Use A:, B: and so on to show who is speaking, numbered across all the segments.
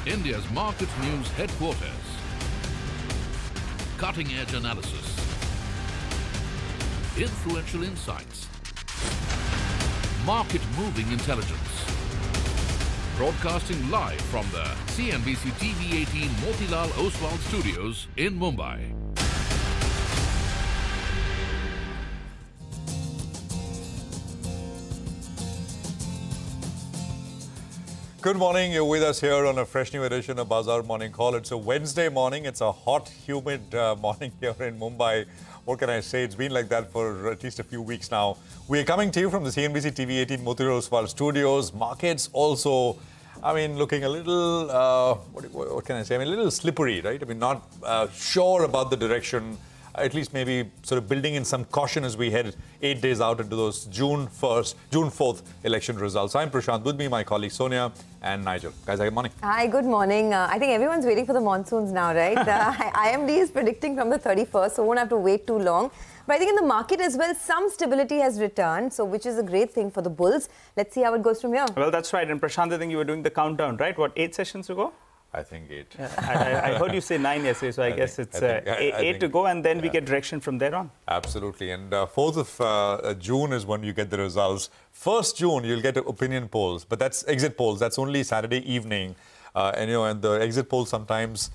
A: India's market news headquarters. Cutting-edge analysis. Influential insights. Market-moving intelligence. Broadcasting live from the CNBC-TV18 Motilal Oswal studios in Mumbai.
B: Good morning. You're with us here on a fresh new edition of Bazaar Morning Call. It's a Wednesday morning. It's a hot, humid morning here in Mumbai. What can I say? It's been like that for at least a few weeks now. We are coming to you from the CNBC-TV18 Motilal Oswal studios. Markets also, looking a little, what can I say? A little slippery, right? Not sure about the direction. At least maybe sort of building in some caution as we head 8 days out into those June 4th election results. I'm Prashant. With me, my colleagues Sonia and Nigel. Guys, good morning.
C: Hi, good morning. I think everyone's waiting for the monsoons now, right? IMD is predicting from the 31st, so won't have to wait too long. But I think in the market as well, some stability has returned, so which is a great thing for the bulls. Let's see how it goes from here.
D: Well, that's right. And Prashant, I think you were doing the countdown, right? What, 8 sessions to go?
B: I think 8.
D: Yeah, I heard you say 9 yesterday, so I guess it's 8 to go, and then we get direction from there on.
B: Absolutely. And 4th of June is when you get the results. 1st June, you'll get opinion polls, but that's exit polls. That's only Saturday evening. And the exit polls sometimes,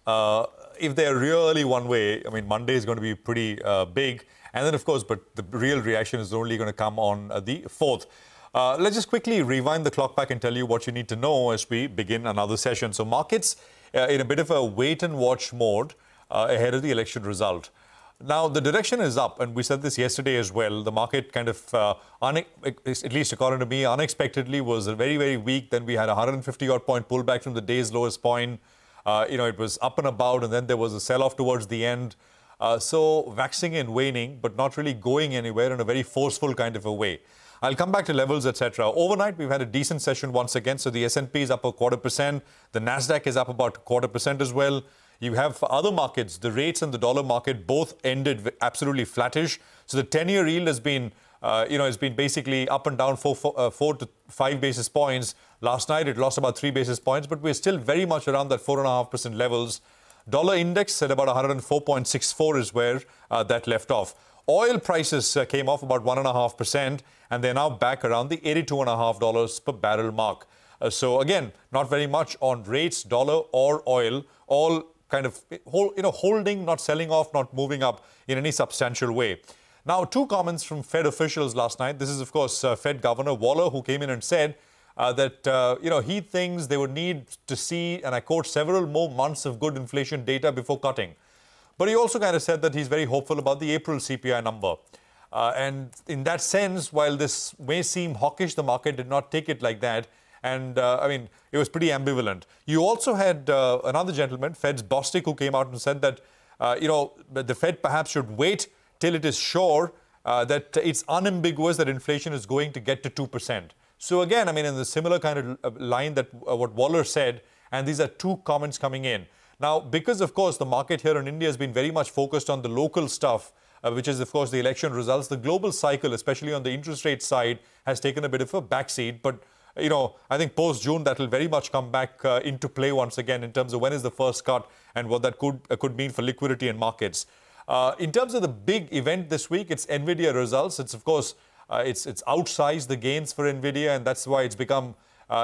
B: if they're really one way, Monday is going to be pretty big. And then, of course, but the real reaction is only going to come on the 4th. Let's just quickly rewind the clock back and tell you what you need to know as we begin another session. So markets in a bit of a wait-and-watch mode ahead of the election result. Now, the direction is up, and we said this yesterday as well. The market kind of, at least according to me, unexpectedly was very, very weak. Then we had a 150-odd point pullback from the day's lowest point. It was up and about, and then there was a sell-off towards the end. So waxing and waning, but not really going anywhere in a very forceful kind of a way. I'll come back to levels, etc. Overnight, we've had a decent session once again. So the S&P is up 0.25%. The Nasdaq is up about 0.25% as well. You have other markets, the rates and the dollar market both ended absolutely flattish. So the 10-year yield has been, has been basically up and down 4 to 5 basis points. Last night, it lost about 3 basis points, but we're still very much around that 4.5% levels. Dollar index at about 104.64 is where that left off. Oil prices came off about 1.5%, and they're now back around the $82.50 per barrel mark. So again, not very much on rates, dollar or oil, all kind of holding, not selling off, not moving up in any substantial way. Now, 2 comments from Fed officials last night. This is, of course, Fed Governor Waller, who came in and said that he thinks they would need to see, and I quote, several more months of good inflation data before cutting. But he also kind of said that he's very hopeful about the April CPI number. And in that sense, while this may seem hawkish, the market did not take it like that. And, it was pretty ambivalent. You also had another gentleman, Fed's Bostic, who came out and said that, that the Fed perhaps should wait till it is sure that it's unambiguous that inflation is going to get to 2%. So again, in the similar kind of line that what Waller said, and these are 2 comments coming in. Now, because, of course, the market here in India has been very much focused on the local stuff, which is, of course, the election results, the global cycle, especially on the interest rate side, has taken a bit of a backseat. But, I think post-June, that will very much come back into play once again in terms of when is the first cut and what that could mean for liquidity in markets. In terms of the big event this week, it's NVIDIA results. It's, of course, it's outsized the gains for NVIDIA, and that's why it's become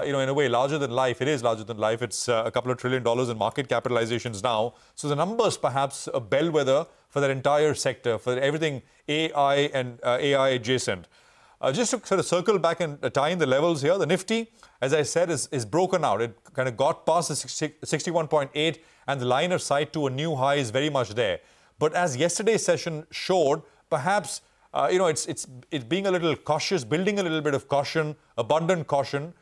B: in a way, larger than life. It is larger than life. It's a couple of $1 trillion in market capitalizations now. So the numbers, perhaps a bellwether for that entire sector, for everything AI and AI adjacent. Just to sort of circle back and tie in the levels here, the Nifty, as I said, is broken out. It kind of got past the 61.8, and the line of sight to a new high is very much there. But as yesterday's session showed, perhaps it's being a little cautious, building a little bit of caution, abundant caution,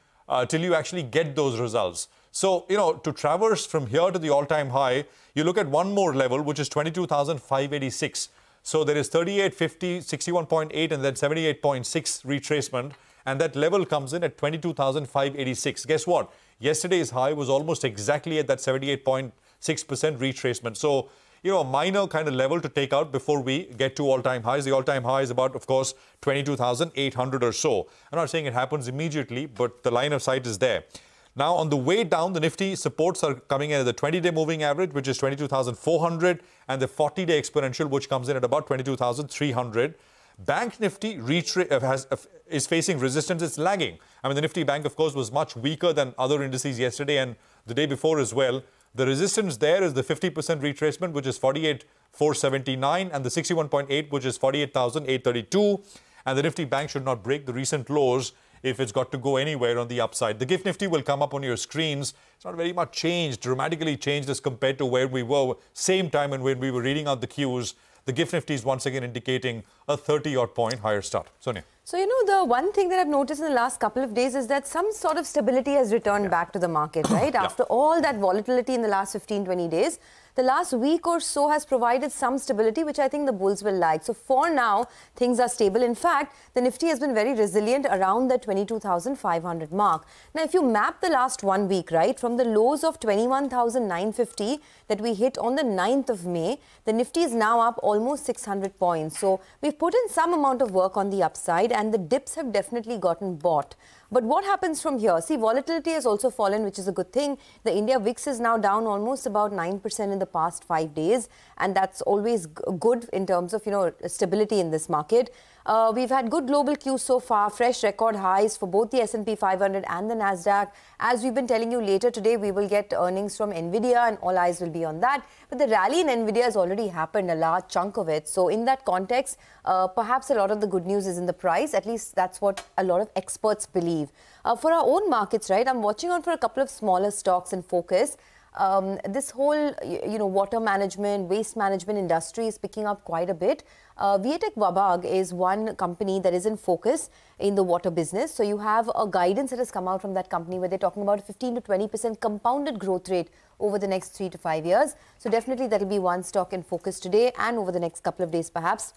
B: till you actually get those results. So, to traverse from here to the all-time high, you look at one more level, which is 22,586. So there is 38.50, 61.8, and then 78.6 retracement. And that level comes in at 22,586. Guess what? Yesterday's high was almost exactly at that 78.6% retracement. So, a minor kind of level to take out before we get to all-time highs. The all-time high is about, of course, 22,800 or so. I'm not saying it happens immediately, but the line of sight is there. Now, on the way down, the Nifty supports are coming in at the 20-day moving average, which is 22,400, and the 40-day exponential, which comes in at about 22,300. Bank Nifty is facing resistance. It's lagging. I mean, the Nifty Bank, of course, was much weaker than other indices yesterday and the day before as well. The resistance there is the 50% retracement, which is 48,479, and the 61.8, which is 48,832. And the Nifty Bank should not break the recent lows if it's got to go anywhere on the upside. The GIFT Nifty will come up on your screens. It's not very much changed, dramatically changed as compared to where we were same time and when we were reading out the cues. The GIFT Nifty is once again indicating a 30-odd point higher start. Sonia.
C: So, you know, the one thing that I've noticed in the last couple of days is that some sort of stability has returned back to the market, right? After all that volatility in the last 15, 20 days, the last week or so has provided some stability, which I think the bulls will like. So for now, things are stable. In fact, the Nifty has been very resilient around the 22,500 mark. Now, if you map the last 1 week, right, from the lows of 21,950 that we hit on the 9th of May, the Nifty is now up almost 600 points. So we've put in some amount of work on the upside and the dips have definitely gotten bought. But what happens from here? See, volatility has also fallen, which is a good thing. The India VIX is now down almost about 9% in the past 5 days. And that's always good in terms of, you know, stability in this market. We've had good global cues so far, fresh record highs for both the S&P 500 and the Nasdaq. As we've been telling you, later today, we will get earnings from Nvidia and all eyes will be on that. But the rally in Nvidia has already happened, a large chunk of it. So in that context, perhaps a lot of the good news is in the price. At least that's what a lot of experts believe. For our own markets, right, I'm watching on for a couple of smaller stocks in focus. This whole, you know, water management, waste management industry is picking up quite a bit. Viatec Wabag is one company that is in focus in the water business. So you have a guidance that has come out from that company where they're talking about 15 to 20% compounded growth rate over the next 3 to 5 years. So definitely that will be one stock in focus today and over the next couple of days perhaps.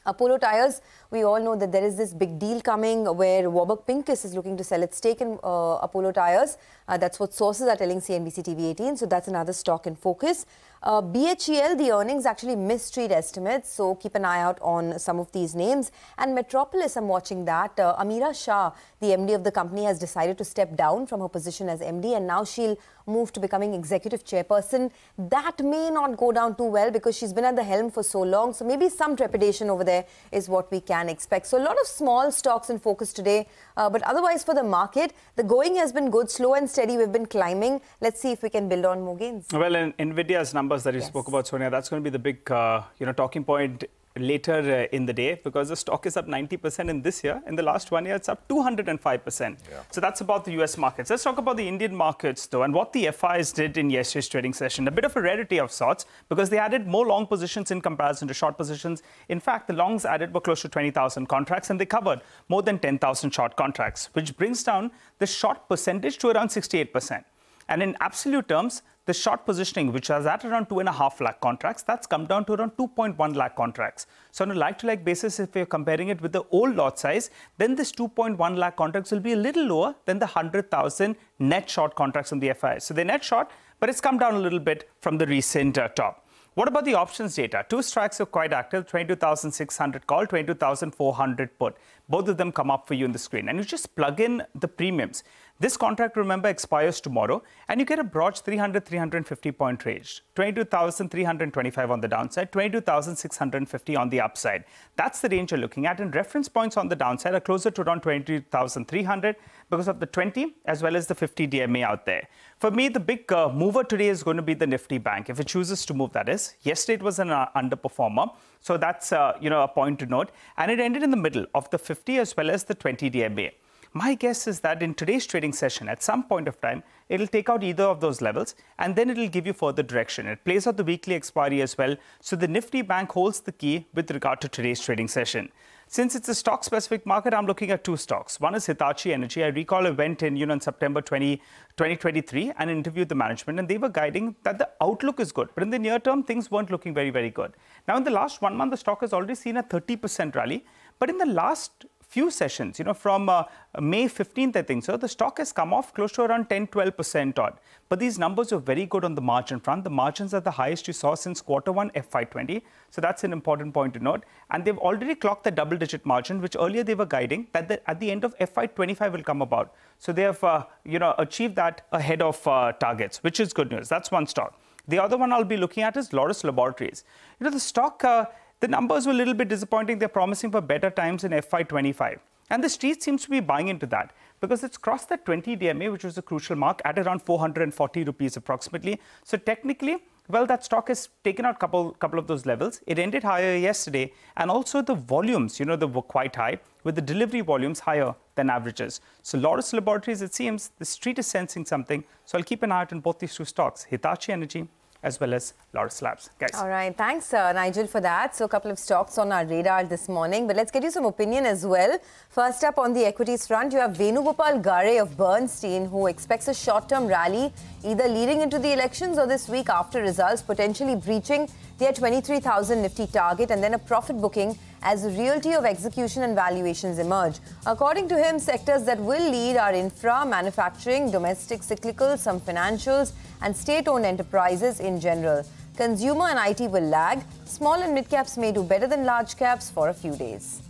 C: Apollo Tyres, we all know that there is this big deal coming where Warburg Pincus is looking to sell its stake in Apollo Tyres. That's what sources are telling CNBC-TV18. So that's another stock in focus. BHEL, the earnings actually missed street estimates. So keep an eye out on some of these names. And Metropolis, I'm watching that. Amira Shah, the MD of the company, has decided to step down from her position as MD. And now she'll move to becoming executive chairperson. That may not go down too well because she's been at the helm for so long. So maybe some trepidation over there is what we can expect. So a lot of small stocks in focus today. But otherwise for the market, the going has been good, slow and steady. We've been climbing. Let's see if we can build on more gains.
D: Well, in Nvidia's numbers that you spoke about, Sonia, that's going to be the big, talking point later in the day because the stock is up 90% in this year. In the last 1 year, it's up 205%. So that's about the US markets. Let's talk about the Indian markets, though, and what the FIs did in yesterday's trading session. A bit of a rarity of sorts because they added more long positions in comparison to short positions. In fact, the longs added were close to 20,000 contracts and they covered more than 10,000 short contracts, which brings down the short percentage to around 68%. And in absolute terms, the short positioning, which was at around 2.5 lakh contracts, that's come down to around 2.1 lakh contracts. So on a like-to-like basis, if we're comparing it with the old lot size, then this 2.1 lakh contracts will be a little lower than the 100,000 net short contracts on the FIs. So they're net short, but it's come down a little bit from the recent top. What about the options data? Two strikes are quite active, 22,600 call, 22,400 put. Both of them come up for you on the screen. And you just plug in the premiums. This contract, remember, expires tomorrow. And you get a broad 350 point range. 22,325 on the downside, 22,650 on the upside. That's the range you're looking at. And reference points on the downside are closer to around 22,300 because of the 20 as well as the 50 DMA out there. For me, the big mover today is going to be the Nifty Bank, if it chooses to move, that is. Yesterday, it was an underperformer. So that's a point to note. And it ended in the middle of the 50 as well as the 20 DMA. My guess is that in today's trading session, at some point of time, it'll take out either of those levels and then it'll give you further direction. It plays out the weekly expiry as well. So the Nifty Bank holds the key with regard to today's trading session. Since it's a stock-specific market, I'm looking at two stocks. One is Hitachi Energy. I recall I went in, in September 2023 and interviewed the management, and they were guiding that the outlook is good. But in the near term, things weren't looking very, very good. Now, in the last 1 month, the stock has already seen a 30% rally. But in the last few sessions, from May 15th, I think so, the stock has come off close to around 10-12% odd. But these numbers are very good on the margin front. The margins are the highest you saw since Q1 FY20. So that's an important point to note. And they've already clocked the double-digit margin, which earlier they were guiding that at the end of FY25 will come about. So they have, achieved that ahead of targets, which is good news. That's one stock. The other one I'll be looking at is Laurus Laboratories. The stock, the numbers were a little bit disappointing. They're promising for better times in FY25. And the street seems to be buying into that because it's crossed the 20 DMA, which was a crucial mark, at around 440 rupees approximately. So technically, well, that stock has taken out couple of those levels. It ended higher yesterday. And also the volumes, they were quite high, with the delivery volumes higher than averages. So Laurus Laboratories, it seems the street is sensing something. So I'll keep an eye out on both these two stocks, Hitachi Energy as well as Laurus Labs. Guys.
C: All right. Thanks, Nigel, for that. So a couple of stocks on our radar this morning. But let's get you some opinion as well. First up on the equities front, you have Venugopal Gare of Bernstein, who expects a short-term rally either leading into the elections or this week after results, potentially breaching their 23,000 Nifty target and then a profit booking as the reality of execution and valuations emerge. According to him, sectors that will lead are infra, manufacturing, domestic cyclicals, some financials and state-owned enterprises in general. Consumer and IT will lag. Small and mid-caps may do better than large caps for a few days.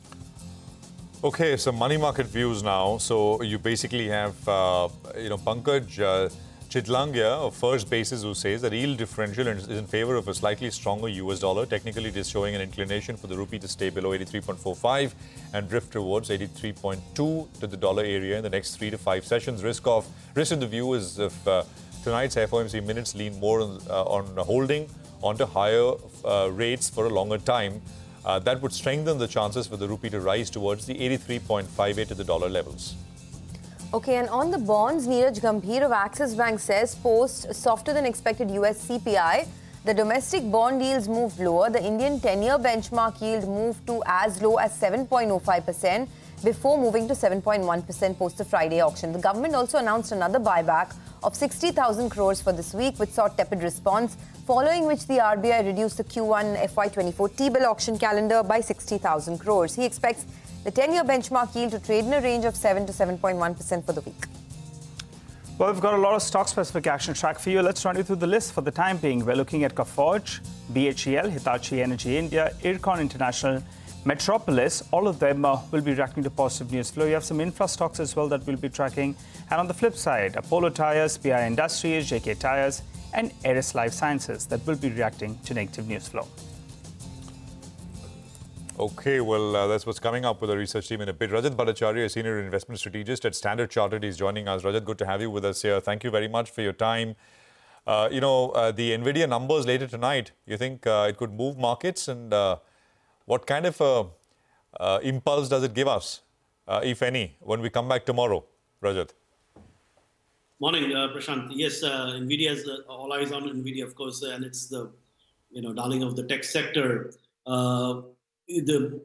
B: Okay, so money market views now. So you basically have, Pankaj Chitlangia of First Basis, who says that yield differential is in favor of a slightly stronger US dollar. Technically, it is showing an inclination for the rupee to stay below 83.45 and drift towards 83.2 to the dollar area in the next 3 to 5 sessions. Risk in the view is if tonight's FOMC minutes lean more on holding onto higher rates for a longer time. That would strengthen the chances for the rupee to rise towards the 83.58 to the dollar levels.
C: Okay, and on the bonds, Neeraj Gambhir of Axis Bank says post softer than expected US CPI, the domestic bond yields moved lower. The Indian 10-year benchmark yield moved to as low as 7.05% before moving to 7.1% post the Friday auction. The government also announced another buyback of 60,000 crores for this week, which saw tepid response, following which the RBI reduced the Q1 FY24 T-bill auction calendar by 60,000 crores. He expects the 10-year benchmark yield to trade in a range of 7 to 7.1% for the week.
D: Well, we've got a lot of stock-specific action track for you. Let's run you through the list for the time being. We're looking at Coforge, BHEL, Hitachi Energy India, Ircon International, Metropolis. All of them will be reacting to positive news flow. You have some infra stocks as well that we'll be tracking. And on the flip side, Apollo Tyres, PI Industries, JK Tyres, and Eris Life Sciences that will be reacting to negative news flow.
B: Okay, well, that's what's coming up with the research team in a bit. Rajat Bhattacharya, a senior investment strategist at Standard Chartered, is joining us. Rajat, good to have you with us here. Thank you very much for your time. The NVIDIA numbers later tonight, you think it could move markets? And what kind of impulse does it give us, if any, when we come back tomorrow, Rajat?
E: Morning, Prashant. Yes, NVIDIA is all eyes on NVIDIA, of course, and it's the darling of the tech sector. The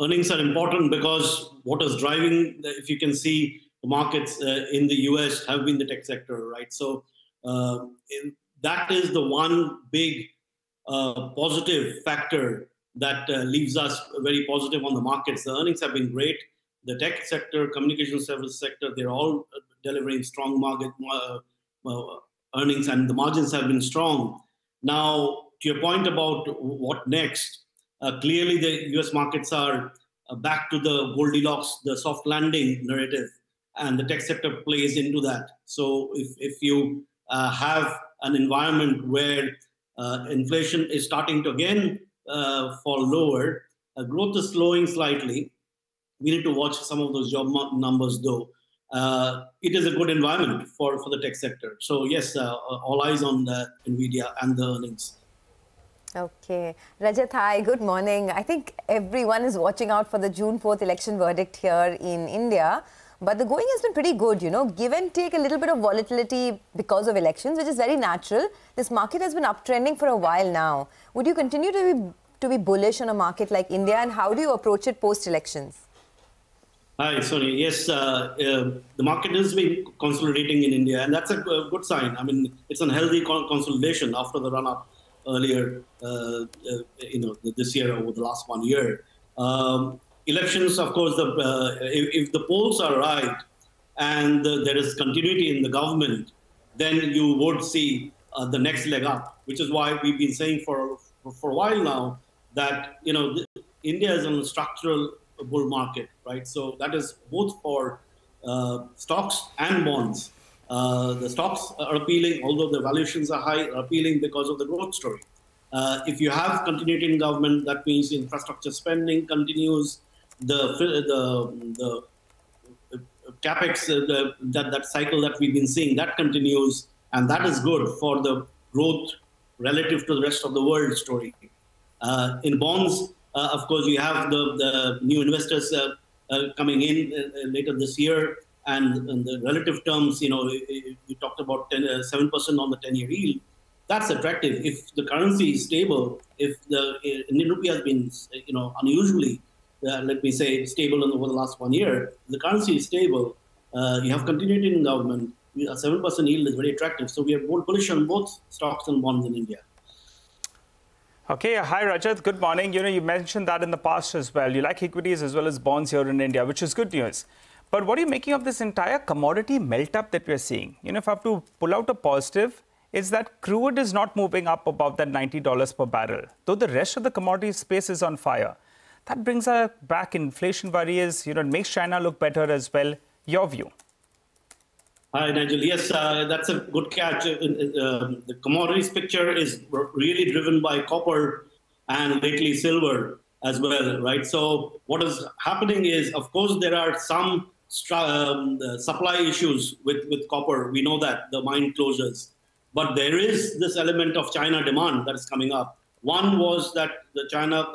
E: earnings are important because what is driving, if you can see, the markets in the US have been the tech sector, right? So that is the one big positive factor that leaves us very positive on the markets. The earnings have been great. The tech sector, communication service sector, they're all delivering strong market earnings, and the margins have been strong. Now, to your point about what next, clearly the US markets are back to the Goldilocks, the soft landing narrative, and the tech sector plays into that. So if you have an environment where inflation is starting to again fall lower, growth is slowing slightly, we need to watch some of those job numbers though. It is a good environment for the tech sector. So yes, all eyes on NVIDIA and the earnings.
C: Okay. Rajat, hi, good morning. I think everyone is watching out for the June 4th election verdict here in India. But the going has been pretty good, give and take a little bit of volatility because of elections, which is very natural. This market has been uptrending for a while now. Would you continue to be bullish on a market like India, and how do you approach it post-elections?
E: Hi, Sonia. Yes, the market has been consolidating in India, and that's a good sign. I mean, it's a healthy consolidation after the run-up earlier, this year over the last 1 year. elections, of course, if the polls are right and there is continuity in the government, then you would see the next leg up, which is why we've been saying for a while now that, India is in a structural bull market, right? So that is both for stocks and bonds. The stocks are appealing, although the valuations are high, are appealing because of the growth story. If you have continuity in government, that means infrastructure spending continues, the capex, that cycle that we've been seeing, that continues, and that is good for the growth relative to the rest of the world story. In bonds, of course, you have the new investors coming in later this year, and in the relative terms, we talked about 7% on the 10-year yield. That's attractive. If the currency is stable, if the Indian rupee has been, unusually, let me say, stable over the last 1 year, the currency is stable, you have continuity in government, a 7% yield is very attractive. So we are more bullish on both stocks and bonds in India.
D: Okay, hi Rajat, good morning. You mentioned that in the past as well. You like equities as well as bonds here in India, which is good news. But what are you making of this entire commodity melt-up that we're seeing? If I have to pull out a positive, it's that crude is not moving up above that $90 per barrel, though the rest of the commodity space is on fire. That brings back inflation worries, it makes China look better as well. Your view?
E: Hi, Nigel. Yes, that's a good catch. The commodities picture is really driven by copper and lately silver as well, right? So what is happening is, of course, there are some supply issues with copper. We know that, the mine closures. But there is this element of China demand that is coming up. One was that the China,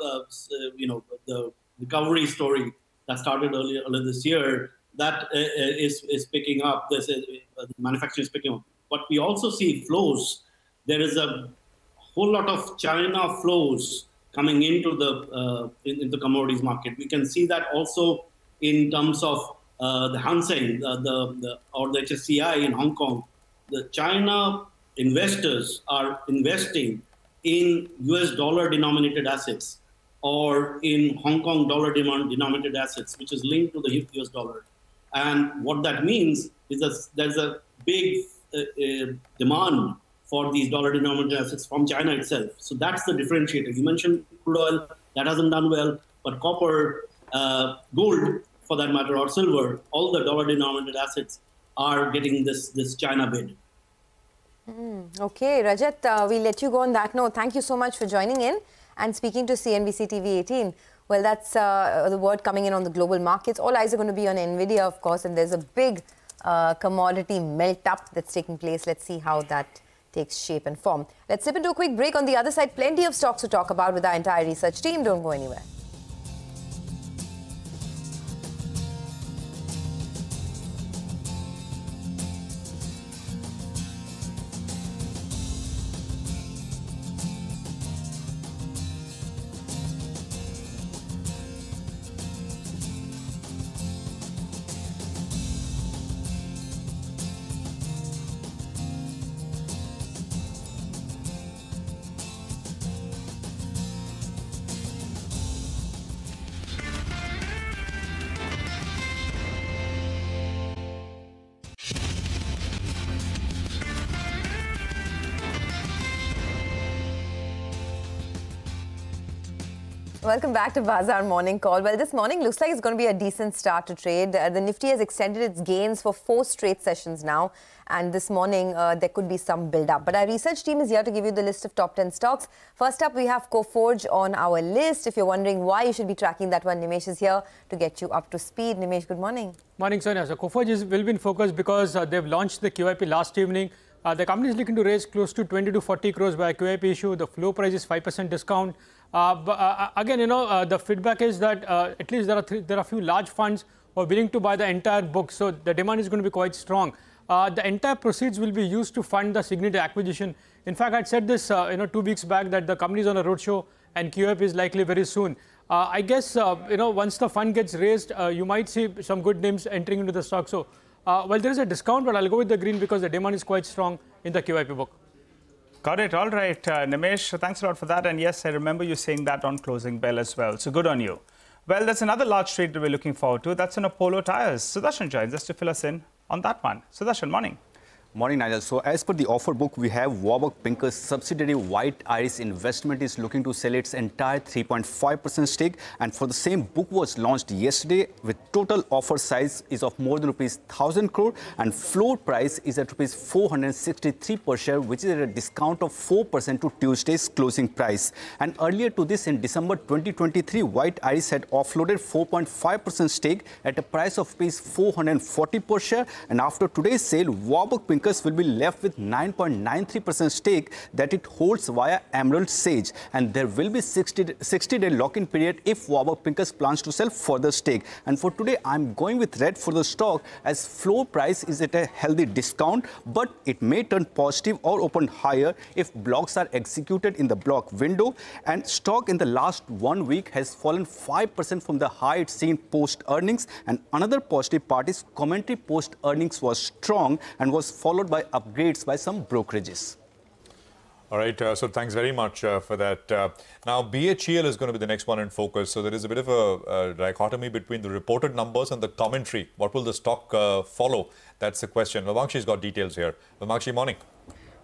E: the recovery story that started earlier this year, that is picking up. The manufacturing is picking up. But we also see flows. There is a whole lot of China flows coming into the commodities market. We can see that also in terms of the Hang Seng or the HSCI in Hong Kong. The China investors are investing in US dollar denominated assets or in Hong Kong dollar denominated assets, which is linked to the US dollar. And what that means is that there's a big demand for these dollar denominated assets from China itself. So that's the differentiator. You mentioned crude oil, that hasn't done well, but copper, gold for that matter, or silver, all the dollar denominated assets are getting this China bid.
C: Okay, Rajat, we'll let you go on that note. Thank you so much for joining in and speaking to CNBC TV18. Well, that's the word coming in on the global markets. All eyes are going to be on NVIDIA, of course, and there's a big commodity melt-up that's taking place. Let's see how that takes shape and form. Let's slip into a quick break. On the other side, plenty of stocks to talk about with our entire research team. Don't go anywhere. Welcome back to Bazaar Morning Call. Well, this morning looks like it's going to be a decent start to trade. The Nifty has extended its gains for 4 straight sessions now. And this morning, there could be some build-up. But our research team is here to give you the list of top 10 stocks. First up, we have Coforge on our list. If you're wondering why you should be tracking that one, Nimesh is here to get you up to speed. Nimesh, good morning.
F: Morning, Sonia. So Coforge will be in focus because they've launched the QIP last evening. The company is looking to raise close to 20 to 40 crores by QIP issue. The floor price is 5% discount. Again, the feedback is that at least there are a few large funds who are willing to buy the entire book. So the demand is going to be quite strong. The entire proceeds will be used to fund the Cigniti acquisition. In fact, I'd said this 2 weeks back that the company is on a roadshow and QIP is likely very soon. I guess once the fund gets raised, you might see some good names entering into the stock. So well, there is a discount, but I'll go with the green because the demand is quite strong in the QIP book.
D: Got it. All right, Nimesh, thanks a lot for that. And yes, I remember you saying that on closing bell as well. So good on you. Well, there's another large trade that we're looking forward to. That's in Apollo Tyres. Sudarshan joins us to fill us in on that one. Sudarshan, morning.
G: Morning, Nigel. So, as per the offer book, we have Warburg Pincus subsidiary White Iris Investment is looking to sell its entire 3.5% stake. And for the same book was launched yesterday with total offer size is of more than rupees 1,000 crore and floor price is at rupees 463 per share, which is at a discount of 4% to Tuesday's closing price. And earlier to this, in December 2023, White Iris had offloaded 4.5% stake at a price of rupees 440 per share. And after today's sale, Warburg Pincus will be left with 9.93% stake that it holds via Emerald Sage, and there will be 60-day lock-in period if Warburg Pincus plans to sell further stake. And for today, I'm going with red for the stock as floor price is at a healthy discount, but it may turn positive or open higher if blocks are executed in the block window. And stock in the last 1 week has fallen 5% from the high it's seen post earnings. And another positive part is commentary post earnings was strong and was followed by upgrades by some brokerages.
B: All right, so thanks very much for that. Now, BHEL is going to be the next one in focus. So there is a bit of a dichotomy between the reported numbers and the commentary. What will the stock follow? That's the question. Vamakshi's got details here. Vamakshi, morning.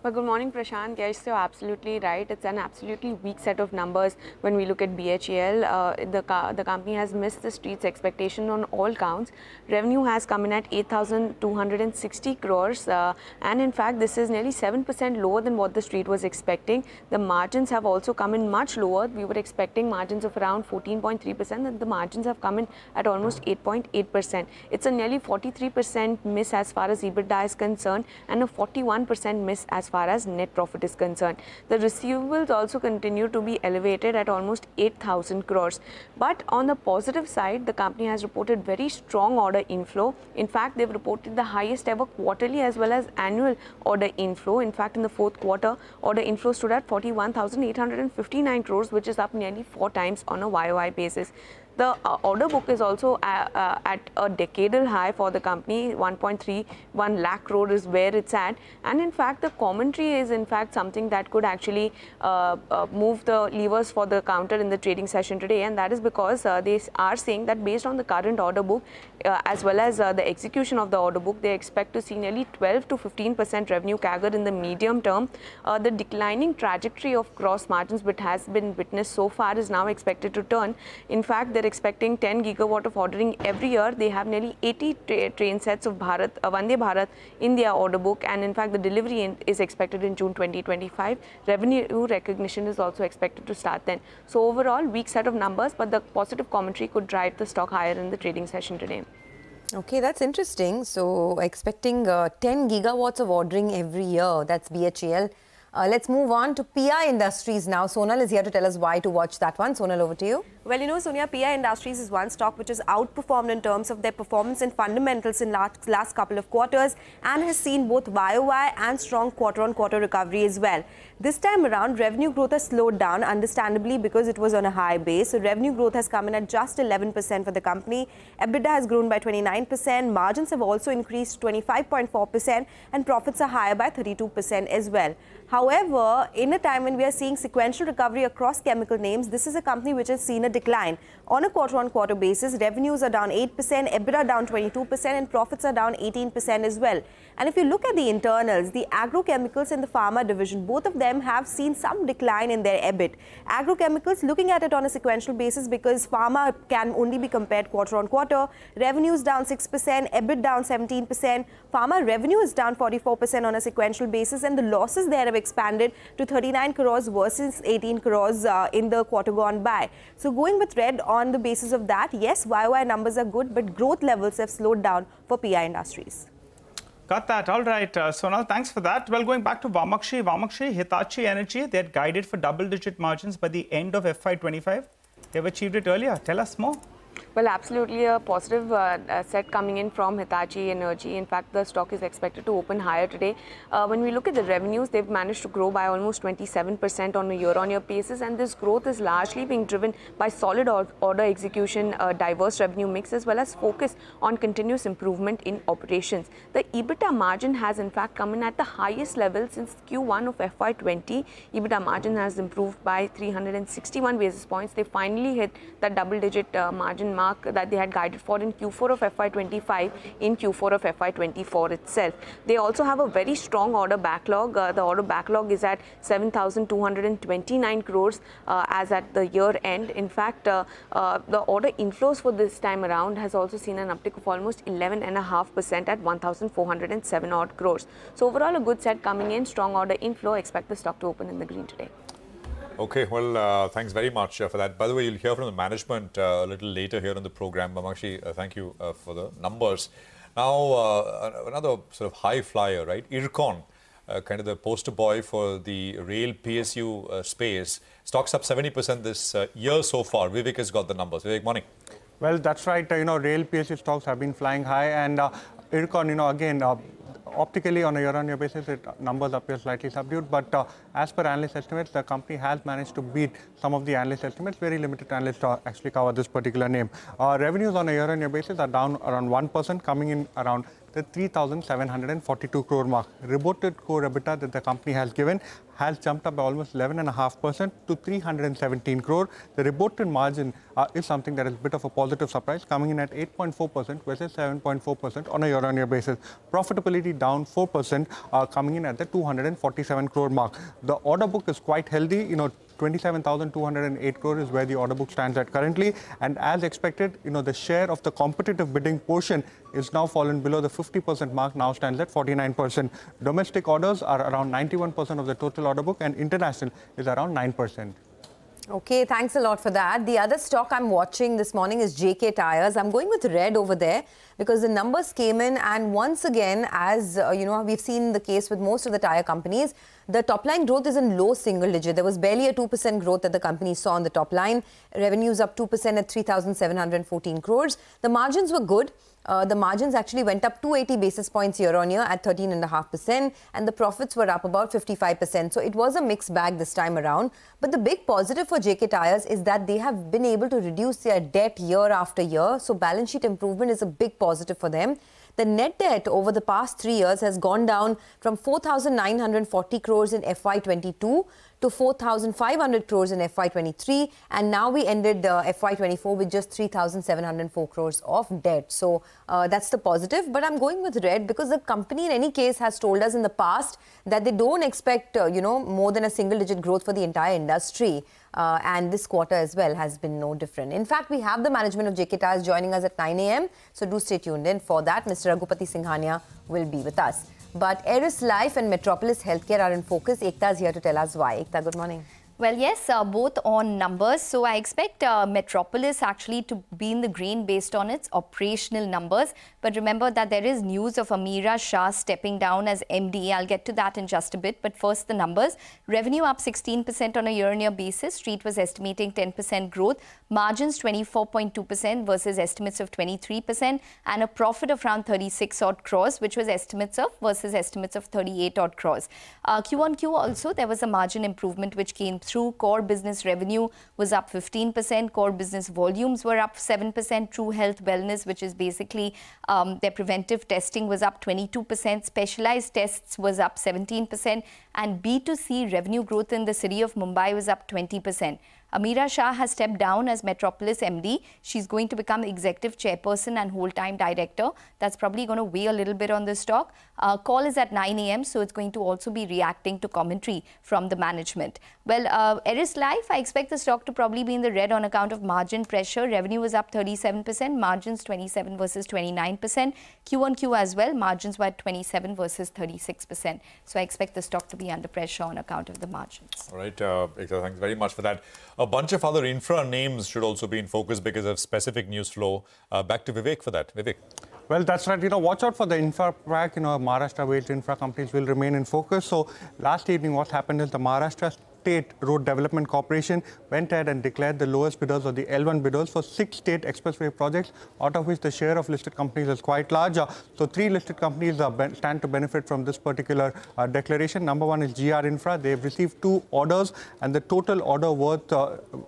H: Well, good morning, Prashant. Yes, you're absolutely right. It's an absolutely weak set of numbers when we look at BHEL. The company has missed the street's expectation on all counts. Revenue has come in at 8,260 crores. And in fact, this is nearly 7% lower than what the street was expecting. The margins have also come in much lower. We were expecting margins of around 14.3%, and the margins have come in at almost 8.8%. It's a nearly 43% miss as far as EBITDA is concerned, and a 41% miss as far as net profit is concerned. The receivables also continue to be elevated at almost 8,000 crores. But on the positive side, the company has reported very strong order inflow. In fact, they've reported the highest ever quarterly as well as annual order inflow. In fact, in the fourth quarter, order inflow stood at 41,859 crores, which is up nearly 4 times on a YOY basis. The order book is also at a decadal high for the company. 1.31 lakh crore is where it's at. And in fact, the commentary is in fact something that could actually move the levers for the counter in the trading session today. And that is because they are saying that based on the current order book as well as the execution of the order book, they expect to see nearly 12 to 15% revenue CAGR in the medium term. The declining trajectory of gross margins which has been witnessed so far is now expected to turn. In fact, they're expecting 10 gigawatt of ordering every year. They have nearly 80 train sets of Vande Bharat in their order book, and in fact the delivery is expected in June 2025. Revenue recognition is also expected to start then. So overall, weak set of numbers, but the positive commentary could drive the stock higher in the trading session today.
C: Okay, that's interesting. So expecting 10 gigawatts of ordering every year. That's BHEL. Let's move on to PI Industries now. Sonal is here to tell us why to watch that one. Sonal, over to you.
I: Well, you know, Sonia, PI Industries is one stock which has outperformed in terms of their performance and fundamentals in last couple of quarters and has seen both YOY and strong quarter-on-quarter recovery as well. This time around, revenue growth has slowed down, understandably, because it was on a high base. So revenue growth has come in at just 11% for the company. EBITDA has grown by 29%. Margins have also increased 25.4%, and profits are higher by 32% as well. However, in a time when we are seeing sequential recovery across chemical names, this is a company which has seen a decline. On a quarter-on-quarter basis, revenues are down 8%, EBITDA down 22%, and profits are down 18% as well. And if you look at the internals, the agrochemicals and the pharma division, both of them have seen some decline in their EBIT. Agrochemicals, looking at it on a sequential basis, because pharma can only be compared quarter-on-quarter, revenues down 6%, EBIT down 17%, pharma revenue is down 44% on a sequential basis, and the losses there have expanded to 39 crores versus 18 crores in the quarter gone by. So going with red on the basis of that, yes, YOY numbers are good, but growth levels have slowed down for PI Industries.
D: Got that. All right, Sonal, thanks for that. Well, going back to Vamakshi, Hitachi Energy, they had guided for double-digit margins by the end of FY25. They've achieved it earlier. Tell us more.
H: Well, absolutely a positive set coming in from Hitachi Energy. In fact, the stock is expected to open higher today. When we look at the revenues, they've managed to grow by almost 27% on a year-on-year basis, and this growth is largely being driven by solid order execution, diverse revenue mix, as well as focus on continuous improvement in operations. The EBITDA margin has in fact come in at the highest level since Q1 of FY20. EBITDA margin has improved by 361 basis points. They finally hit that double-digit margin mark that they had guided for in Q4 of FY25 in Q4 of FY24 itself. They also have a very strong order backlog. The order backlog is at 7,229 crores as at the year end. In fact, the order inflows for this time around has also seen an uptick of almost 11.5% at 1,407 odd crores. So overall, a good set coming in, strong order inflow. Expect the stock to open in the green today.
B: Okay, well, thanks very much for that. By the way, you'll hear from the management a little later here on the program. Bamakshi, thank you for the numbers. Now, another sort of high flyer, right? IRCON, kind of the poster boy for the rail PSU space. Stocks up 70% this year so far. Vivek has got the numbers. Vivek, morning.
J: Well, that's right. Rail PSU stocks have been flying high, and IRCON, again, optically on a year-on-year basis, numbers appear slightly subdued, but as per analyst estimates, the company has managed to beat some of the analyst estimates. Very limited analysts actually cover this particular name. Revenues on a year-on-year basis are down around 1%, coming in around the 3,742 crore mark. Reported core EBITDA that the company has given has jumped up by almost 11.5% to 317 crore. The reported margin is something that is a bit of a positive surprise, coming in at 8.4% versus 7.4% on a year-on-year basis. Profitability down 4%, coming in at the 247 crore mark. The order book is quite healthy. 27,208 crore is where the order book stands at currently, and as expected, the share of the competitive bidding portion is now fallen below the 50% mark, now stands at 49%. Domestic orders are around 91% of the total order book, and international is around 9%.
C: Okay, thanks a lot for that. The other stock I'm watching this morning is JK Tyres. I'm going with red over there because the numbers came in, and once again, as we've seen the case with most of the tyre companies, the top line growth is in low single digit. There was barely a 2% growth that the company saw on the top line. Revenues up 2% at 3,714 crores. The margins were good. The margins actually went up 280 basis points year on year at 13.5%, and the profits were up about 55%. So it was a mixed bag this time around. But the big positive for JK Tyres is that they have been able to reduce their debt year after year. So balance sheet improvement is a big positive for them. The net debt over the past 3 years has gone down from 4,940 crores in FY22 to 4,500 crores in FY23, and now we ended FY24 with just 3,704 crores of debt. So that's the positive. But I'm going with red because the company in any case has told us in the past that they don't expect more than a single-digit growth for the entire industry. And this quarter as well has been no different. In fact, we have the management of JK Tyres joining us at 9 a.m. So do stay tuned in for that. Mr. Raghupati Singhania will be with us. But Eris Life and Metropolis Healthcare are in focus. Ekta is here to tell us why. Ekta, good morning.
K: Well, yes, both on numbers. So I expect Metropolis actually to be in the green based on its operational numbers. But remember that there is news of Ameera Shah stepping down as MD. I'll get to that in just a bit. But first, the numbers. Revenue up 16% on a year-on-year basis. Street was estimating 10% growth. Margins 24.2% versus estimates of 23%. And a profit of around 36 odd crores, which was estimates of versus estimates of 38 odd crores. Q1Q also, there was a margin improvement which came through. Core business revenue was up 15%. Core business volumes were up 7%. True Health Wellness, which is basically their preventive testing, was up 22%. Specialized tests was up 17%. And B2C revenue growth in the city of Mumbai was up 20%. Ameera Shah has stepped down as Metropolis MD. She's going to become executive chairperson and whole-time director. That's probably going to weigh a little bit on the stock. Call is at 9 a.m., so it's going to also be reacting to commentary from the management. Well, Eris Life, I expect the stock to probably be in the red on account of margin pressure. Revenue was up 37%, margins 27 versus 29%. Q1Q as well, margins were at 27 versus 36%. So I expect the stock to be under pressure on account of the margins.
B: All right, Ekta, thanks very much for that. A bunch of other infra names should also be in focus because of specific news flow. Back to Vivek for that. Vivek.
J: Well, that's right. Watch out for the infra pack. Maharashtra-based infra companies will remain in focus. So last evening, what happened is the Maharashtra State Road Development Corporation went ahead and declared the lowest bidders or the L1 bidders for 6 state expressway projects, out of which the share of listed companies is quite large. So 3 listed companies stand to benefit from this particular declaration. Number 1 is GR Infra. They've received 2 orders, and the total order worth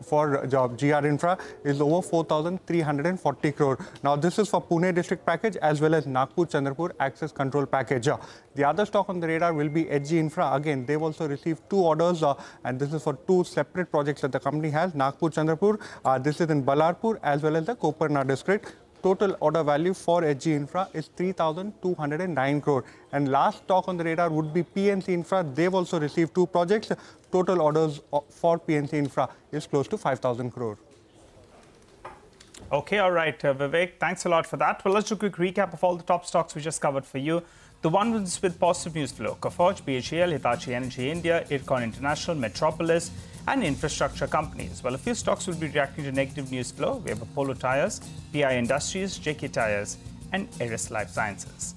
J: for GR Infra is over 4,340 crore. Now, this is for Pune district package as well as Nagpur Chandrapur access control package. The other stock on the radar will be HG Infra. Again, they've also received 2 orders, and this is for 2 separate projects that the company has. Nagpur Chandrapur, this is in Ballarpur as well as the Koparna district. Total order value for HG Infra is 3,209 crore. And last stock on the radar would be PNC Infra. They've also received 2 projects. Total orders for PNC Infra is close to 5,000 crore.
D: Okay, all right, Vivek, thanks a lot for that. Well, let's do a quick recap of all the top stocks we just covered for you. The ones with positive news flow: Coforge, BHEL, Hitachi Energy India, Ircon International, Metropolis, and infrastructure companies. Well, a few stocks will be reacting to negative news flow. We have Apollo Tyres, PI Industries, JK Tyres, and Eris Life Sciences.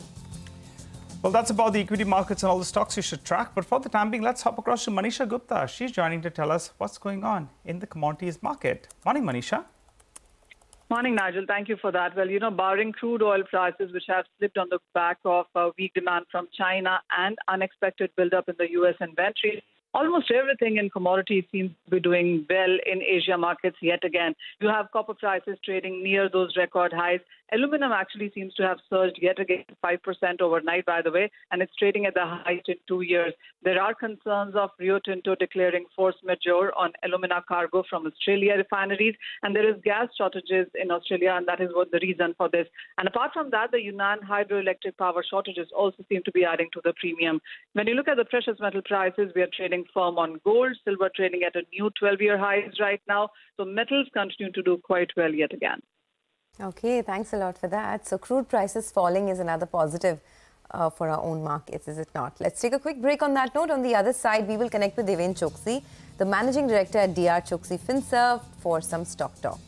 D: Well, that's about the equity markets and all the stocks you should track. But for the time being, let's hop across to Manisha Gupta. She's joining to tell us what's going on in the commodities market. Morning, Manisha.
L: Morning, Nigel. Thank you for that. Well, barring crude oil prices, which have slipped on the back of weak demand from China and unexpected buildup in the U.S. inventory, almost everything in commodities seems to be doing well in Asia markets yet again. You have copper prices trading near those record highs. Aluminum actually seems to have surged yet again 5% overnight, by the way, and it's trading at the highest in 2 years. There are concerns of Rio Tinto declaring force majeure on alumina cargo from Australia refineries, and there is gas shortages in Australia, and that is what the reason for this. And apart from that, the Yunnan hydroelectric power shortages also seem to be adding to the premium. When you look at the precious metal prices, we are trading firm on gold, silver trading at a new 12-year highs right now. So metals continue to do quite well yet again.
C: Okay, thanks a lot for that. So crude prices falling is another positive for our own markets, is it not? Let's take a quick break on that note. On the other side, we will connect with Deven Choksi, the Managing Director at DR Choksi FinServ, for some stock talk.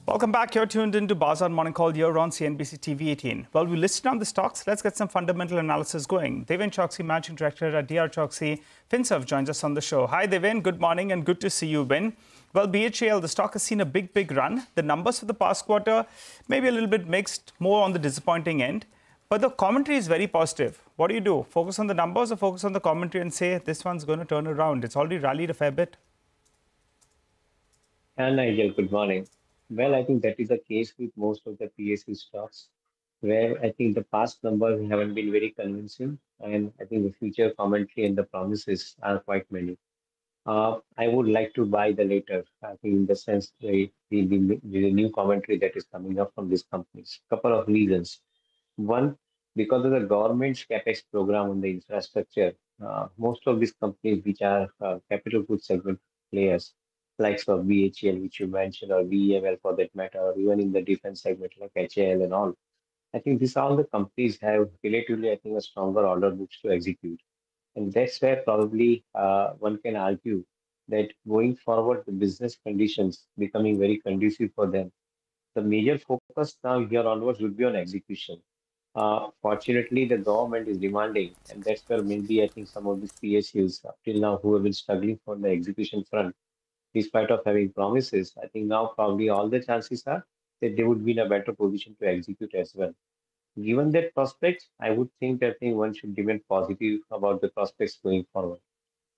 D: Welcome back. You're tuned into Bazaar Morning Call here on CNBC-TV18. Well, we listed down the stocks. Let's get some fundamental analysis going. Deven Choksi, Managing Director at DR Choksi FinServ, joins us on the show. Hi, Deven. Good morning and good to see you, Ben. Well, BHEL, the stock has seen a big run. The numbers for the past quarter, maybe a little bit mixed, more on the disappointing end. But the commentary is very positive. What do? Focus on the numbers or focus on the commentary and say this one's going to turn around? It's already rallied a fair bit.
M: Hi, Nigel. Good morning. Well, I think that is the case with most of the PSU stocks, where I think the past numbers haven't been very convincing, and I think the future commentary and the promises are quite many. I would like to buy the later, I think in the sense the new commentary that is coming up from these companies. Couple of reasons. One, because of the government's capex program on the infrastructure, most of these companies which are capital goods segment players, like of BHEL, which you mentioned, or VEML for that matter, or even in the defense segment like HAL and all. I think all the companies have relatively, I think, a stronger order books to execute. And that's where probably one can argue that going forward, the business conditions becoming very conducive for them. The major focus now here onwards would be on execution. Fortunately, the government is demanding, and that's where maybe I think some of these PSUs up till now who have been struggling for the execution front, despite of having promises, I think now probably all the chances are that they would be in a better position to execute as well. Given that prospect, I would think that one should remain positive about the prospects going forward.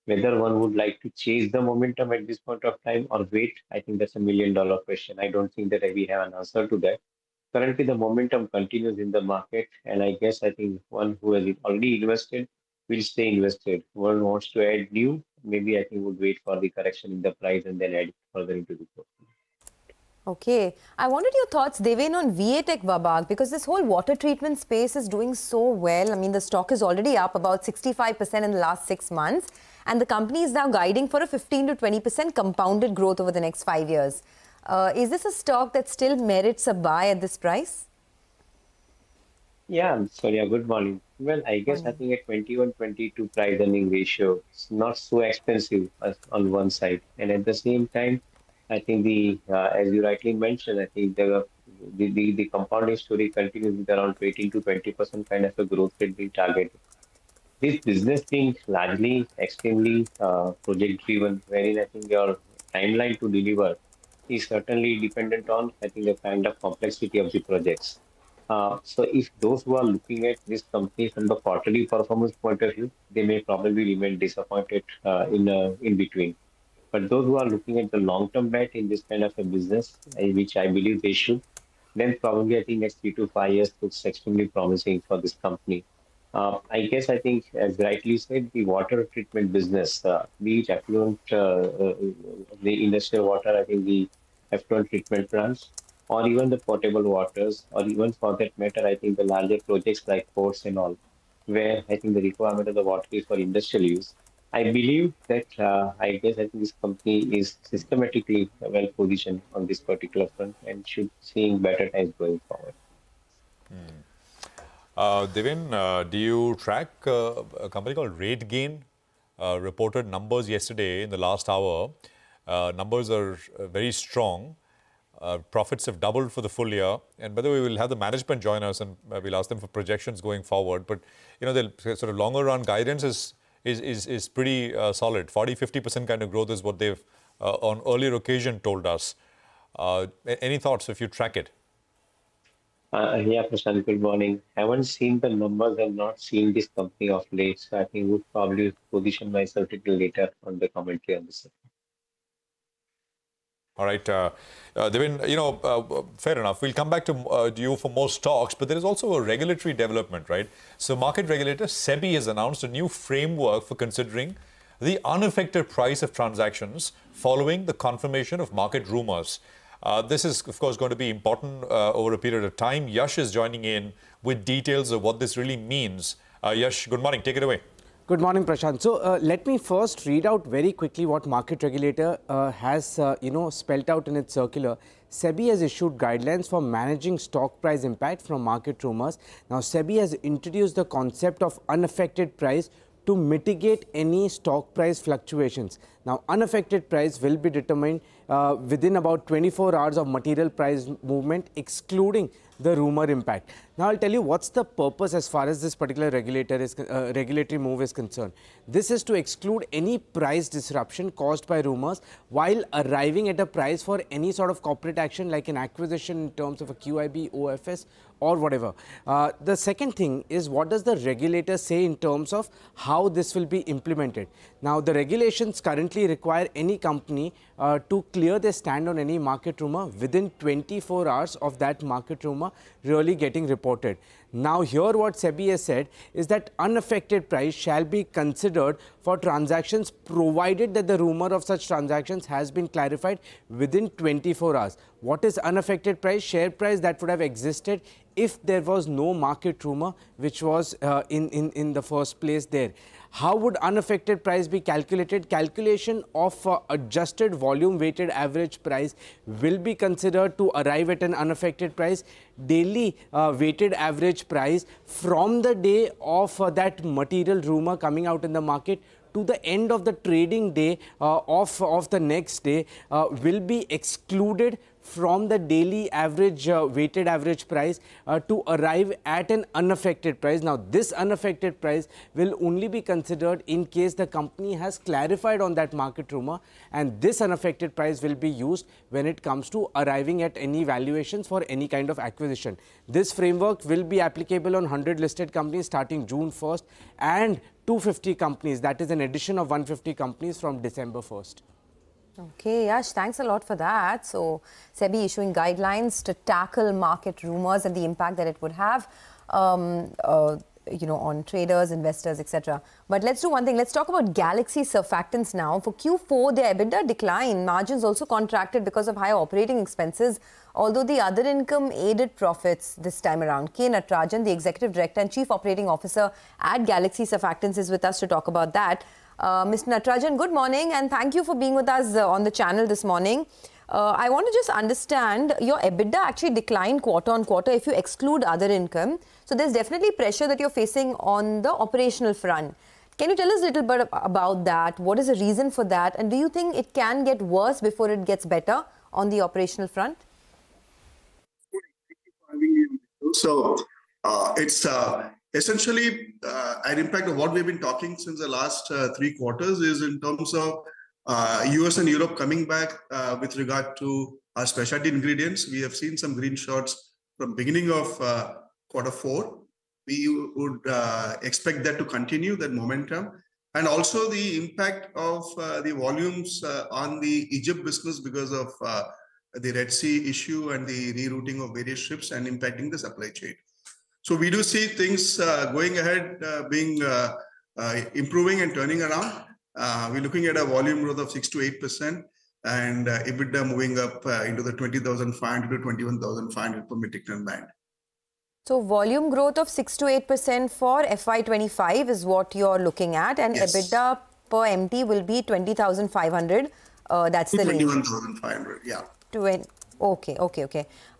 M: Whether one would like to chase the momentum at this point of time or wait, I think that's $1 million question. I don't think that we have an answer to that. Currently, the momentum continues in the market, and I think one who has already invested will stay invested. One wants to add new, maybe I think would wait for the correction in the price and then add it further into the portfolio.
C: Okay. I wanted your thoughts, Devin, on VA Tech Babak, because this whole water treatment space is doing so well. I mean, the stock is already up about 65% in the last 6 months, and the company is now guiding for a 15 to 20% compounded growth over the next 5 years. Is this a stock that still merits a buy at this price?
M: Yeah, Sonia, good morning. Well, I guess I think a 21-22 price earning ratio is not so expensive as on one side. And at the same time, I think as you rightly mentioned, I think the compounding story continues with around 18 to 20% kind of a growth rate being targeted. This business being largely extremely project driven, wherein I think your timeline to deliver is certainly dependent on, I think, the kind of complexity of the projects. So if those who are looking at this company from the quarterly performance point of view, they may probably remain disappointed in between. But those who are looking at the long-term bet in this kind of a business, which I believe they should, then probably I think next 3 to 5 years looks extremely promising for this company. I guess I think, as rightly said, the water treatment business, be it effluent, the industrial water, I think the effluent treatment plants, or even the potable waters, or even for that matter, I think the larger projects like ports and all, where I think the requirement of the water is for industrial use. I believe that I think this company is systematically well positioned on this particular front and should seeing better times going forward.
B: Devin, do you track a company called RateGain? Reported numbers yesterday in the last hour. Numbers are very strong. Profits have doubled for the full year. And by the way, we'll have the management join us and we'll ask them for projections going forward. But, you know, the sort of longer run guidance is pretty solid. 40-50% kind of growth is what they've on earlier occasion told us. Any thoughts if you track it?
M: Yeah, Prashant, good morning. Haven't seen the numbers and not seen this company of late. So I think would probably position myself a little later on the commentary on this.
B: All right, Devin, you know, fair enough. We'll come back to you for more stocks, but there is also a regulatory development, right? So market regulator SEBI has announced a new framework for considering the unaffected price of transactions following the confirmation of market rumors. This is, of course, going to be important over a period of time. Yash is joining in with details of what this really means. Yash, good morning. Take it away.
N: Good morning, Prashant. So let me first read out very quickly what market regulator has, spelled out in its circular. SEBI has issued guidelines for managing stock price impact from market rumors. Now, SEBI has introduced the concept of unaffected price to mitigate any stock price fluctuations. Now, unaffected price will be determined within about 24 hours of material price movement, excluding the rumor impact. Now, I'll tell you what's the purpose as far as this particular regulatory move is concerned. This is to exclude any price disruption caused by rumors while arriving at a price for any sort of corporate action like an acquisition in terms of a QIB, OFS or whatever. The second thing is, what does the regulator say in terms of how this will be implemented? Now, the regulations currently require any company to clear their stand on any market rumor within 24 hours of that market rumor really getting reported. Now, here what SEBI has said is that unaffected price shall be considered for transactions provided that the rumor of such transactions has been clarified within 24 hours. What is unaffected price? Share price that would have existed if there was no market rumor which was in the first place there. How would unaffected price be calculated? Calculation of adjusted volume weighted average price will be considered to arrive at an unaffected price. Daily weighted average price from the day of that material rumor coming out in the market to the end of the trading day of the next day will be excluded from the daily average weighted average price to arrive at an unaffected price. Now, this unaffected price will only be considered in case the company has clarified on that market rumor, and this unaffected price will be used when it comes to arriving at any valuations for any kind of acquisition. This framework will be applicable on 100 listed companies starting June 1st and 250 companies, that is an addition of 150 companies from December 1st.
C: Okay, Yash, thanks a lot for that. So, SEBI issuing guidelines to tackle market rumors and the impact that it would have. on traders, investors, etc. But let's do one thing. Let's talk about Galaxy Surfactants now. For Q4, their EBITDA declined. Margins also contracted because of higher operating expenses, although the other income aided profits this time around. K. Natarajan, the Executive Director and Chief Operating Officer at Galaxy Surfactants, is with us to talk about that. Mr. Natarajan, good morning and thank you for being with us on the channel this morning. I want to just understand, your EBITDA actually declined quarter on quarter if you exclude other income. So there's definitely pressure that you're facing on the operational front. Can you tell us a little bit about that? What is the reason for that? And do you think it can get worse before it gets better on the operational front?
O: So it's essentially an impact of what we've been talking since the last 3 quarters is in terms of US and Europe coming back with regard to our specialty ingredients. We have seen some green shoots from beginning of Q4. We would expect that to continue, that momentum. And also the impact of the volumes on the Egypt business because of the Red Sea issue and the rerouting of various ships and impacting the supply chain. So we do see things going ahead, being improving and turning around. We're looking at a volume growth of 6 to 8% and EBITDA moving up into the 20,500 to 21,500 per metric ton band.
C: So volume growth of 6 to 8% for FY25 is what you're looking at, and yes, EBITDA per MT will be 20,500. That's the range.
O: 21,500, yeah.
C: Okay.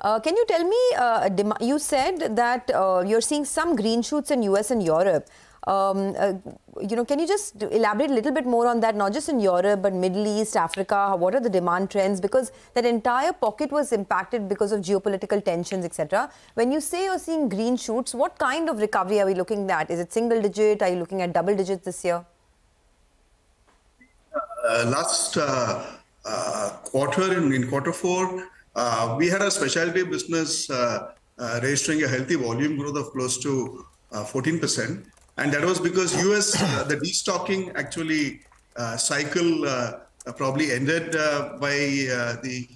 C: Can you tell me, you said that you're seeing some green shoots in US and Europe. Can you just elaborate a little bit more on that, not just in Europe, but Middle East, Africa? What are the demand trends? Because that entire pocket was impacted because of geopolitical tensions, etc. When you say you're seeing green shoots, what kind of recovery are we looking at? Is it single digit? Are you looking at double digits this year?
O: Last quarter, in Q4, we had a specialty business registering a healthy volume growth of close to 14%. And that was because US, the destocking actually cycle probably ended by the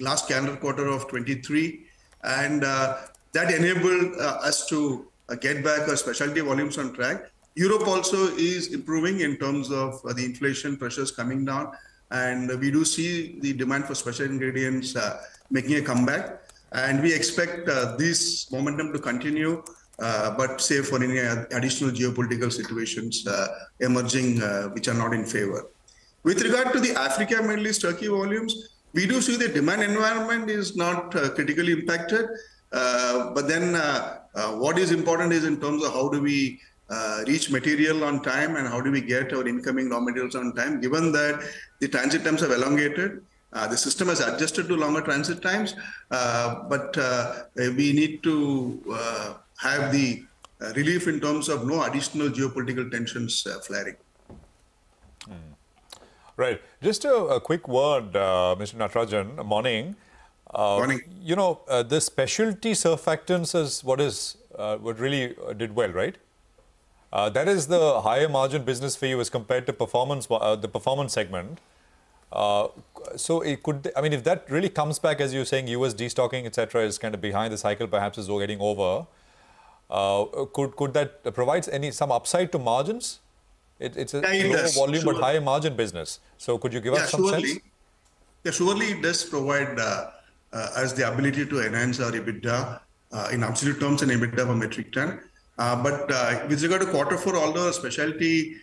O: last calendar quarter of 23. And that enabled us to get back our specialty volumes on track. Europe also is improving in terms of the inflation pressures coming down. And we do see the demand for special ingredients making a comeback. And we expect this momentum to continue, but save for any additional geopolitical situations emerging which are not in favor. With regard to the Africa, Middle East, Turkey volumes, we do see the demand environment is not critically impacted. But then what is important is in terms of how do we reach material on time and how do we get our incoming raw materials on time, given that the transit times have elongated. The system has adjusted to longer transit times, but we need to have the relief in terms of no additional geopolitical tensions flaring.
B: Right. Just a quick word, Mr. Natarajan. Morning.
O: Morning.
B: The specialty surfactants is what really did well, right? That is the higher margin business for you as compared to the performance segment. So it could, if that really comes back, as you're saying, US destocking, etc., is kind of behind the cycle, perhaps is getting over. Could that provide some upside to margins? It's a low volume but higher margin business. So could you give us some sense?
O: Yeah, surely it does provide us the ability to enhance our EBITDA in absolute terms and EBITDA per metric ton. But with regard to Q4, although specialty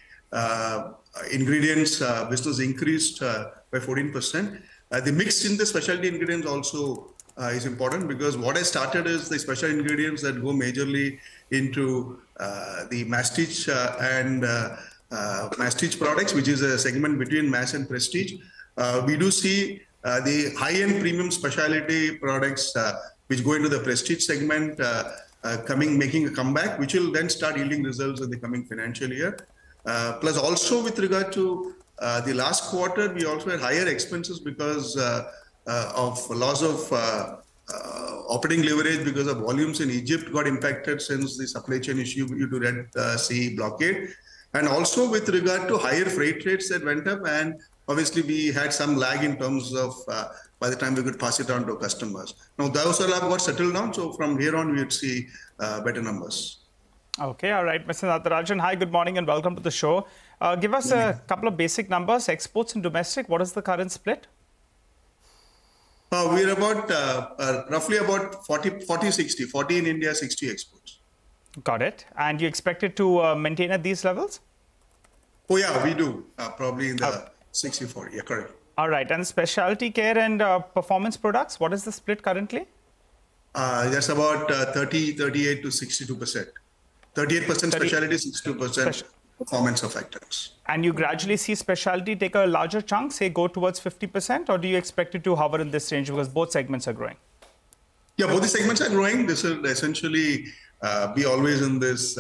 O: ingredients business increased by 14%, the mix in the specialty ingredients also is important, because what I started is the special ingredients that go majorly into the masstige and masstige products, which is a segment between mass and prestige. We do see the high-end premium specialty products which go into the prestige segment making a comeback, which will then start yielding results in the coming financial year. Plus also with regard to the last quarter, we also had higher expenses because of loss of operating leverage because of volumes in Egypt got impacted since the supply chain issue due to Red Sea blockade. And also with regard to higher freight rates that went up, and obviously we had some lag in terms of by the time we could pass it on to customers. Now those all have got settled down, so from here on we would see better numbers.
D: Okay, all right. Mr. Natarajan, hi, good morning and welcome to the show. Give us a couple of basic numbers, exports and domestic. What is the current split?
O: We're about roughly about 40-60, 40 in India, 60 exports.
D: Got it. And you expect it to maintain at these levels?
O: Oh, yeah, we do. Probably in the 60-40. Yeah, correct.
D: All right. And specialty care and performance products, what is the split currently?
O: That's about 38 to 62%. 38% specialty, 62% performance of items.
D: And you gradually see specialty take a larger chunk, say go towards 50%, or do you expect it to hover in this range because both segments are growing?
O: Yeah, both the segments are growing. This will essentially be always in this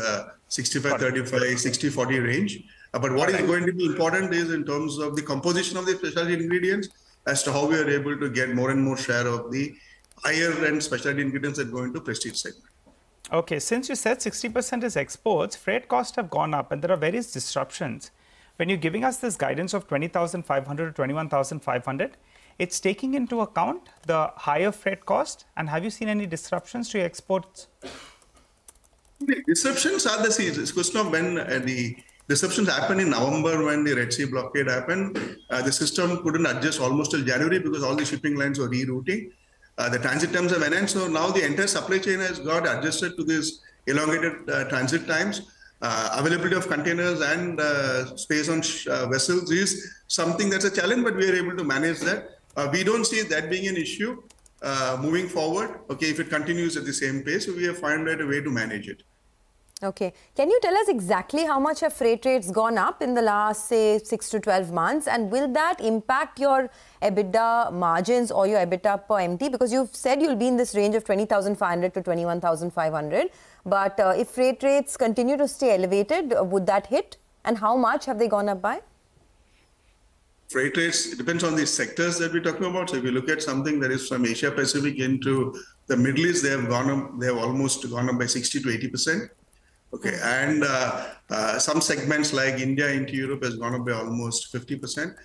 O: 65-35, 60-40 range. But what is going to be important is in terms of the composition of the specialty ingredients as to how we are able to get more and more share of the higher end specialty ingredients that go into prestige segment.
D: Okay, since you said 60% is exports, freight costs have gone up and there are various disruptions. When you're giving us this guidance of 20,500 to 21,500, it's taking into account the higher freight cost. And have you seen any disruptions to your exports?
O: The disruptions are the season. It's a question of when the disruptions happened in November when the Red Sea blockade happened. The system couldn't adjust almost till January because all the shipping lines were rerouting. The transit times have enhanced, so now the entire supply chain has got adjusted to this elongated transit times. Availability of containers and space on vessels is something that's a challenge, but we are able to manage that. We don't see that being an issue moving forward. Okay, if it continues at the same pace, we have found a way to manage it.
C: Okay. Can you tell us exactly how much have freight rates gone up in the last, say, 6 to 12 months? And will that impact your EBITDA margins or your EBITDA per MT? Because you've said you'll be in this range of 20,500 to 21,500. But if freight rates continue to stay elevated, would that hit? And how much have they gone up by?
O: Freight rates, it depends on the sectors that we're talking about. So if you look at something that is from Asia Pacific into the Middle East, they have gone up, they have almost gone up by 60 to 80%. Okay, and some segments like India into Europe has gone up by almost 50%.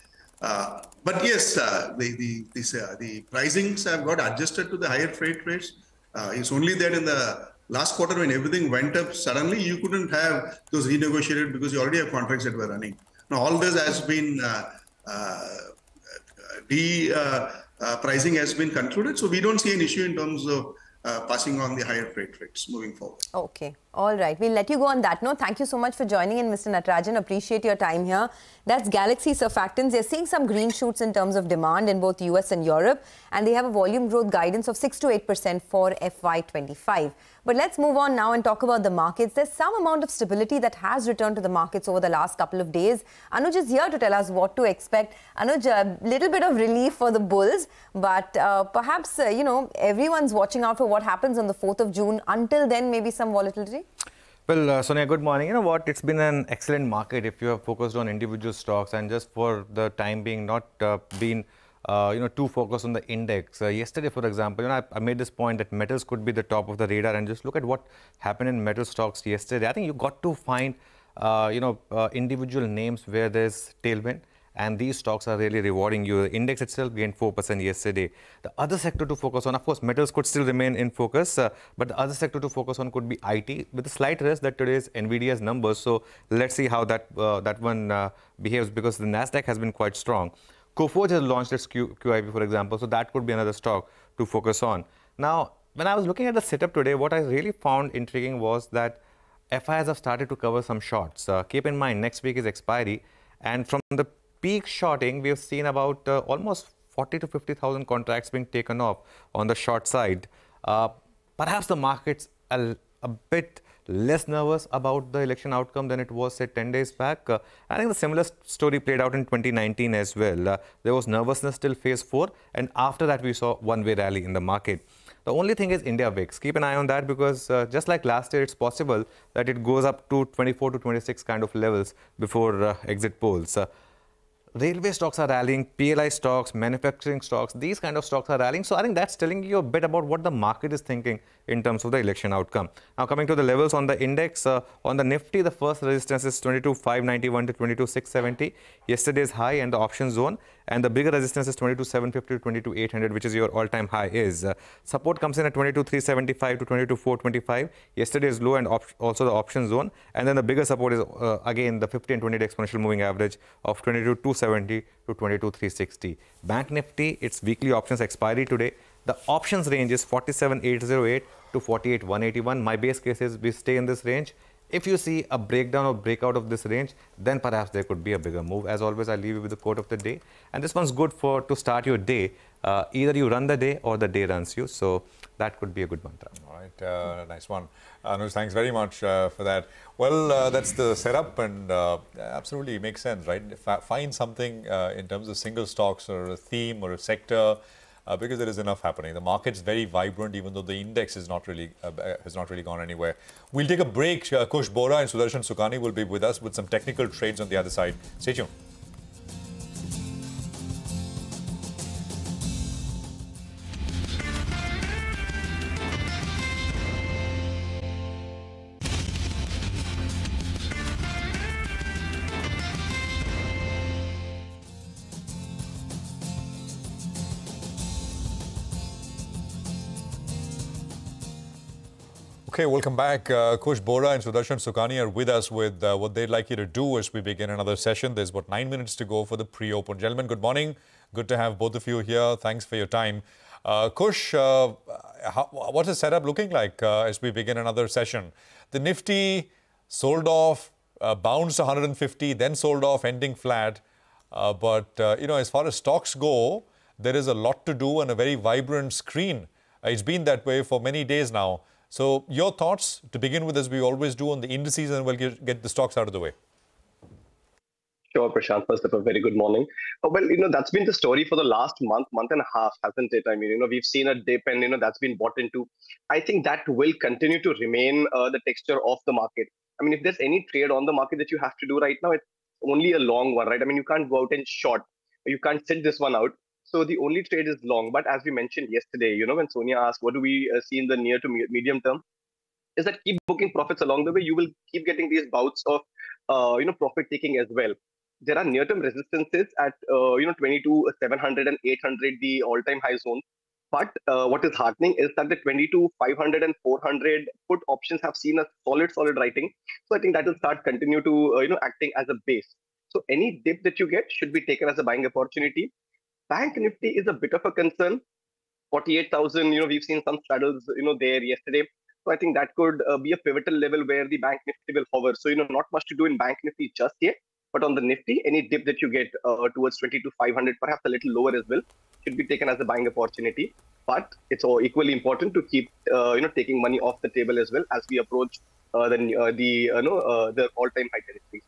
O: But yes, the pricings have got adjusted to the higher freight rates. It's only that in the last quarter when everything went up suddenly, you couldn't have those renegotiated because you already have contracts that were running. Now all this has been pricing has been concluded, so we don't see an issue in terms of passing on the higher freight rates moving forward.
C: Okay. All right. We'll let you go on that note. Thank you so much for joining in, Mr. Natarajan. Appreciate your time here. That's Galaxy Surfactants. They're seeing some green shoots in terms of demand in both US and Europe. And they have a volume growth guidance of 6 to 8% for FY25. But let's move on now and talk about the markets. There's some amount of stability that has returned to the markets over the last couple of days. Anuj is here to tell us what to expect. Anuj, a little bit of relief for the bulls, but perhaps, you know, everyone's watching out for what happens on the 4th of June. Until then, maybe some volatility.
P: Well, Sonia, good morning. You know what? It's been an excellent market if you have focused on individual stocks and just for the time being not been too focused on the index. Yesterday, for example, I made this point that metals could be the top of the radar, and just look at what happened in metal stocks yesterday. I think you got to find individual names where there's tailwind, and these stocks are really rewarding you. The index itself gained 4% yesterday. The other sector to focus on, of course, metals could still remain in focus, but the other sector to focus on could be IT, with a slight risk that today's NVIDIA's numbers. So let's see how that one behaves, because the Nasdaq has been quite strong. Coforge has launched its QIP, for example, so that could be another stock to focus on. Now, when I was looking at the setup today, what I really found intriguing was that FIs have started to cover some shorts. Keep in mind, next week is expiry, and from the peak shorting, we have seen about almost 40 to 50,000 contracts being taken off on the short side. Perhaps the market's a bit less nervous about the election outcome than it was, say, 10 days back. I think the similar story played out in 2019 as well. There was nervousness till phase 4, and after that we saw one-way rally in the market. The only thing is India VIX. Keep an eye on that, because just like last year, it's possible that it goes up to 24 to 26 kind of levels before exit polls. Railway stocks are rallying, PLI stocks, manufacturing stocks, these kind of stocks are rallying. So I think that's telling you a bit about what the market is thinking in terms of the election outcome. Now, coming to the levels on the index, on the Nifty, the first resistance is 22,591 to 22,670, yesterday's high and the option zone. And the bigger resistance is 22,750 to 22,800, which is your all-time high is. Support comes in at 22,375 to 22,425. Yesterday's low and also the option zone. And then the bigger support is, again, the 50 and 20-day exponential moving average of 22,270 to 22,360. Bank Nifty, its weekly options expiry today. The options range is 47,808 to 48,181. My base case is we stay in this range. If you see a breakdown or breakout of this range, then perhaps there could be a bigger move. As always, I leave you with the quote of the day. And this one's good to start your day. Either you run the day or the day runs you. So that could be a good mantra.
B: All right, nice one. Anuj, thanks very much for that. Well, that's the setup and absolutely makes sense, right? Find something in terms of single stocks or a theme or a sector. Because there is enough happening. The market's very vibrant, even though the index is not really has not really gone anywhere. We'll take a break. Kush Bora and Sudarshan Sukhani will be with us with some technical trades on the other side. Stay tuned. Okay, welcome back. Kush Bora and Sudarshan Sukhani are with us with what they'd like you to do as we begin another session. There's about 9 minutes to go for the pre-open. Gentlemen, good morning. Good to have both of you here. Thanks for your time. Kush, what's the setup looking like as we begin another session? The Nifty sold off, bounced 150, then sold off, ending flat. But as far as stocks go, there is a lot to do and a very vibrant screen. It's been that way for many days now. So your thoughts to begin with, as we always do on the indices, and we'll get the stocks out of the way.
Q: Sure, Prashant. First of all, very good morning. Well, that's been the story for the last month and a half, hasn't it? I mean, we've seen a dip and, that's been bought into. I think that will continue to remain the texture of the market. I mean, if there's any trade on the market that you have to do right now, it's only a long one, right? I mean, you can't go out and short. You can't sit this one out. So the only trade is long. But as we mentioned yesterday, when Sonia asked, what do we see in the near to medium term, is that keep booking profits along the way. You will keep getting these bouts of, profit taking as well. There are near-term resistances at, 22,700 and 800, the all-time high zone. But what is heartening is that the 22,500 and 400 put options have seen a solid writing. So I think that will start continue to, acting as a base. So any dip that you get should be taken as a buying opportunity. Bank Nifty is a bit of a concern. 48,000, we've seen some straddles, there yesterday. So I think that could be a pivotal level where the Bank Nifty will hover. So, not much to do in Bank Nifty just yet. But on the Nifty, any dip that you get towards 22,500, perhaps a little lower as well, should be taken as a buying opportunity. But it's equally important to keep, taking money off the table as well as we approach the all-time high territories.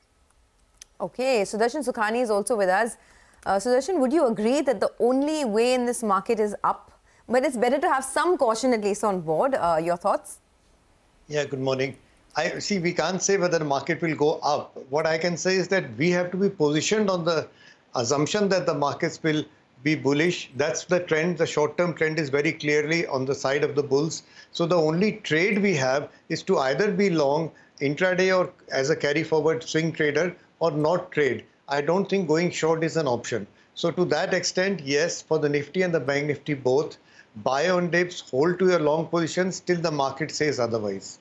C: Okay, Sudarshan Sukhani is also with us. Sudarshan, would you agree that the only way in this market is up? But it's better to have some caution at least on board. Your thoughts?
R: Yeah, good morning. We can't say whether the market will go up. What I can say is that we have to be positioned on the assumption that the markets will be bullish. That's the trend. The short-term trend is very clearly on the side of the bulls. So the only trade we have is to either be long intraday or as a carry-forward swing trader or not trade. I don't think going short is an option. So to that extent, yes, for the Nifty and the Bank Nifty both, buy on dips, hold to your long positions till the market says otherwise.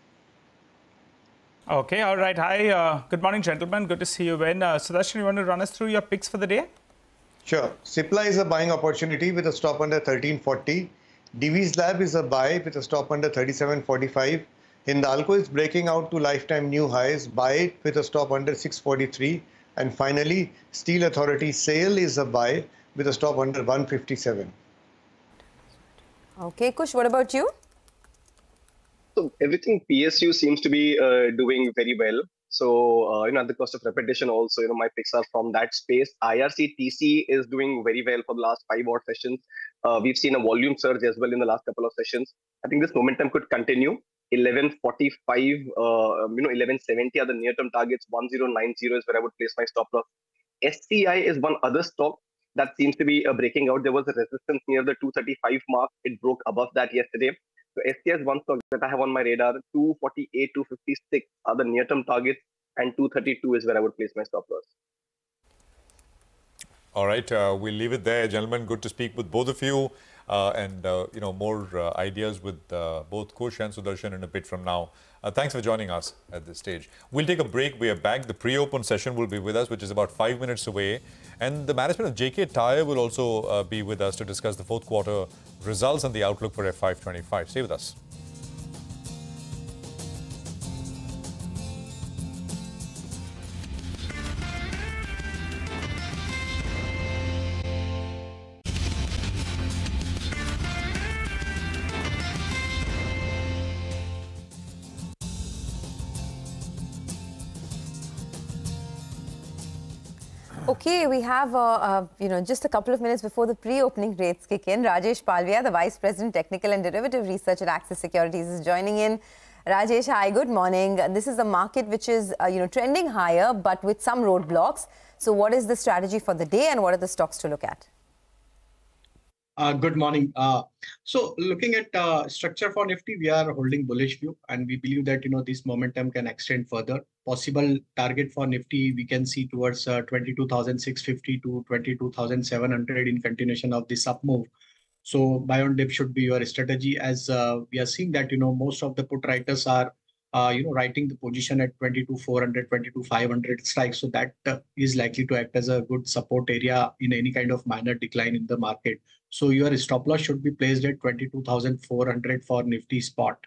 D: Okay, all right. Hi, good morning, gentlemen. Good to see you again. Sudarshan, you want to run us through your picks for the day?
R: Sure. Cipla is a buying opportunity with a stop under 1340. Divi's Lab is a buy with a stop under 3745. Hindalco is breaking out to lifetime new highs. Buy it with a stop under 643. And finally, Steel Authority Sale is a buy with a stop under 157.
C: Okay, Kush, what about you?
Q: So everything PSU seems to be doing very well. So, at the cost of repetition also, my picks are from that space. IRCTC is doing very well for the last 5 odd sessions. We've seen a volume surge as well in the last couple of sessions. I think this momentum could continue. 1145, 1170 are the near-term targets. 1090 is where I would place my stop loss. SCI is one other stock that seems to be breaking out. There was a resistance near the 235 mark. It broke above that yesterday. So SCI is one stock that I have on my radar. 248, 256 are the near-term targets, and 232 is where I would place my stop loss.
B: All right, we'll leave it there, gentlemen. Good to speak with both of you, and more ideas with both Kush and Sudarshan in a bit from now. Thanks for joining us at this stage. We'll take a break. We are back. The pre-open session will be with us, which is about 5 minutes away, and the management of JK Tyre will also be with us to discuss the fourth quarter results and the outlook for FY25. Stay with us.
C: Okay, we have just a couple of minutes before the pre-opening rates kick in. Rajesh Palvia, the Vice President Technical and Derivative Research at Axis Securities, is joining in. Rajesh, hi, good morning. This is a market which is trending higher but with some roadblocks. So what is the strategy for the day and what are the stocks to look at?
S: Good morning. So looking at structure for Nifty, we are holding bullish view and we believe that this momentum can extend further. Possible target for Nifty we can see towards 22,650 to 22,700 in continuation of this up move. So buy on dip should be your strategy, as we are seeing that most of the put writers are writing the position at 22,400, 22,500 strikes. So that is likely to act as a good support area in any kind of minor decline in the market. So your stop loss should be placed at 22,400 for Nifty spot.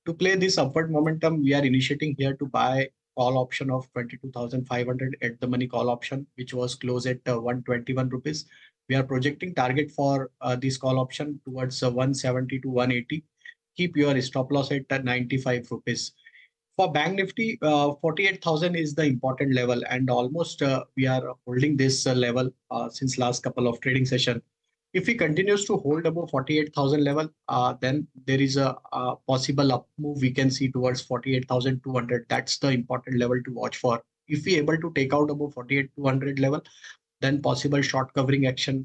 S: To play this upward momentum, we are initiating here to buy call option of 22,500 at the money call option, which was closed at 121 rupees. We are projecting target for this call option towards 170 to 180. Keep your stop loss at 95 rupees. For Bank Nifty, 48,000 is the important level, and almost we are holding this level since last couple of trading session. If he continues to hold above 48,000 level, then there is a possible up move we can see towards 48,200. That's the important level to watch for. If we able to take out above 48,200 level, then possible short covering action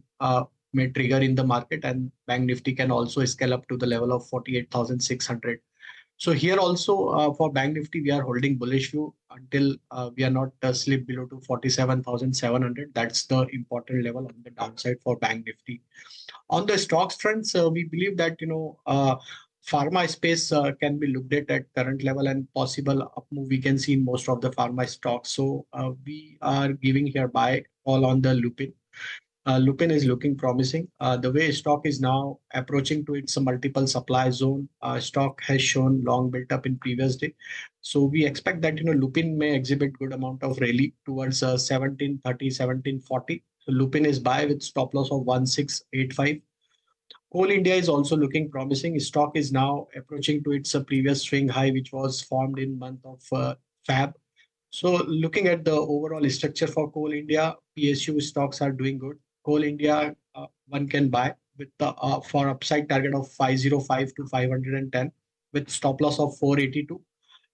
S: may trigger in the market, and Bank Nifty can also scale up to the level of 48,600. So here also for Bank Nifty, we are holding bullish view until we are not slip below to 47,700. That's the important level on the downside for Bank Nifty. On the stocks fronts, we believe that pharma space can be looked at current level, and possible up move we can see in most of the pharma stocks. So we are giving here buy all on the Lupin. Lupin is looking promising. The way stock is now approaching to its multiple supply zone, stock has shown long built up in previous day. So we expect that Lupin may exhibit good amount of rally towards 1730, 1740. So Lupin is buy with stop loss of 1685. Coal India is also looking promising. Stock is now approaching to its previous swing high, which was formed in month of Feb. So looking at the overall structure for Coal India, PSU stocks are doing good. Coal India, one can buy with the for upside target of 505 to 510 with stop loss of 482.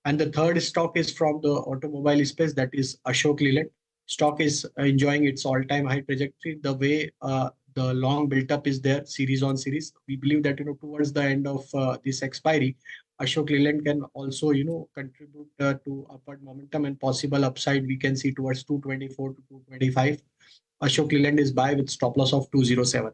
S: And the third stock is from the automobile space, that is Ashok Leyland. Stock is enjoying its all-time high trajectory. The way the long built-up is there, series on series, we believe that towards the end of this expiry, Ashok Leyland can also contribute to upward momentum, and possible upside we can see towards 224 to 225. Ashok Leyland is buy with stop loss of 207.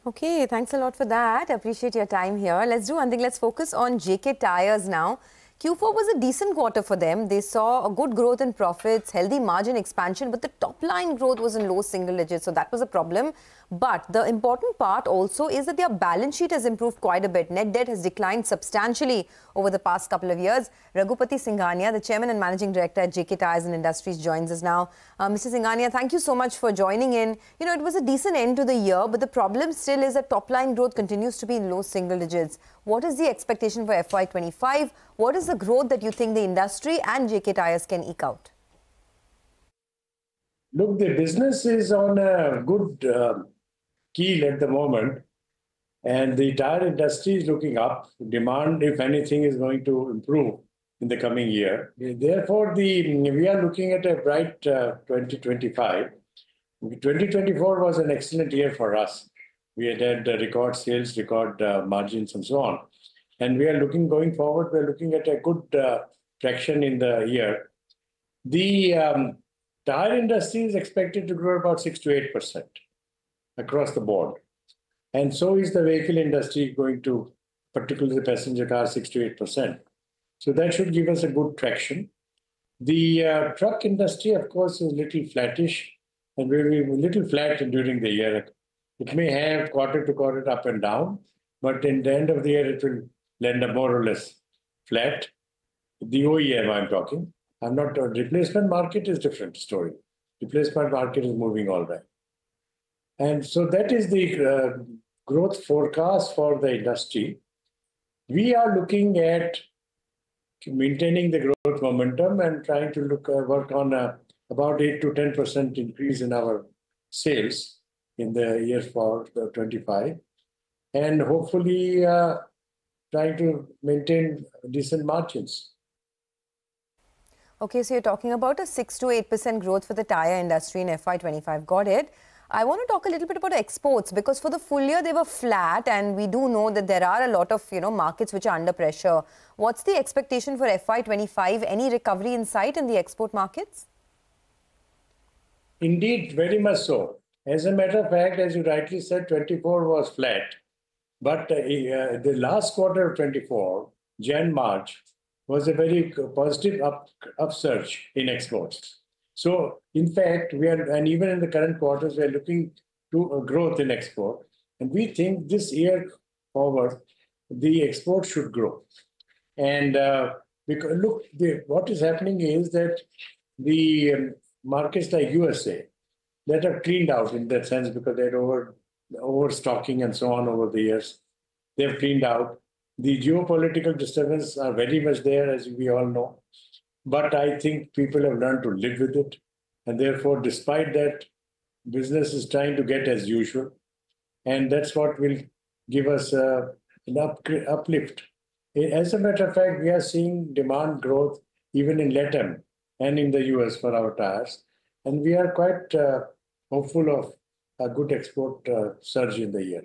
C: Okay, thanks a lot for that. Appreciate your time here. Let's do one thing. Let's focus on JK Tyres now. Q4 was a decent quarter for them. They saw a good growth in profits, healthy margin expansion, but the top line growth was in low single digits. So that was a problem. But the important part also is that their balance sheet has improved quite a bit. Net debt has declined substantially over the past couple of years. Raghupati Singhania, the Chairman and Managing Director at JK Tyres and Industries, joins us now. Mr. Singhania, thank you so much for joining in. It was a decent end to the year, but the problem still is that top line growth continues to be in low single digits. What is the expectation for FY25? What is the growth that you think the industry and JK Tyres can eke out?
T: Look, the business is on a good keel at the moment, and the tire industry is looking up. Demand, if anything, is going to improve in the coming year. Therefore, we are looking at a bright 2025. 2024 was an excellent year for us. We had record sales, record margins, and so on. And we are looking, going forward, we're looking at a good traction in the year. The tire industry is expected to grow about 6 to 8% across the board. And so is the vehicle industry going to, particularly the passenger car, 6 to 8%. So that should give us a good traction. The truck industry, of course, is a little flattish and will be a little flat during the year. It may have quarter to quarter up and down, but in the end of the year, it will land up more or less flat. The OEM I'm talking. I'm not, replacement market is different story. Replacement market is moving all right. And so that is the growth forecast for the industry. We are looking at maintaining the growth momentum and trying to work on about 8 to 10% increase in our sales in the year for 25, and hopefully trying to maintain decent margins.
C: Okay, so you're talking about a 6 to 8% growth for the tire industry in FY25. Got it. I want to talk a little bit about exports, because for the full year they were flat, and we do know that there are a lot of markets which are under pressure. What's the expectation for FY25? Any recovery in sight in the export markets?
T: Indeed, very much so. As a matter of fact, as you rightly said, 24 was flat, but the last quarter of 24, Jan-March, was a very positive upsurge in exports. So, in fact, and even in the current quarters, we are looking to a growth in export. And we think this year forward, the export should grow. And because, look, what is happening is that the markets like USA, that have cleaned out in that sense because they're overstocking and so on over the years. They've cleaned out. The geopolitical disturbances are very much there, as we all know. But I think people have learned to live with it. And therefore, despite that, business is trying to get as usual. And that's what will give us an uplift. As a matter of fact, we are seeing demand growth even in LATAM and in the US for our tires. And we are quite hopeful of a good export surge in the year.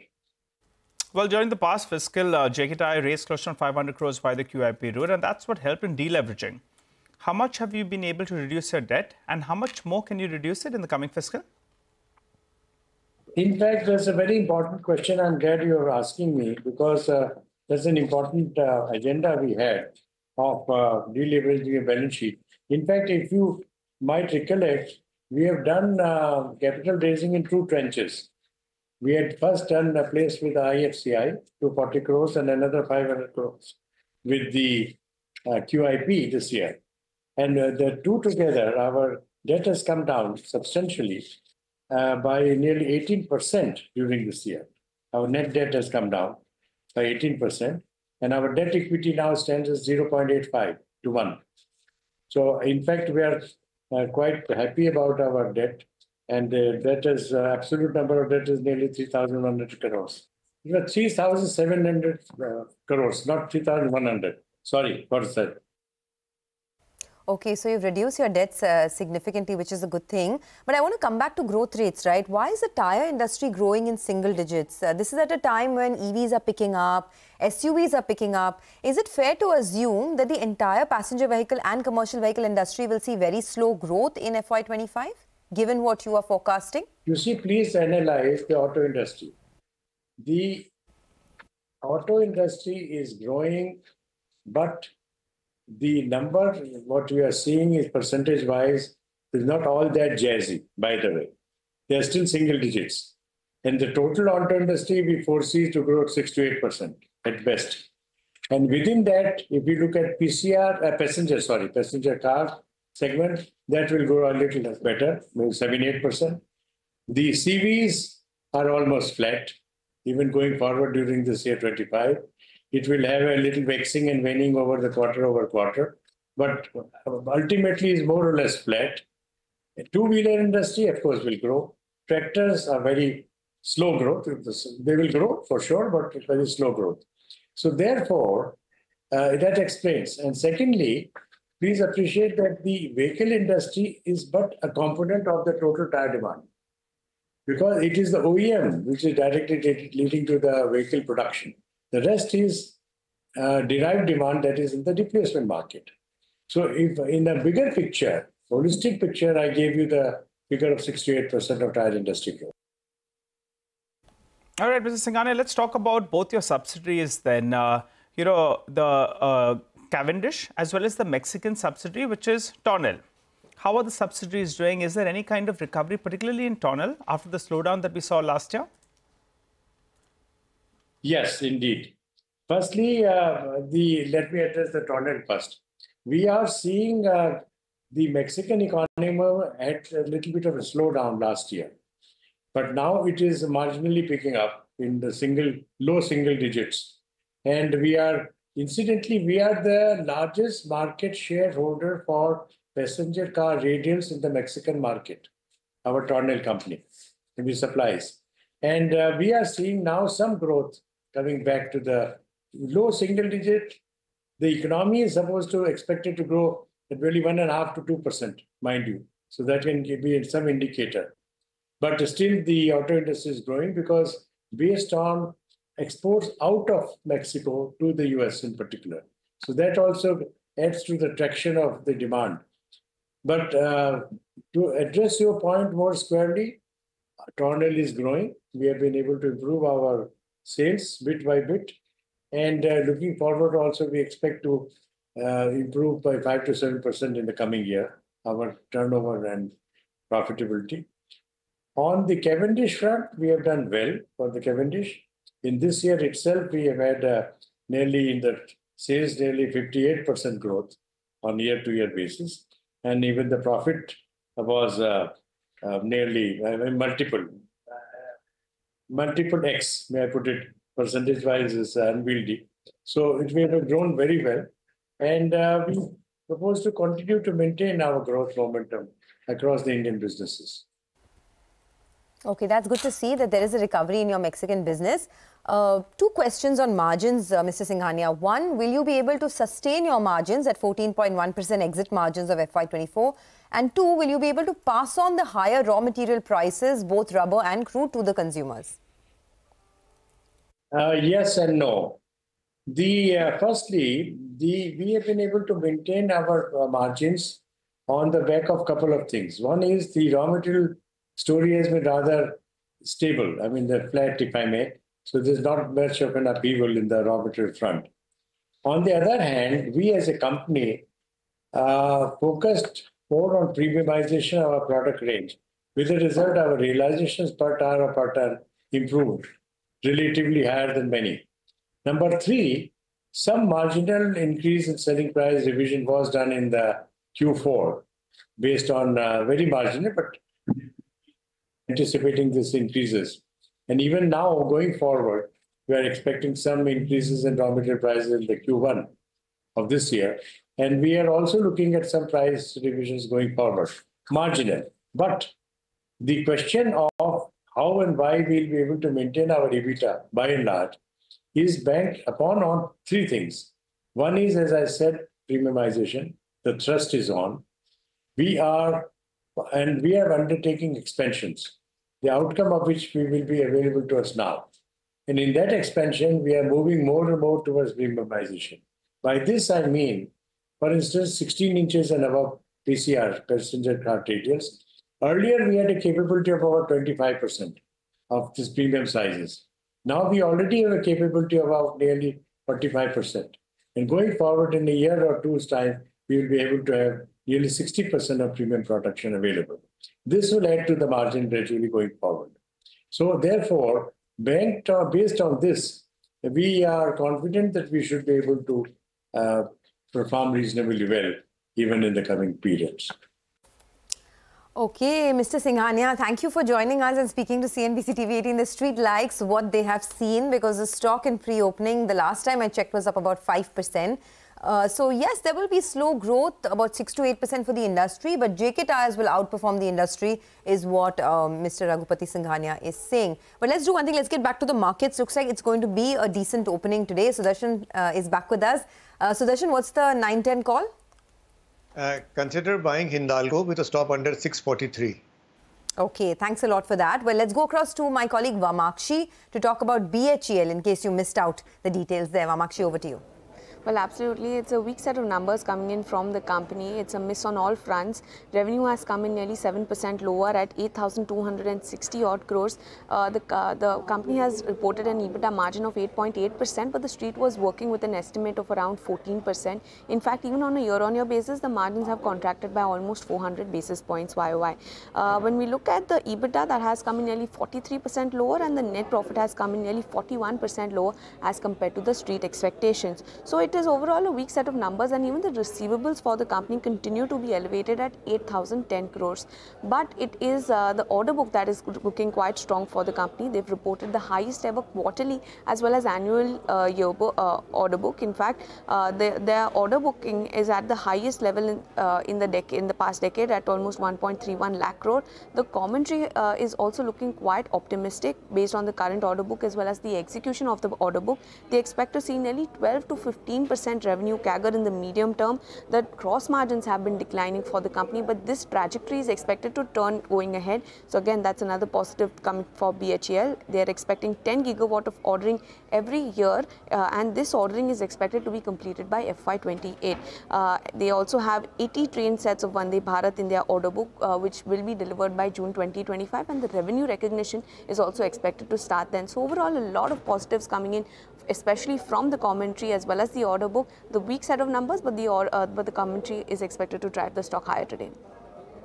D: Well, during the past fiscal, JK Tyre raised close to 500 crores by the QIP route, and that's what helped in deleveraging. How much have you been able to reduce your debt, and how much more can you reduce it in the coming fiscal?
T: In fact, that's a very important question. I'm glad you're asking me, because that's an important agenda we had of deleveraging a balance sheet. In fact, if you might recollect, we have done capital raising in 2 tranches. We had first done a place with IFCI, 240 crores, and another 500 crores with the QIP this year. And the two together, our debt has come down substantially by nearly 18% during this year. Our net debt has come down by 18%, and our debt equity now stands at 0.85 to 1. So, in fact, we are quite happy about our debt, and that is absolute number of debt is nearly 3,100 crores. 3,700 crores, not 3,100. Sorry, what is that?
C: Okay, so you've reduced your debts significantly, which is a good thing. But I want to come back to growth rates, right? Why is the tire industry growing in single digits? This is at a time when EVs are picking up, SUVs are picking up. Is it fair to assume that the entire passenger vehicle and commercial vehicle industry will see very slow growth in FY25, given what you are forecasting?
T: You see, please analyze the auto industry. The auto industry is growing, but the number, what we are seeing is percentage-wise, is not all that jazzy, by the way. They are still single digits. And the total auto industry, we foresee to grow at 6 to 8% at best. And within that, if you look at passenger car segment, that will grow a little better, maybe 7-8%. The CVs are almost flat, even going forward during this year 25. It will have a little waxing and waning over the quarter, but ultimately is more or less flat. The two-wheeler industry, of course, will grow. Tractors are very slow growth. They will grow for sure, but very slow growth. So therefore, that explains. And secondly, please appreciate that the vehicle industry is but a component of the total tire demand, because it is the OEM which is directly leading to the vehicle production. The rest is derived demand that is in the replacement market. So if in the bigger picture, holistic picture, I gave you the figure of 6 to 8% of tire industry growth.
D: All right, Mr. Singhania, let's talk about both your subsidiaries then. The Cavendish as well as the Mexican subsidiary, which is Tornel. How are the subsidiaries doing? Is there any kind of recovery, particularly in Tornel, after the slowdown that we saw last year?
T: Yes, indeed. Firstly, let me address the Tornel first. We are seeing the Mexican economy had a little bit of a slowdown last year, but now it is marginally picking up in the low single digits. And incidentally, we are the largest market shareholder for passenger car radials in the Mexican market, our Tornel company, and we supplies. And we are seeing now some growth coming back to the low single digit. The economy is supposed to expected to grow at really 1.5 to 2%, mind you. So that can be some indicator. But still the auto industry is growing because based on exports out of Mexico to the US in particular. So that also adds to the traction of the demand. But to address your point more squarely, Tornel is growing. We have been able to improve our sales bit by bit. And looking forward also, we expect to improve by 5 to 7% in the coming year, our turnover and profitability. On the Cavendish front, we have done well for the Cavendish. In this year itself, we have had nearly in the sales, nearly 58% growth on year-to-year basis. And even the profit was nearly multiple X, may I put it, percentage-wise is unwieldy. So we have grown very well. And we propose to continue to maintain our growth momentum across the Indian businesses.
C: Okay, that's good to see that there is a recovery in your Mexican business. Two questions on margins, Mr. Singhania. One, will you be able to sustain your margins at 14.1% exit margins of FY24? And two, will you be able to pass on the higher raw material prices, both rubber and crude, to the consumers?
T: Yes and no. Firstly, we have been able to maintain our margins on the back of a couple of things. One is the raw material story has been rather stable. I mean, they're flat, if I may. So there's not much of an upheaval in the raw material front. On the other hand, we as a company focused more on premiumization of our product range. With the result, our realizations per tire or per ton improved, relatively higher than many. Number three, some marginal increase in selling price revision was done in the Q4 based on very marginal, but anticipating these increases. And even now, going forward, we are expecting some increases in raw material prices in the Q1 of this year. And we are also looking at some price revisions going forward, marginal. But the question of how and why we'll be able to maintain our EBITDA, by and large, is banked upon on three things. One is, as I said, premiumization. The thrust is on. We are undertaking expansions, the outcome of which will be available to us now. And in that expansion, we are moving more and more towards premiumization. By this, I mean, for instance, 16 inches and above PCR, passenger car radials. Earlier, we had a capability of about 25% of these premium sizes. Now, we already have a capability of about nearly 45%. And going forward in a year or two's time, we will be able to have nearly 60% of premium production available. This will add to the margin gradually going forward. So therefore, based on this, we are confident that we should be able to perform reasonably well, even in the coming periods.
C: Okay, Mr. Singhania, thank you for joining us and speaking to CNBC-TV18. The street likes what they have seen because the stock in pre-opening, the last time I checked, was up about 5%. So yes, there will be slow growth, about 6 to 8% for the industry, but JK Tyres will outperform the industry, is what Mr. Raghupati Singhania is saying. But let's do one thing. Let's get back to the markets. Looks like it's going to be a decent opening today. Sudarshan is back with us. Sudarshan, what's the 9-10 call?
R: Consider buying Hindalco with a stop under 643.
C: Okay, thanks a lot for that. Well, let's go across to my colleague Vamakshi to talk about BHEL in case you missed out the details there. Vamakshi, over to you.
H: Well, absolutely. It's a weak set of numbers coming in from the company. It's a miss on all fronts. Revenue has come in nearly 7% lower at 8,260 odd crores. The company has reported an EBITDA margin of 8.8%, but the street was working with an estimate of around 14%. In fact, even on a year-on-year basis, the margins have contracted by almost 400 basis points YOY. When we look at the EBITDA, that has come in nearly 43% lower, and the net profit has come in nearly 41% lower as compared to the street expectations. So it is overall a weak set of numbers, and even the receivables for the company continue to be elevated at 8,010 crores. But it is the order book that is looking quite strong for the company. They've reported the highest ever quarterly as well as annual order book. In fact, their order booking is at the highest level in the past decade at almost 1.31 lakh crore. The commentary is also looking quite optimistic based on the current order book as well as the execution of the order book. They expect to see nearly 12 to 15% revenue CAGR in the medium term. The gross margins have been declining for the company, but this trajectory is expected to turn going ahead. So again, that's another positive coming for BHEL. They are expecting 10 gigawatt of ordering every year, and this ordering is expected to be completed by FY28. They also have 80 train sets of Vande Bharat in their order book, which will be delivered by June 2025, and the revenue recognition is also expected to start then. So overall, a lot of positives coming in, especially from the commentary as well as the order book. The weak set of numbers, but the commentary is expected to drive the stock higher today.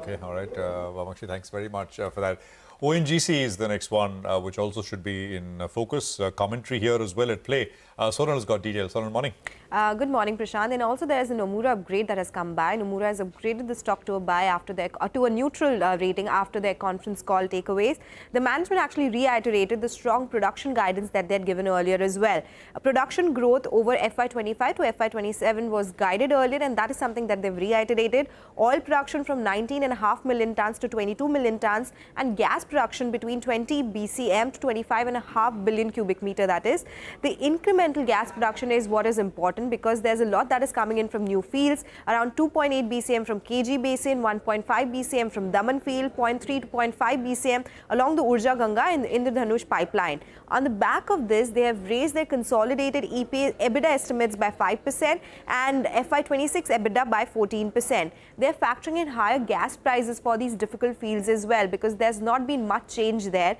B: Okay, all right. Vamakshi, thanks very much for that. ONGC is the next one, which also should be in focus. Commentary here as well at play. Sonal has got details. Sonal, morning.
I: Good morning, Prashant. And also there is a Nomura upgrade that has come by. Nomura has upgraded the stock to a buy after their to a neutral rating after their conference call takeaways. The management actually reiterated the strong production guidance that they had given earlier as well. Production growth over FY25 to FY27 was guided earlier, and that is something that they've reiterated. Oil production from 19.5 million tons to 22 million tons, and gas production between 20 BCM to 25.5 billion cubic meter, that is. The incremental gas production is what is important because there's a lot that is coming in from new fields, around 2.8 BCM from KG Basin, 1.5 BCM from Daman field, 0.3 to 0.5 BCM along the Urja Ganga and Indradhanush pipeline. On the back of this, they have raised their consolidated EBITDA estimates by 5% and FY26 EBITDA by 14%. They're factoring in higher gas prices for these difficult fields as well because there's not been much change there.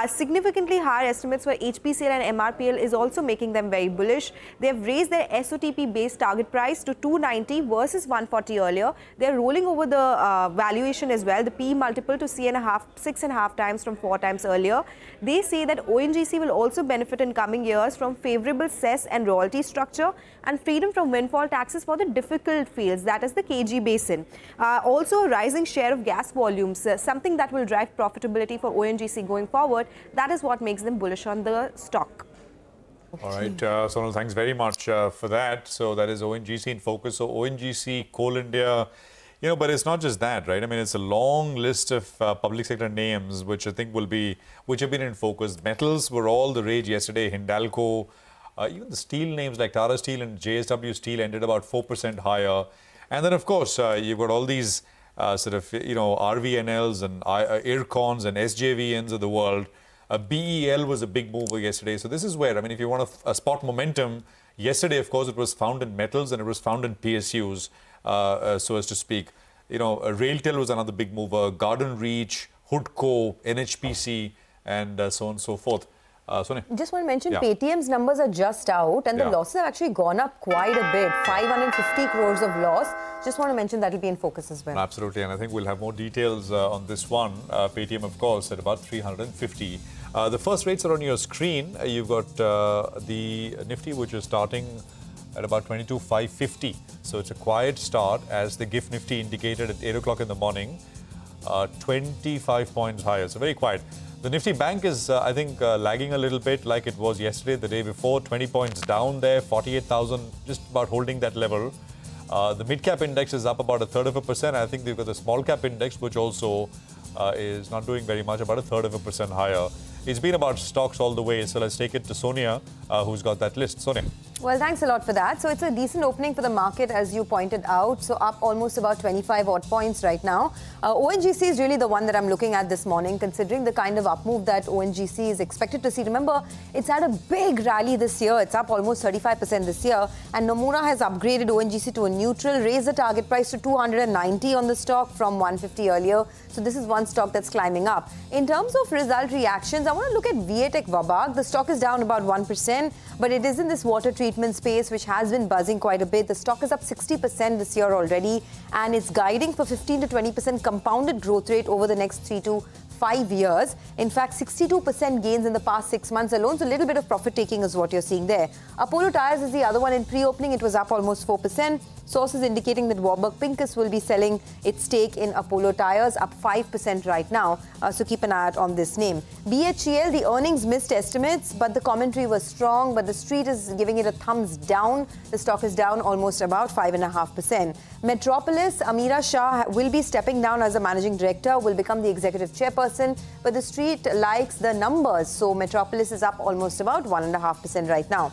I: Significantly higher estimates for HPCL and MRPL is also making them very bullish. They have raised their SOTP base target price to 290 versus 140 earlier. They're rolling over the valuation as well, the P multiple to 6.5 times from 4 times earlier. They say that ONGC will also benefit in coming years from favorable cess and royalty structure and freedom from windfall taxes for the difficult fields, that is the KG Basin. Also a rising share of gas volumes, something that will drive profitability for ONGC going forward. That is what makes them bullish on the stock.
B: All right, Sonal, thanks very much for that. So that is ONGC in focus. So ONGC, Coal India, you know, but it's not just that, right? I mean, it's a long list of public sector names which I think which have been in focus. Metals were all the rage yesterday. Hindalco, even the steel names like Tata Steel and JSW Steel ended about 4% higher. And then, of course, you've got all these sort of, you know, RVNLs and IRCONs and SJVNs of the world. BEL was a big mover yesterday. So this is where, I mean, if you want a spot momentum, yesterday, of course, it was found in metals and it was found in PSUs, so as to speak. You know, RailTel was another big mover, Garden Reach, Hoodco, NHPC, and so on and so forth. Sonia?
C: Just want to mention, Paytm's numbers are just out and the losses have actually gone up quite a bit, 550 crores of loss. Just want to mention that will be in focus as well.
B: Absolutely, and I think we'll have more details on this one. Paytm, of course, at about 350. The first rates are on your screen. You've got the Nifty, which is starting at about 22,550. So it's a quiet start as the GIFT Nifty indicated at 8 o'clock in the morning, 25 points higher. So very quiet. The Nifty Bank is, I think, lagging a little bit like it was yesterday, the day before, 20 points down there, 48,000, just about holding that level. The mid-cap index is up about 1/3%. I think they've got the small-cap index, which also is not doing very much, about 1/3% higher. It's been about stocks all the way, so let's take it to Sonia, who's got that list. Sonia.
C: Well, thanks a lot for that. So it's a decent opening for the market, as you pointed out. So up almost about 25 odd points right now. ONGC is really the one that I'm looking at this morning, considering the kind of up move that ONGC is expected to see. Remember, it's had a big rally this year. It's up almost 35% this year. And Nomura has upgraded ONGC to a neutral, raised the target price to 290 on the stock from 150 earlier. So this is one stock that's climbing up. In terms of result reactions, I want to look at VATech Vabag. The stock is down about 1%, but it is in this water treatment space, which has been buzzing quite a bit. The stock is up 60% this year already, and it's guiding for 15 to 20% compounded growth rate over the next 3 to 5 years. In fact, 62% gains in the past 6 months alone. So a little bit of profit taking is what you're seeing there. Apollo Tyres is the other one. In pre-opening, it was up almost 4%. Sources indicating that Warburg Pincus will be selling its stake in Apollo Tyres, up 5% right now. So keep an eye out on this name. BHEL, the earnings missed estimates, but the commentary was strong. But the street is giving it a thumbs down. The stock is down almost about 5.5%. Metropolis, Amira Shah will be stepping down as a managing director, will become the executive chairperson. But the street likes the numbers. So Metropolis is up almost about 1.5% right now.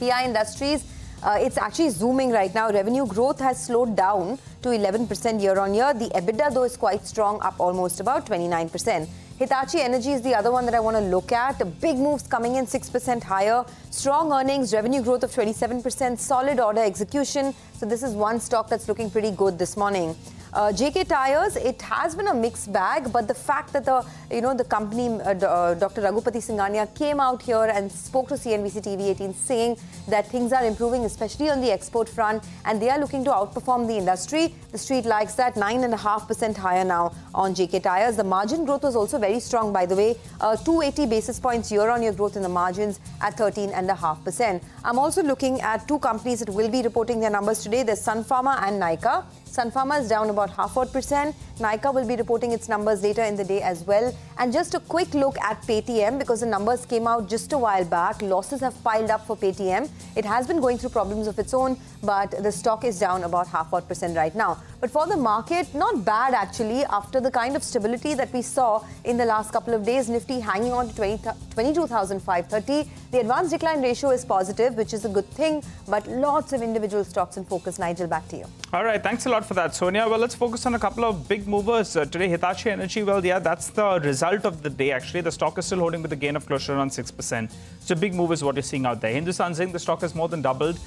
C: PI Industries, it's actually zooming right now. Revenue growth has slowed down to 11% year on year. The EBITDA, though, is quite strong, up almost about 29%. Hitachi Energy is the other one that I want to look at. The big moves coming in 6% higher. Strong earnings, revenue growth of 27%, solid order execution. So this is one stock that's looking pretty good this morning. JK Tyres, it has been a mixed bag, but the fact that the company, Dr. Raghupati Singhania, came out here and spoke to CNBC-TV18 saying that things are improving, especially on the export front, and they are looking to outperform the industry. The street likes that. 9.5% higher now on JK Tyres. The margin growth was also very strong, by the way. 280 basis points year-on-year growth in the margins at 13.5%. I'm also looking at two companies that will be reporting their numbers today. There's Sun Pharma and Nykaa. Sun Pharma is down about 0.5%. Nykaa will be reporting its numbers later in the day as well. And just a quick look at Paytm, because the numbers came out just a while back. Losses have piled up for Paytm. It has been going through problems of its own, but the stock is down about 0.5% right now. But for the market, not bad actually, after the kind of stability that we saw in the last couple of days. Nifty hanging on to 22,530. The advanced decline ratio is positive, which is a good thing, but lots of individual stocks in focus. Nigel, back to you.
D: All right, thanks a lot for that, Sonia. Well, let's focus on a couple of big movers today. Hitachi Energy, well, yeah, that's the result of the day, actually. The stock is still holding with a gain of close to around 6%. So big move is what you're seeing out there. Hindustan Zinc, the stock has more than doubled,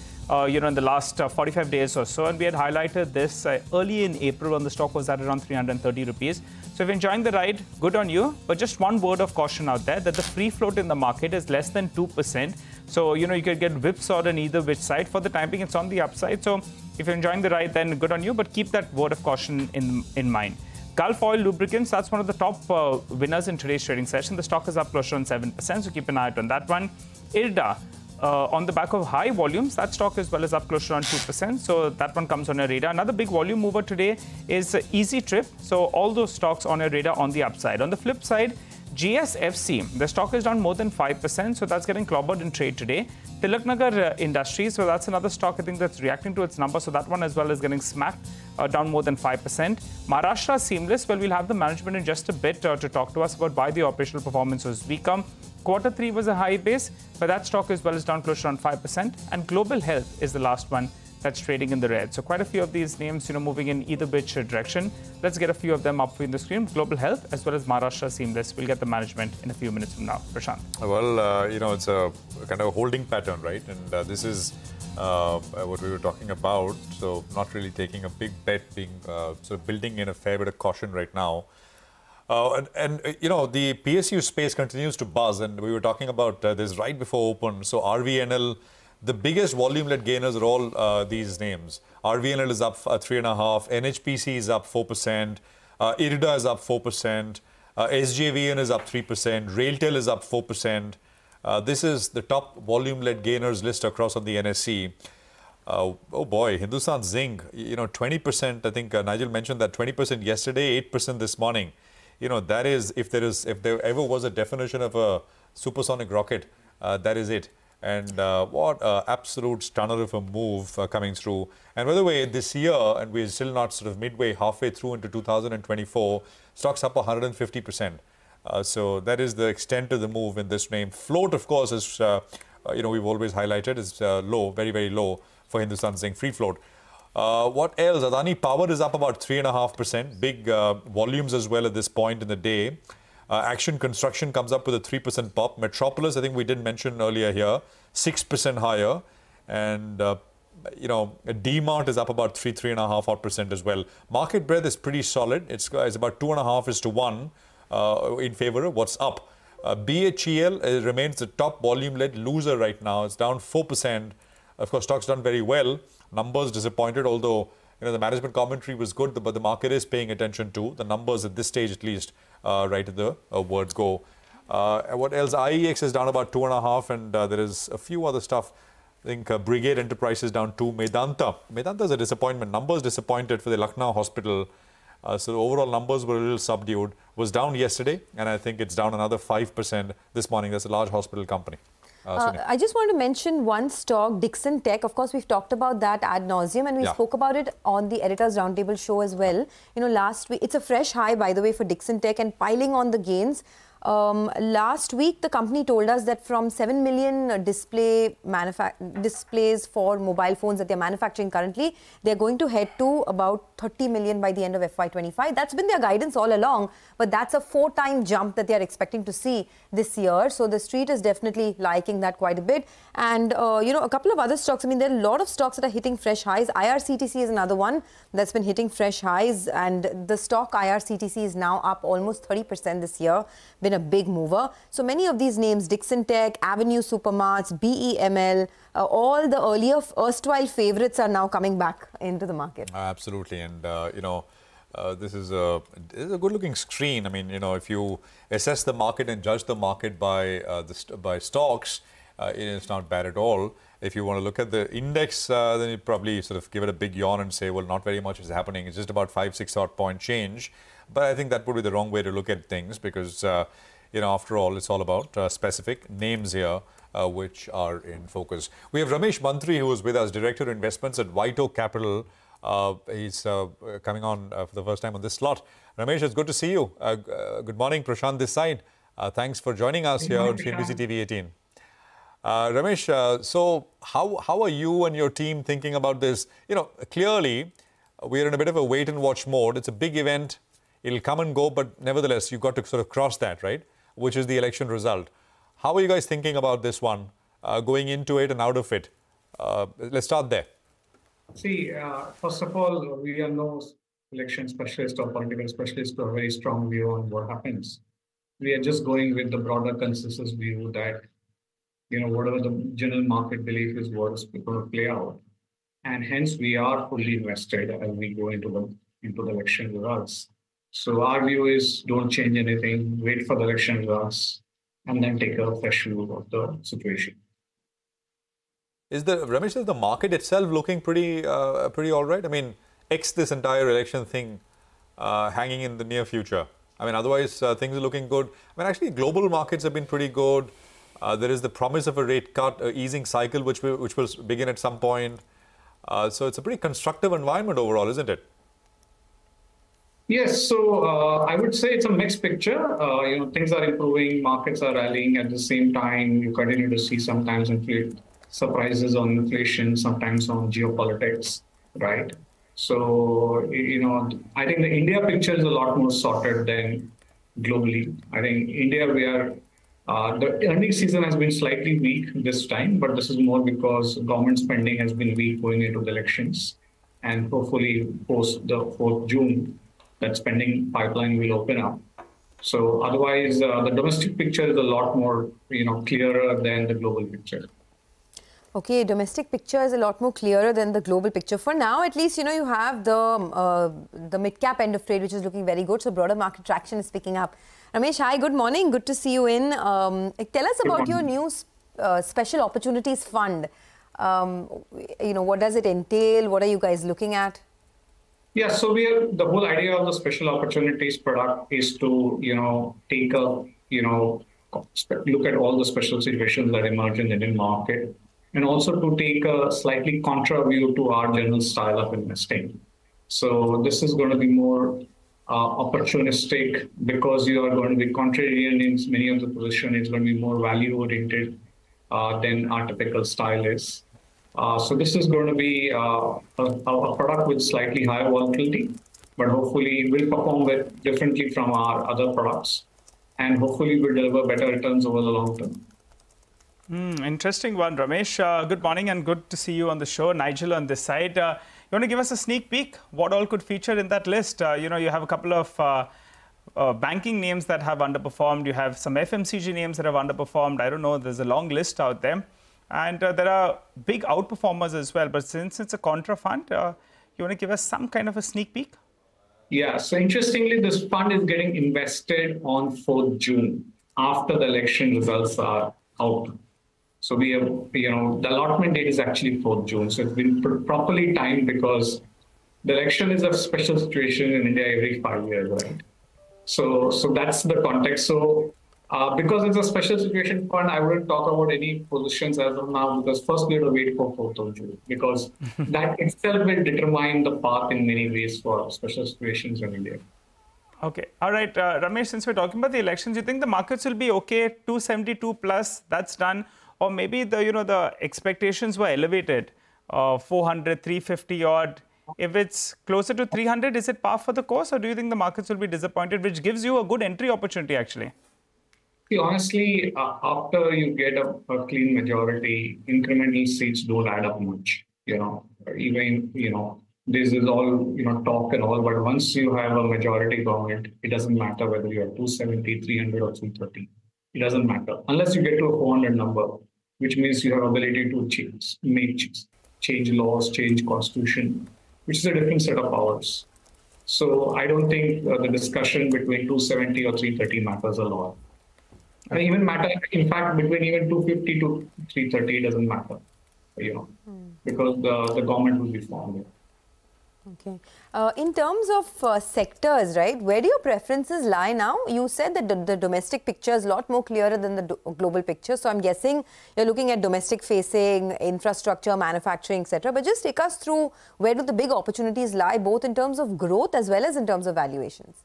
D: in the last 45 days or so. And we had highlighted this early in April when the stock was at around 330 rupees. So if you're enjoying the ride, good on you. But just one word of caution out there, that the free float in the market is less than 2%. So, you could get whipsawed on either which side. For the time being, it's on the upside. So if you're enjoying the ride, then good on you. But keep that word of caution in mind. Gulf Oil Lubricants, that's one of the top winners in today's trading session. The stock is up close to 7%, so keep an eye out on that one. IRDA, on the back of high volumes, that stock as well is up close to around 2%, so that one comes on your radar. Another big volume mover today is Easy Trip, so all those stocks on your radar on the upside. On the flip side, GSFC, the stock is down more than 5%, so that's getting clobbered in trade today. Tilaknagar Industries, so that's another stock I think that's reacting to its number, so that one as well is getting smacked, down more than 5%. Maharashtra Seamless, well, we'll have the management in just a bit to talk to us about why the operational performance was weaker. Q3 was a high base, but that stock as well is down close to around 5%. And Global Health is the last one that's trading in the red. So quite a few of these names, moving in either which direction. Let's get a few of them up for you on the screen. Global Health as well as Maharashtra Seamless. We'll get the management in a few minutes from now. Prashant.
B: Well, it's a kind of a holding pattern, right? And this is what we were talking about. So not really taking a big bet, being sort of building in a fair bit of caution right now. The PSU space continues to buzz, and we were talking about this right before open. So RVNL, the biggest volume-led gainers are all these names. RVNL is up 3.5%, NHPC is up 4%, IRDA is up 4%, SJVN is up 3%, RailTel is up 4%. This is the top volume-led gainers list across on the NSE. Oh boy, Hindustan Zinc, 20%. I think Nigel mentioned that 20% yesterday, 8% this morning. That is, if there ever was a definition of a supersonic rocket, that is it. And what an absolute stunner of a move coming through. And by the way, this year, and we're still not sort of halfway through into 2024, stocks up 150%. So that is the extent of the move in this name. Float, of course, is we've always highlighted is low, very, very low for Hindustan Zinc free float. What else? Adani Power is up about 3.5%. Big volumes as well at this point in the day. Action Construction comes up with a 3% pop. Metropolis, I think we did mention earlier here, 6% higher. And, D-Mart is up about 3.5% as well. Market breadth is pretty solid. It's about 2.5:1 in favor of what's up. BHEL remains the top volume-led loser right now. It's down 4%. Of course, stock's done very well. Numbers disappointed, although the management commentary was good, but the market is paying attention to the numbers at this stage, at least, right at the words go. What else? IEX is down about 2.5%, and there is a few other stuff. I think Brigade Enterprises down 2%. Medanta is a disappointment. Numbers disappointed for the Lucknow hospital. So the overall numbers were a little subdued. Was down yesterday, and I think it's down another 5% this morning. That's a large hospital company.
C: I just want to mention one stock, Dixon Tech. Of course, we've talked about that ad nauseum, and we spoke about it on the Editors Roundtable show as well. Last week, it's a fresh high, by the way, for Dixon Tech, and piling on the gains. Last week, the company told us that from 7 million displays for mobile phones that they're manufacturing currently, they're going to head to about 30 million by the end of FY25. That's been their guidance all along, but that's a 4-time jump that they're expecting to see this year. So the street is definitely liking that quite a bit. And, a couple of other stocks. I mean, there are a lot of stocks that are hitting fresh highs. IRCTC is another one that's been hitting fresh highs. And the stock IRCTC is now up almost 30% this year. Been a big mover. So many of these names, Dixon Tech, Avenue Supermarts, BEML, all the earlier erstwhile favorites are now coming back into the market.
B: Absolutely. And, this is a good-looking screen. I mean, if you assess the market and judge the market by stocks, it's not bad at all. If you want to look at the index, then you probably sort of give it a big yawn and say, well, not very much is happening. It's just about 5-6 odd point change. But I think that would be the wrong way to look at things because, after all, it's all about specific names here which are in focus. We have Ramesh Mantri, who is with us, Director of Investments at White Oak Capital. He's coming on for the first time on this slot. Ramesh, it's good to see you. Good morning, Prashant this side. Thanks for joining us here on CNBC-TV18. Ramesh, so how are you and your team thinking about this? Clearly, we're in a bit of a wait-and-watch mode. It's a big event. It'll come and go, but nevertheless, you've got to sort of cross that, right? Which is the election result. How are you guys thinking about this one, going into it and out of it? Let's start there.
U: See, first of all, we are no election specialist or political specialist to a very strong view on what happens. We are just going with the broader consensus view that, whatever the general market belief is, what is going to play out. And hence, we are fully invested as we go into the election results. So our view is don't change anything, wait for the election results, and then take a fresh view of the situation.
B: Ramesh, is the market itself looking pretty all right? I mean, this entire election thing hanging in the near future. I mean, otherwise things are looking good. I mean, actually, global markets have been pretty good. There is the promise of a rate cut, easing cycle, which will begin at some point. So it's a pretty constructive environment overall, isn't it?
U: Yes, so I would say it's a mixed picture. Things are improving, markets are rallying. At the same time, you continue to see sometimes surprises on inflation, sometimes on geopolitics, right? So, I think the India picture is a lot more sorted than globally. I think India, the earnings season has been slightly weak this time, but this is more because government spending has been weak going into the elections. And hopefully post the 4th June, that spending pipeline will open up. So otherwise, the domestic picture is a lot more, clearer than the global picture.
C: Okay, domestic picture is a lot more clearer than the global picture. For now, at least, you have the mid-cap end of trade, which is looking very good. So broader market traction is picking up. Ramesh, hi, good morning. Good to see you in. Tell us about your new Special Opportunities Fund. What does it entail? What are you guys looking at?
U: Yeah, so the whole idea of the Special Opportunities product is to, take a, look at all the special situations that emerge in the Indian market, and also to take a slightly contra view to our general style of investing. So this is going to be more opportunistic because you are going to be contrarian in many of the positions. It's going to be more value-oriented. than our typical style is. So this is going to be a product with slightly higher volatility, but hopefully will perform differently from our other products, and hopefully will deliver better returns over the long term.
D: Interesting one, Ramesh. Good morning and good to see you on the show. Nigel on this side. You want to give us a sneak peek? What all could feature in that list? You have a couple of banking names that have underperformed. You have some FMCG names that have underperformed. I don't know. There's a long list out there. And there are big outperformers as well. But since it's a contra fund, you want to give us some kind of a sneak peek?
U: Yeah. So interestingly, this fund is getting invested on 4th June after the election results are out. So we have, the allotment date is actually 4th June. So it's been properly timed because the election is a special situation in India every 5 years, right? So that's the context. So because it's a special situation fund, I wouldn't talk about any positions as of now, because first we have to wait for 4th of June, because that itself will determine the path in many ways for special situations in India.
D: Okay. All right. Ramesh, since we're talking about the elections, you think the markets will be okay, 272 plus, that's done? Or maybe the expectations were elevated, 400, 350 odd. If it's closer to 300, is it par for the course, or do you think the markets will be disappointed, which gives you a good entry opportunity actually?
U: See, honestly, after you get a clean majority, incremental seats don't add up much. Even this is all talk and all, but once you have a majority government, it doesn't matter whether you have 270, 300, or 330. It doesn't matter unless you get to a 400 number, which means you have ability to change laws, change constitution, which is a different set of powers. So I don't think the discussion between 270 or 330 matters a lot. And even matter, in fact, between even 250 to 330 doesn't matter, because the government will be formed.
C: Okay. In terms of sectors, right, where do your preferences lie now? You said that the domestic picture is a lot more clearer than the global picture. So I'm guessing you're looking at domestic facing, infrastructure, manufacturing, etc. But just take us through, where do the big opportunities lie, both in terms of growth as well as in terms of valuations?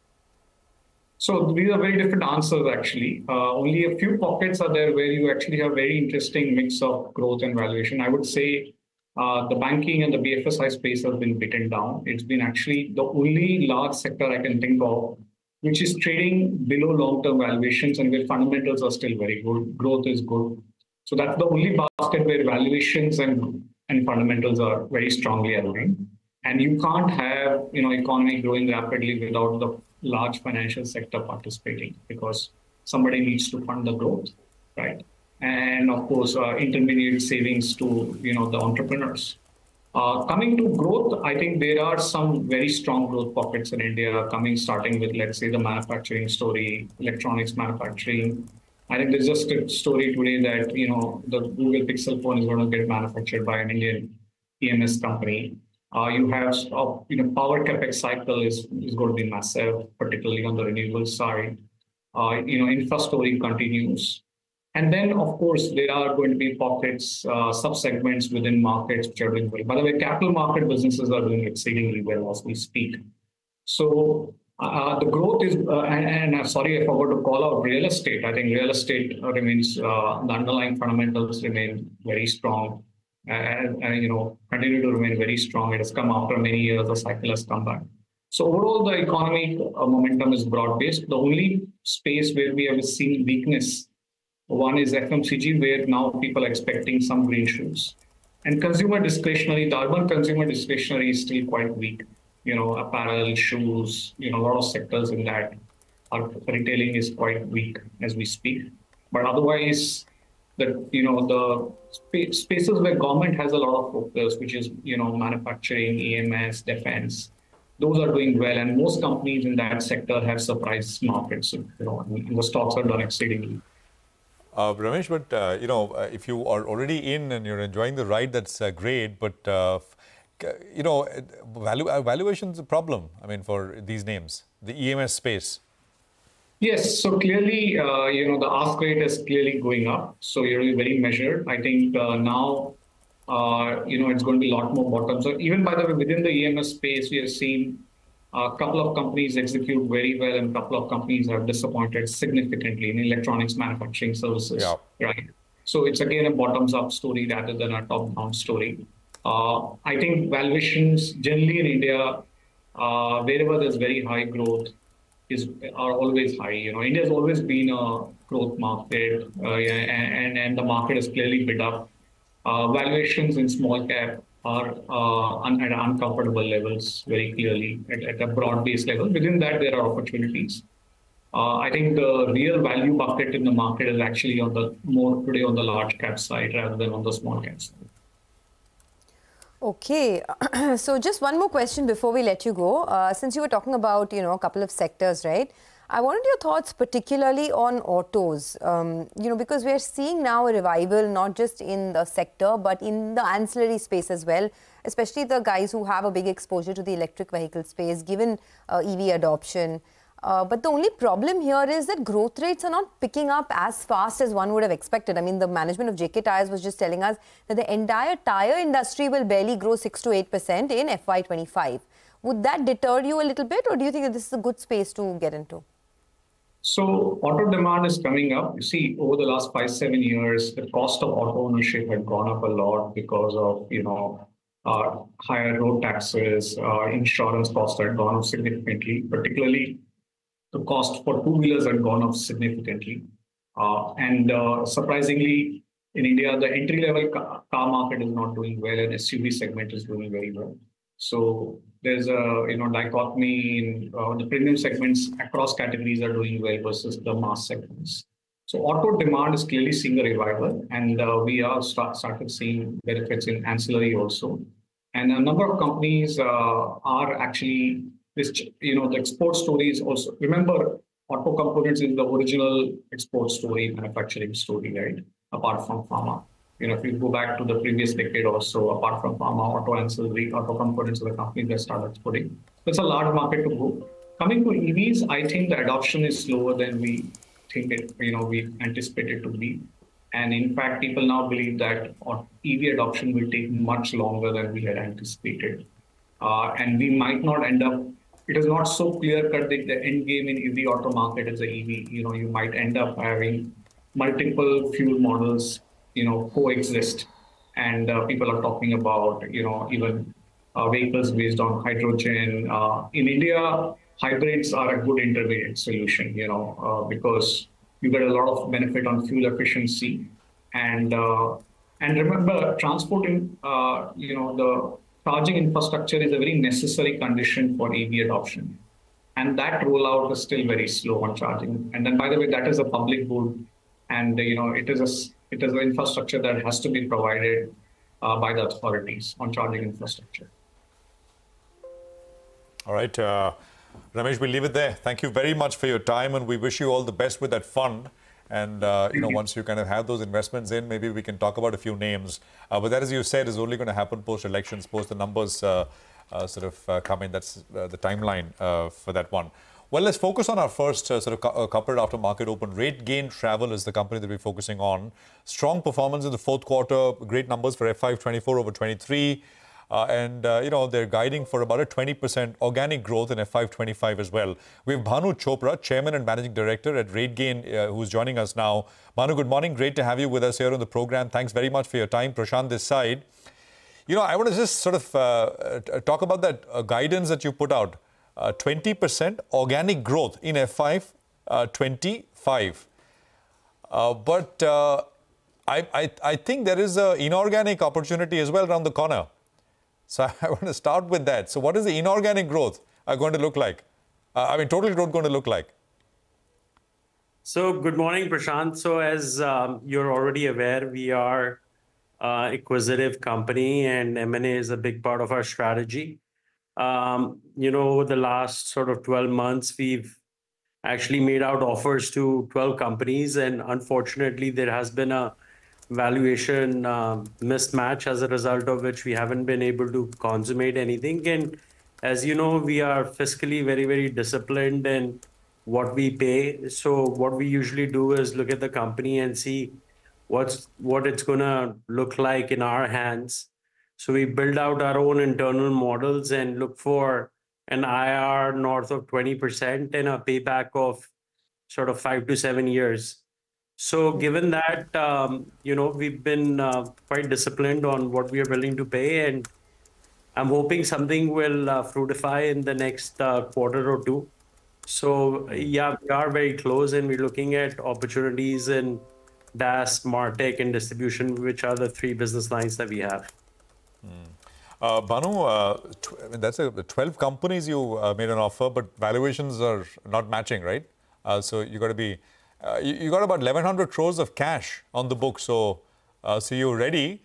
U: So these are very different answers, actually. Only a few pockets are there where you actually have very interesting mix of growth and valuation. I would say the banking and the BFSI space has been beaten down. It's been actually the only large sector I can think of which is trading below long-term valuations and where fundamentals are still very good. Growth is good. So that's the only basket where valuations and fundamentals are very strongly aligned. And you can't have economy growing rapidly without the large financial sector participating, because somebody needs to fund the growth, right? And of course, intermediate savings to the entrepreneurs. Coming to growth, I think there are some very strong growth pockets in India starting with, let's say, the manufacturing story, electronics manufacturing. I think there's just a story today that the Google Pixel phone is going to get manufactured by an Indian EMS company. You have power capex cycle is going to be massive, particularly on the renewable side. Infra story continues. And then, of course, there are going to be pockets, sub-segments within markets which are doing well. By the way, capital market businesses are doing exceedingly well as we speak. So the growth is, and I'm sorry, I forgot to call out real estate. I think real estate remains, the underlying fundamentals remain very strong. And continue to remain very strong. It has come after many years, the cycle has come back. So overall, the economic momentum is broad-based. The only space where we have seen weakness, one is FMCG, where now people are expecting some green shoots. And consumer discretionary, the urban consumer discretionary is still quite weak. Apparel, shoes, a lot of sectors in that. Our retailing is quite weak as we speak. But otherwise, the spaces where government has a lot of focus, which is, manufacturing, EMS, defense, those are doing well. And most companies in that sector have surprised markets, and the stocks are done exceedingly.
B: Ramesh, but, if you are already in and you're enjoying the ride, that's great. But, valuation is a problem, for these names, the EMS space.
U: Yes, so clearly, the ask rate is clearly going up. So you're very measured. I think now, it's going to be a lot more bottoms. So even by the way, within the EMS space, we have seen a couple of companies execute very well and a couple of companies have disappointed significantly in electronics manufacturing services. Yeah. Right. So it's again a bottoms-up story rather than a top-down story. I think valuations generally in India, wherever there's very high growth, are always high. India has always been a growth market, and the market is clearly bid up. Valuations in small cap are at uncomfortable levels very clearly at a broad-based level. Within that, there are opportunities. I think the real value bucket in the market is actually more today on the large cap side rather than on the small cap side.
C: Okay, so just one more question before we let you go. Since you were talking about, a couple of sectors, right? I wanted your thoughts particularly on autos, because we are seeing now a revival, not just in the sector, but in the ancillary space as well, especially the guys who have a big exposure to the electric vehicle space, given EV adoption. But the only problem here is that growth rates are not picking up as fast as one would have expected. I mean, the management of JK Tyres was just telling us that the entire tyre industry will barely grow 6 to 8% in FY25. Would that deter you a little bit, or do you think that this is a good space to get into?
U: So auto demand is coming up. You see, over the last 5-7 years, the cost of auto ownership had gone up a lot because of, higher road taxes, insurance costs had gone up significantly, particularly the cost for two-wheelers had gone up significantly. And surprisingly, in India, the entry-level car market is not doing well, and SUV segment is doing very well. So there's a dichotomy in the premium segments across categories are doing well versus the mass segments. So auto demand is clearly seeing a revival, and we are started seeing benefits in ancillary also. And a number of companies are actually the export story is also, remember, auto components is the original export story, manufacturing story, right? Apart from pharma. If you go back to the previous decade or so, apart from pharma, auto ancillary, auto components are the companies that started exporting. It's a large market to go. Coming to EVs, I think the adoption is slower than we think we anticipate it to be. And in fact, people now believe that EV adoption will take much longer than we had anticipated. And we might not end up, it is not so clear-cut that the end game in every auto market is the EV. You might end up having multiple fuel models, coexist. And people are talking about, even vehicles based on hydrogen. In India, hybrids are a good intermediate solution, because you get a lot of benefit on fuel efficiency. And remember, transporting, the charging infrastructure is a very necessary condition for EV adoption. And that rollout is still very slow on charging. And then, by the way, that is a public good. And, it is an infrastructure that has to be provided by the authorities on charging infrastructure.
B: All right. Ramesh, we'll leave it there. Thank you very much for your time, and we wish you all the best with that fund. And, once you kind of have those investments in, maybe we can talk about a few names. But that, as you said, is only going to happen post-elections, post the numbers come in. That's the timeline for that one. Well, let's focus on our first coupled after market open. RateGain Travel is the company that we're focusing on. Strong performance in the fourth quarter, great numbers for FY24 over 23. They're guiding for about a 20% organic growth in FY25 as well. We have Bhanu Chopra, Chairman and Managing Director at RateGain, who's joining us now. Bhanu, good morning. Great to have you with us here on the program. Thanks very much for your time. Prashant this side. I want to just talk about that guidance that you put out. 20% organic growth in FY25. But I think there is an inorganic opportunity as well around the corner. So I want to start with that. So what is the inorganic growth going to look like? Total growth going to look like?
A: So good morning, Prashant. So as you're already aware, we are an acquisitive company, and M&A is a big part of our strategy. Over the last 12 months, we've actually made out offers to 12 companies, and unfortunately, there has been a valuation mismatch, as a result of which we haven't been able to consummate anything. And as you know, we are fiscally very, very disciplined in what we pay. So what we usually do is look at the company and see what it's going to look like in our hands. So we build out our own internal models and look for an IR north of 20% and a payback of 5 to 7 years. So given that, we've been quite disciplined on what we are willing to pay, and I'm hoping something will fructify in the next quarter or two. So yeah, we are very close, and we're looking at opportunities in DAS, MarTech, and distribution, which are the three business lines that we have.
B: Banu, I mean, that's 12 companies you made an offer, but valuations are not matching, right? So you got to be, you got about 1,100 crores of cash on the book. So, so you're ready.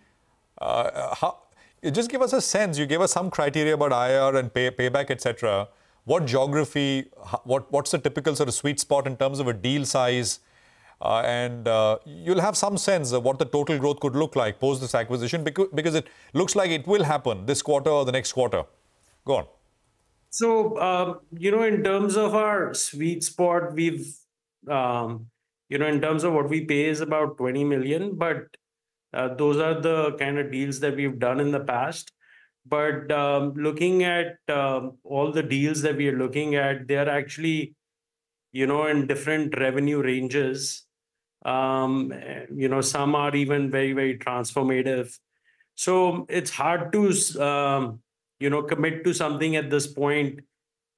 B: You just give us a sense. You gave us some criteria about IR and payback, etc. What geography? What's the typical sort of sweet spot in terms of a deal size? And you'll have some sense of what the total growth could look like post this acquisition, because it looks like it will happen this quarter or the next quarter. Go on.
A: So, in terms of our sweet spot, we've, in terms of what we pay is about 20 million, but those are the kind of deals that we've done in the past. But looking at all the deals that we are looking at, they're actually, in different revenue ranges. Some are even very, very transformative. So it's hard to, commit to something at this point.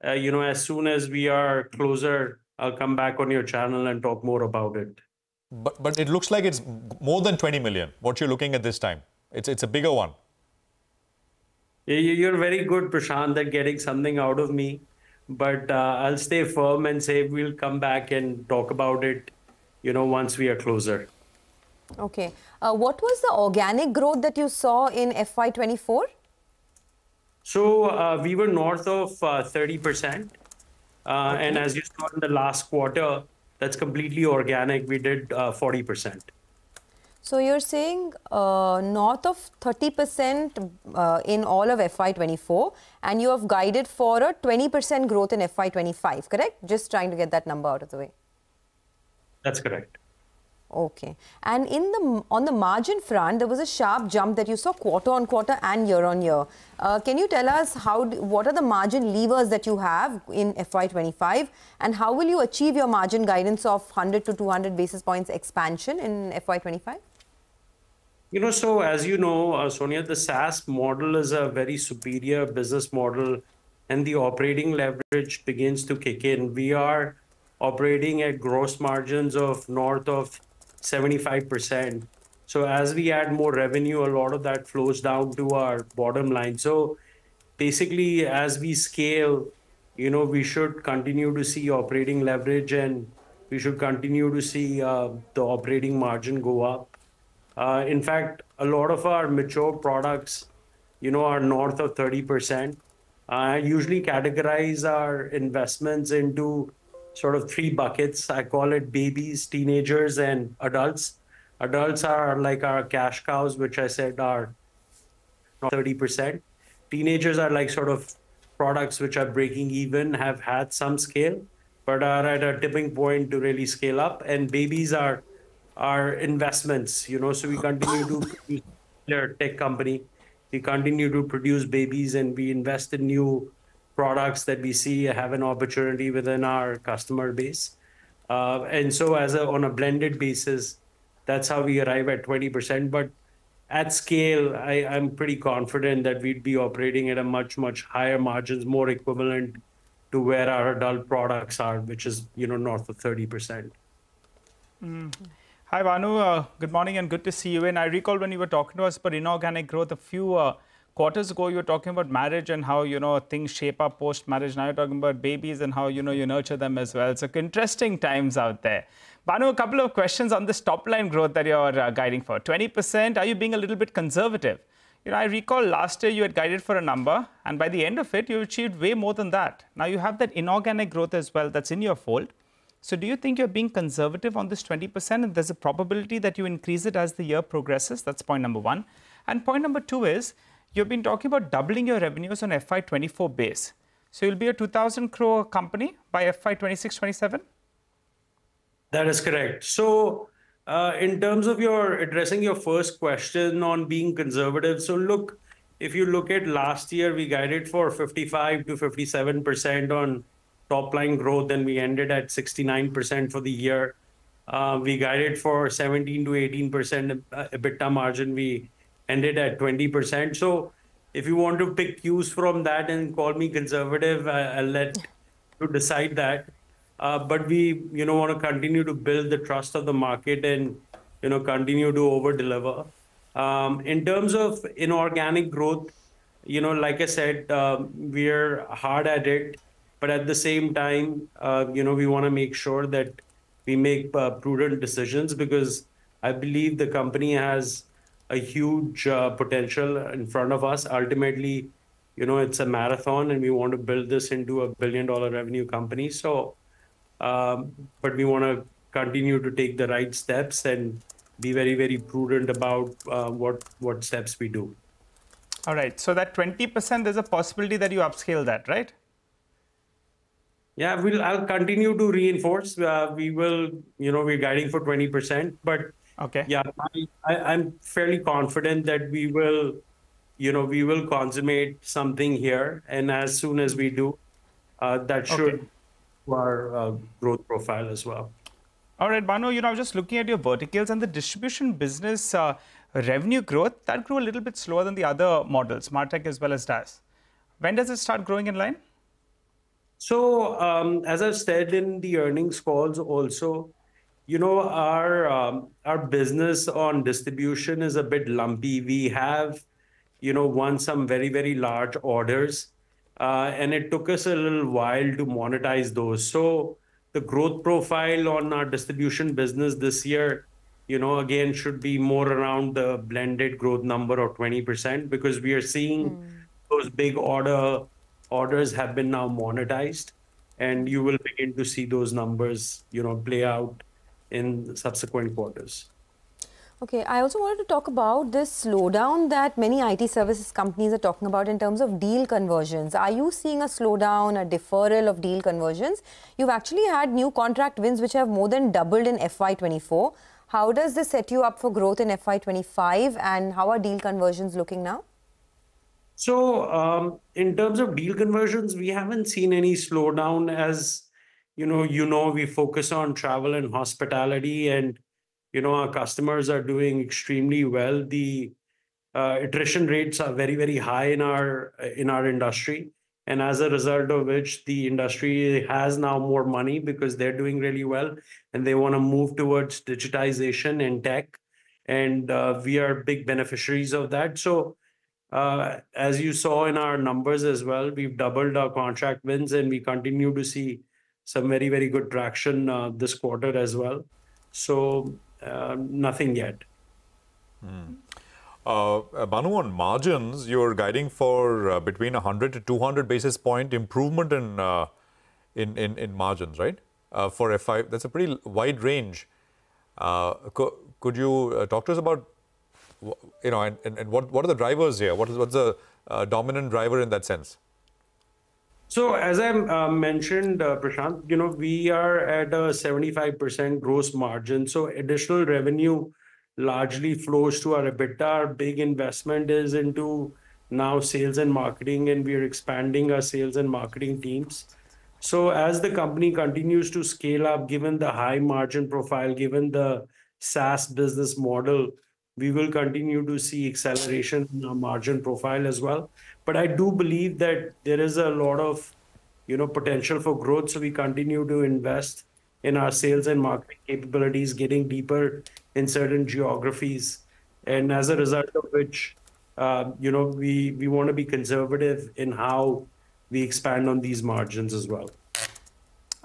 A: As soon as we are closer, I'll come back on your channel and talk more about it.
B: But it looks like it's more than 20 million, what you're looking at this time. It's a bigger one.
A: You're very good, Prashant, at getting something out of me. But I'll stay firm and say we'll come back and talk about it, once we are closer.
C: Okay. What was the organic growth that you saw in FY24?
A: So we were north of 30%. And as you saw in the last quarter, that's completely organic. We did 40%.
C: So you're saying north of 30% in all of FY24, and you have guided for a 20% growth in FY25, correct? Just trying to get that number out of the way.
A: That's correct.
C: Okay. And on the margin front, there was a sharp jump that you saw quarter on quarter and year on year. Can you tell us what are the margin levers that you have in FY25, and how will you achieve your margin guidance of 100 to 200 basis points expansion in FY25?
A: So as you know, Sonia, the SaaS model is a very superior business model, and the operating leverage begins to kick in. We are operating at gross margins of north of 75%. So as we add more revenue, a lot of that flows down to our bottom line. So basically, as we scale, we should continue to see operating leverage, and we should continue to see the operating margin go up. In fact, a lot of our mature products, are north of 30%. I usually categorize our investments into sort of three buckets. I call it babies, teenagers, and adults. Adults are like our cash cows, which I said are 30%. Teenagers are like sort of products which are breaking even, have had some scale, but are at a tipping point to really scale up. And babies are investments, so we continue to produce a tech company. We continue to produce babies, and we invest in new products that we see have an opportunity within our customer base. And so on a blended basis, that's how we arrive at 20%. But at scale, I'm pretty confident that we'd be operating at a much, much higher margins, more equivalent to where our adult products are, which is, north of 30%.
D: Hi, Banu. Good morning and good to see you. And I recall when you were talking to us about inorganic growth a few quarters ago, you were talking about marriage and how, things shape up post-marriage. Now you're talking about babies and how, you nurture them as well. So interesting times out there. Banu, a couple of questions on this top-line growth that you're guiding for. 20%, are you being a little bit conservative? I recall last year you had guided for a number, and by the end of it, you achieved way more than that. Now you have that inorganic growth as well that's in your fold. So do you think you're being conservative on this 20%, and there's a probability that you increase it as the year progresses? That's point number one. And point number two is, you've been talking about doubling your revenues on FY24 base. So you'll be a 2,000 crore company by FY26-27?
A: That is correct. So in terms of addressing your first question on being conservative, so look, if you look at last year, we guided for 55 to 57% on top line growth, and we ended at 69% for the year. We guided for 17 to 18% EBITDA margin. We ended at 20%. So if you want to pick cues from that and call me conservative, I'll let you decide that. But we, want to continue to build the trust of the market and, continue to over deliver. In terms of inorganic growth, like I said, we're hard at it, but at the same time, we want to make sure that we make prudent decisions, because I believe the company has a huge potential in front of us. Ultimately, it's a marathon, and we want to build this into a $1 billion revenue company. So, but we want to continue to take the right steps and be very, very prudent about what steps we do.
D: All right. So that 20%, there's a possibility that you upscale that, right?
A: Yeah, I'll continue to reinforce. We will, we're guiding for 20%, but
D: okay.
A: Yeah, I'm fairly confident that we will, we will consummate something here. And as soon as we do, that should our growth profile as well.
D: All right, Banu, I was just looking at your verticals, and the distribution business revenue growth, that grew a little bit slower than the other models, Martech as well as DAS. When does it start growing in line?
A: So, as I've said in the earnings calls also, our business on distribution is a bit lumpy. We have, won some very, very large orders, and it took us a little while to monetize those. So the growth profile on our distribution business this year, again, should be more around the blended growth number of 20%, because we are seeing those big orders have been now monetized, and you will begin to see those numbers, play out in subsequent quarters.
C: Okay, I also wanted to talk about this slowdown that many IT services companies are talking about in terms of deal conversions. Are you seeing a slowdown, a deferral of deal conversions? You've actually had new contract wins which have more than doubled in FY24. How does this set you up for growth in FY25, and how are deal conversions looking now?
A: So, in terms of deal conversions, we haven't seen any slowdown. As we focus on travel and hospitality, and our customers are doing extremely well. The attrition rates are very, very high in our industry, and as a result of which, the industry has now more money because they're doing really well, and they want to move towards digitization and tech, and we are big beneficiaries of that. So, as you saw in our numbers as well, we've doubled our contract wins, and we continue to see some very, very good traction this quarter as well. So nothing yet.
B: Banu, on margins, you're guiding for between 100 to 200 basis point improvement in margins, right? For F5, that's a pretty wide range. Could you talk to us about and what are the drivers here? What's the dominant driver in that sense?
A: So, as I mentioned, Prashant, we are at a 75% gross margin. So additional revenue largely flows to our EBITDA. Our big investment is into now sales and marketing, and we are expanding our sales and marketing teams. So as the company continues to scale up, given the high margin profile, given the SaaS business model, we will continue to see acceleration in our margin profile as well. But I do believe that there is a lot of, potential for growth. So we continue to invest in our sales and marketing capabilities, getting deeper in certain geographies. And as a result of which, we want to be conservative in how we expand on these margins as well.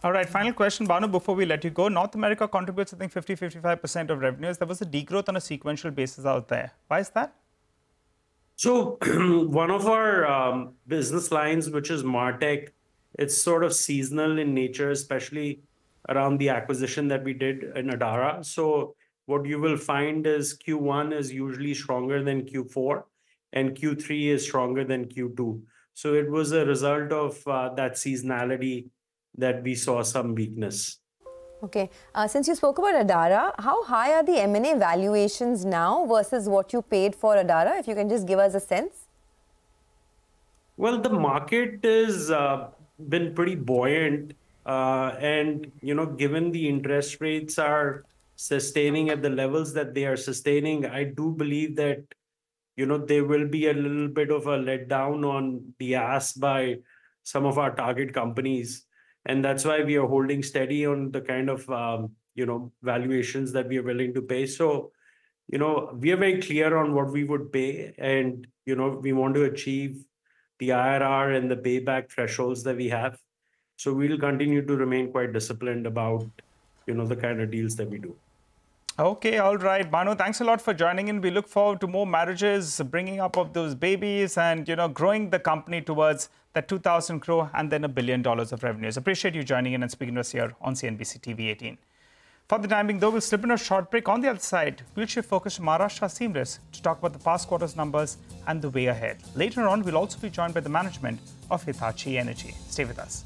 D: All right, final question, Banu, before we let you go. North America contributes, I think, 50-55% of revenues. There was a degrowth on a sequential basis out there. Why is that?
A: So one of our business lines, which is Martech, it's sort of seasonal in nature, especially around the acquisition that we did in Adara. So what you will find is Q1 is usually stronger than Q4, and Q3 is stronger than Q2. So it was a result of that seasonality that we saw some weakness.
C: Okay. Since you spoke about Adara, how high are the M&A valuations now versus what you paid for Adara? If you can just give us a sense.
A: Well, the market has been pretty buoyant. And, given the interest rates are sustaining at the levels that they are sustaining, I do believe that, there will be a little bit of a letdown on the ask by some of our target companies. And that's why we are holding steady on the kind of, valuations that we are willing to pay. So, we are very clear on what we would pay, and, we want to achieve the IRR and the payback thresholds that we have. So we'll continue to remain quite disciplined about, the kind of deals that we do.
D: Okay, all right. Bhanu, thanks a lot for joining in. We look forward to more marriages, bringing up of those babies and, growing the company towards that 2,000 crore and then $1 billion of revenues. Appreciate you joining in and speaking to us here on CNBC-TV18. For the time being, though, we'll slip in a short break. On the other side, we'll shift focus to Maharashtra Seamless to talk about the past quarter's numbers and the way ahead. Later on, we'll also be joined by the management of Hitachi Energy. Stay with us.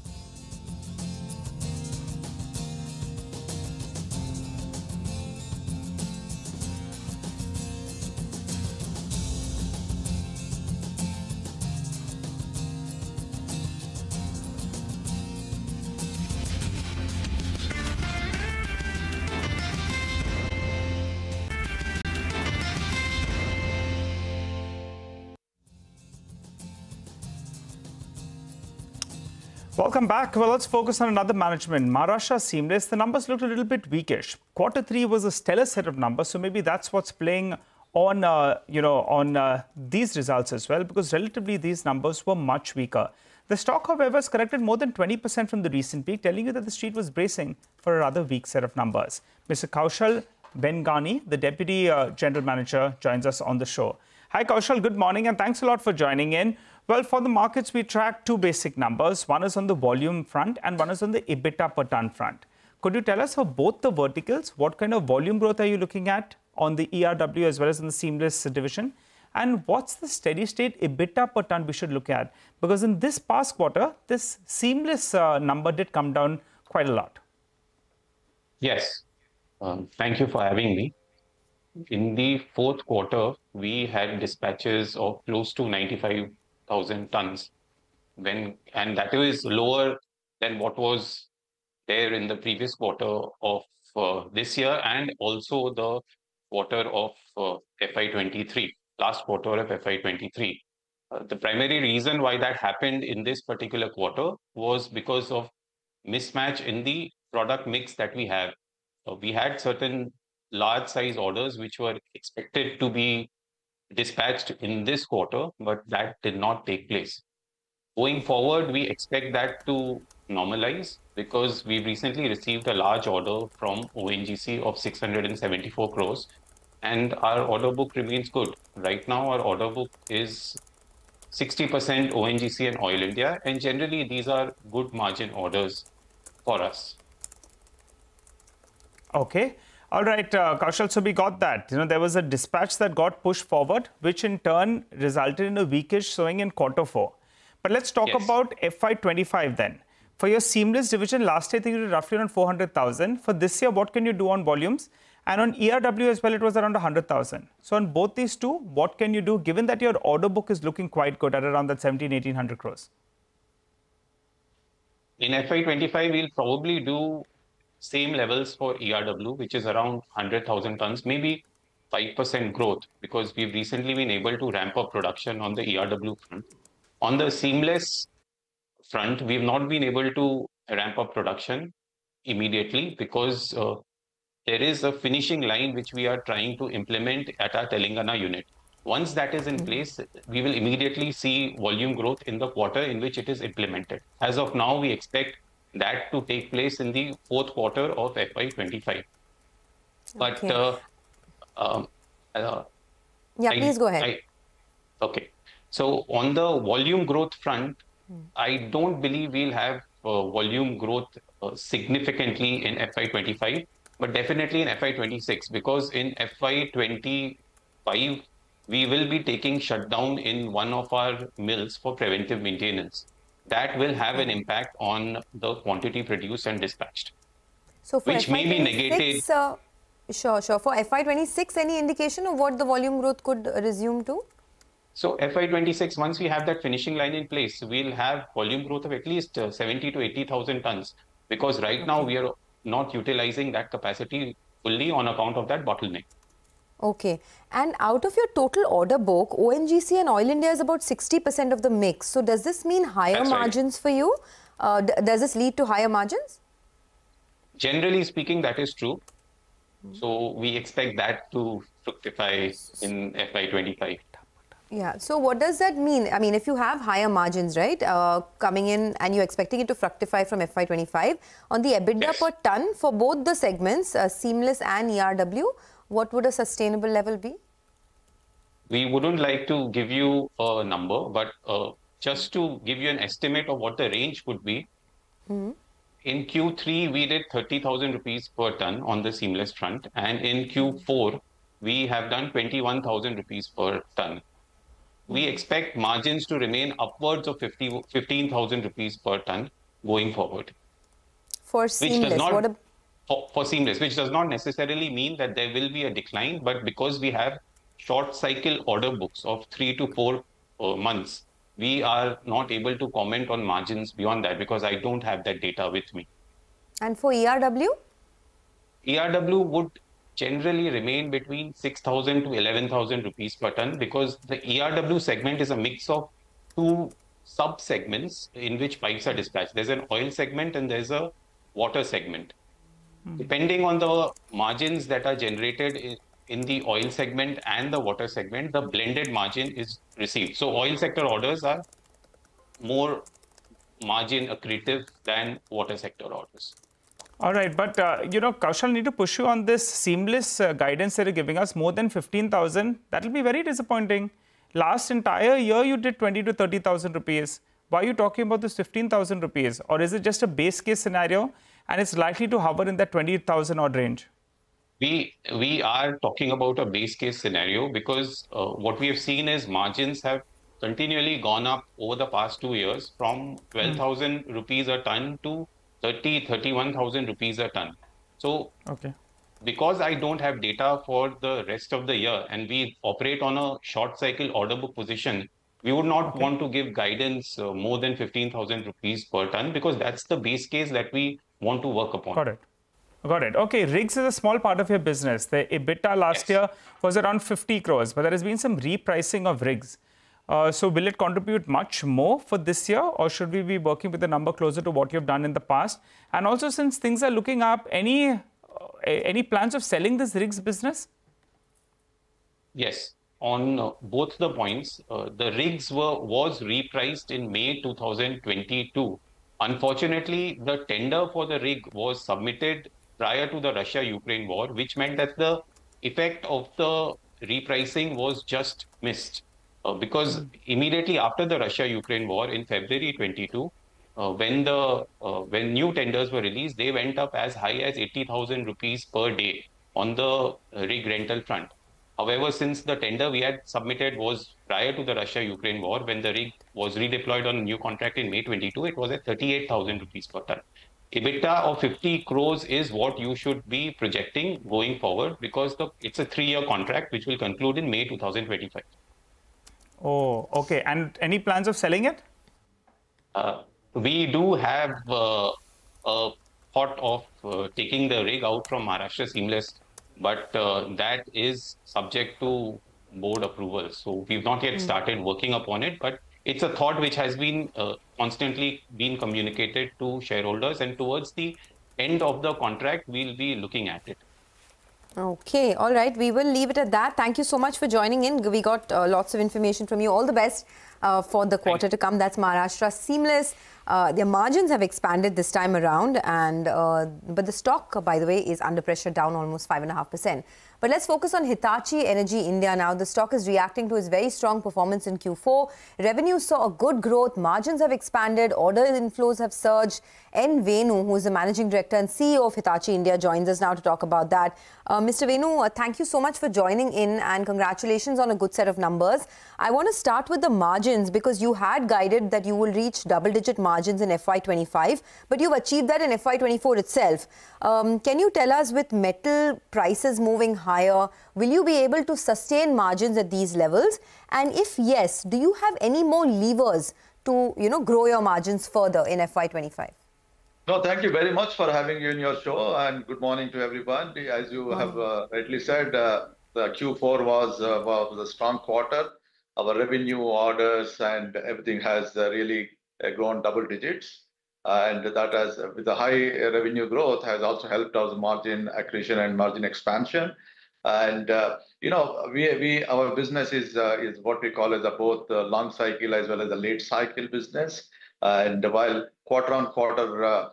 D: Welcome back. Well, let's focus on another management. Maharashtra Seamless, the numbers looked a little bit weakish. Quarter 3 was a stellar set of numbers, so maybe that's what's playing on, these results as well, because relatively these numbers were much weaker. The stock, however, has corrected more than 20% from the recent peak, telling you that the street was bracing for a rather weak set of numbers. Mr. Kaushal Bengani, the Deputy General Manager, joins us on the show. Hi, Kaushal. Good morning, and thanks a lot for joining in. Well, for the markets, we track two basic numbers. One is on the volume front and one is on the EBITDA per ton front. Could you tell us for both the verticals, what kind of volume growth are you looking at on the ERW as well as in the Seamless division? And what's the steady state EBITDA per ton we should look at? Because in this past quarter, this Seamless number did come down quite a lot.
E: Yes. Thank you for having me. In the fourth quarter, we had dispatches of close to 95,000 tons, and that is lower than what was there in the previous quarter of this year and also the quarter of FY23, last quarter of FY23. The primary reason why that happened in this particular quarter was because of mismatch in the product mix that we have. We had certain large size orders which were expected to be dispatched in this quarter, but that did not take place. Going forward, we expect that to normalize because we've recently received a large order from ONGC of 674 crores and our order book remains good. Right now, our order book is 60% ONGC and Oil India, and generally these are good margin orders for us.
D: Okay. All right, Kaushal, so we got that. There was a dispatch that got pushed forward, which in turn resulted in a weakish showing in quarter 4. But let's talk about FY25 then. For your Seamless division, last year, I think you did roughly around 400,000. For this year, what can you do on volumes? And on ERW as well, it was around 100,000. So on both these two, what can you do, given that your order book is looking quite good at around that 1,700-1,800 crores?
E: In FY25, we'll probably do same levels for ERW, which is around 100,000 tons, maybe 5% growth, because we've recently been able to ramp up production on the ERW front. On the Seamless front, we've not been able to ramp up production immediately because there is a finishing line which we are trying to implement at our Telangana unit. Once that is in place, we will immediately see volume growth in the quarter in which it is implemented. As of now, we expect that to take place in the fourth quarter of FY25. But
C: please go ahead.
E: Okay. So on the volume growth front, I don't believe we'll have volume growth significantly in FY25, but definitely in FY26, because in FY25, we will be taking shutdown in one of our mills for preventive maintenance. That will have an impact on the quantity produced and dispatched,
C: so for
E: which
C: FY26,
E: may be negated.
C: Sure. For FY26, any indication of what the volume growth could resume to?
E: So FY26, once we have that finishing line in place, we'll have volume growth of at least 70 to 80,000 tons, because right now we are not utilizing that capacity fully on account of that bottleneck.
C: Okay. And out of your total order book, ONGC and Oil India is about 60% of the mix. So does this mean higher margins for you? Does this lead to higher margins?
E: Generally speaking, that is true. So we expect that to fructify in FY25.
C: Yeah. So what does that mean? I mean, if you have higher margins, right, coming in and you're expecting it to fructify from FY25, on the EBITDA per ton for both the segments, seamless and ERW, what would a sustainable level be?
E: We wouldn't like to give you a number, but just to give you an estimate of what the range would be, in Q3, we did 30,000 rupees per ton on the seamless front. And in Q4, we have done 21,000 rupees per ton. We expect margins to remain upwards of 15,000 rupees per ton going forward.
C: For seamless,
E: for seamless, which does not necessarily mean that there will be a decline, but because we have short cycle order books of 3 to 4 months, we are not able to comment on margins beyond that because I don't have that data with me.
C: And for ERW?
E: ERW would generally remain between 6,000 to 11,000 rupees per ton because the ERW segment is a mix of two sub-segments in which pipes are dispatched. There's an oil segment and there's a water segment. Depending on the margins that are generated in the oil segment and the water segment, the blended margin is received. So oil sector orders are more margin accretive than water sector orders.
D: All right, but Kaushal, need to push you on this seamless guidance that you're giving us, more than 15,000. That will be very disappointing. Last entire year, you did 20 to 30,000 rupees. Why are you talking about this 15,000 rupees? Or is it just a base case scenario and it's likely to hover in that 20,000 odd range?
E: We are talking about a base case scenario because what we have seen is margins have continually gone up over the past 2 years from 12,000 rupees a ton to 31,000 rupees a ton. So because I don't have data for the rest of the year and we operate on a short cycle order book position, we would not want to give guidance more than 15,000 rupees per ton because that's the base case that we want to work upon.
D: Got it. Got it. Okay, rigs is a small part of your business. The EBITDA last year was around 50 crores, but there has been some repricing of rigs. So will it contribute much more for this year, or should we be working with a number closer to what you've done in the past? And also, since things are looking up, any plans of selling this rigs business?
E: Yes, on both the points, the rigs was repriced in May 2022. Unfortunately, the tender for the rig was submitted prior to the Russia-Ukraine war, which meant that the effect of the repricing was just missed. Because immediately after the Russia-Ukraine war in February 22, when new tenders were released, they went up as high as 80,000 rupees per day on the rig rental front. However, since the tender we had submitted was prior to the Russia-Ukraine war, when the rig was redeployed on a new contract in May 22, it was at 38,000 rupees per ton. EBITDA of 50 crores is what you should be projecting going forward because it's a 3-year contract which will conclude in May 2025.
D: Oh, okay. And any plans of selling it?
E: We do have a thought of taking the rig out from Maharashtra Seamless, but that is subject to board approval. So we've not yet started working upon it, but it's a thought which has been constantly been communicated to shareholders, and towards the end of the contract, we'll be looking at it.
C: Okay, all right. We will leave it at that. Thank you so much for joining in. We got lots of information from you. All the best for the quarter to come. That's Maharashtra Seamless. Their margins have expanded this time around, and but the stock, by the way, is under pressure, down almost 5.5%. But let's focus on Hitachi Energy India now. The stock is reacting to its very strong performance in Q4. Revenues saw a good growth, margins have expanded, order inflows have surged. N. Venu, who is the Managing Director and CEO of Hitachi India, joins us now to talk about that. Mr. Venu, thank you so much for joining in and congratulations on a good set of numbers. I want to start with the margins because you had guided that you will reach double-digit margins in FY25, but you've achieved that in FY24 itself. Can you tell us, with metal prices moving higher, will you be able to sustain margins at these levels? And if yes, do you have any more levers to, grow your margins further in FY25?
F: No, thank you very much for having you in your show, and good morning to everyone. As you have rightly said, the Q4 was a strong quarter. Our revenue, orders, and everything has really grown double digits, and that has, with the high revenue growth, has also helped us margin accretion and margin expansion. And our business is what we call as a both long cycle as well as a late cycle business. And while quarter on quarter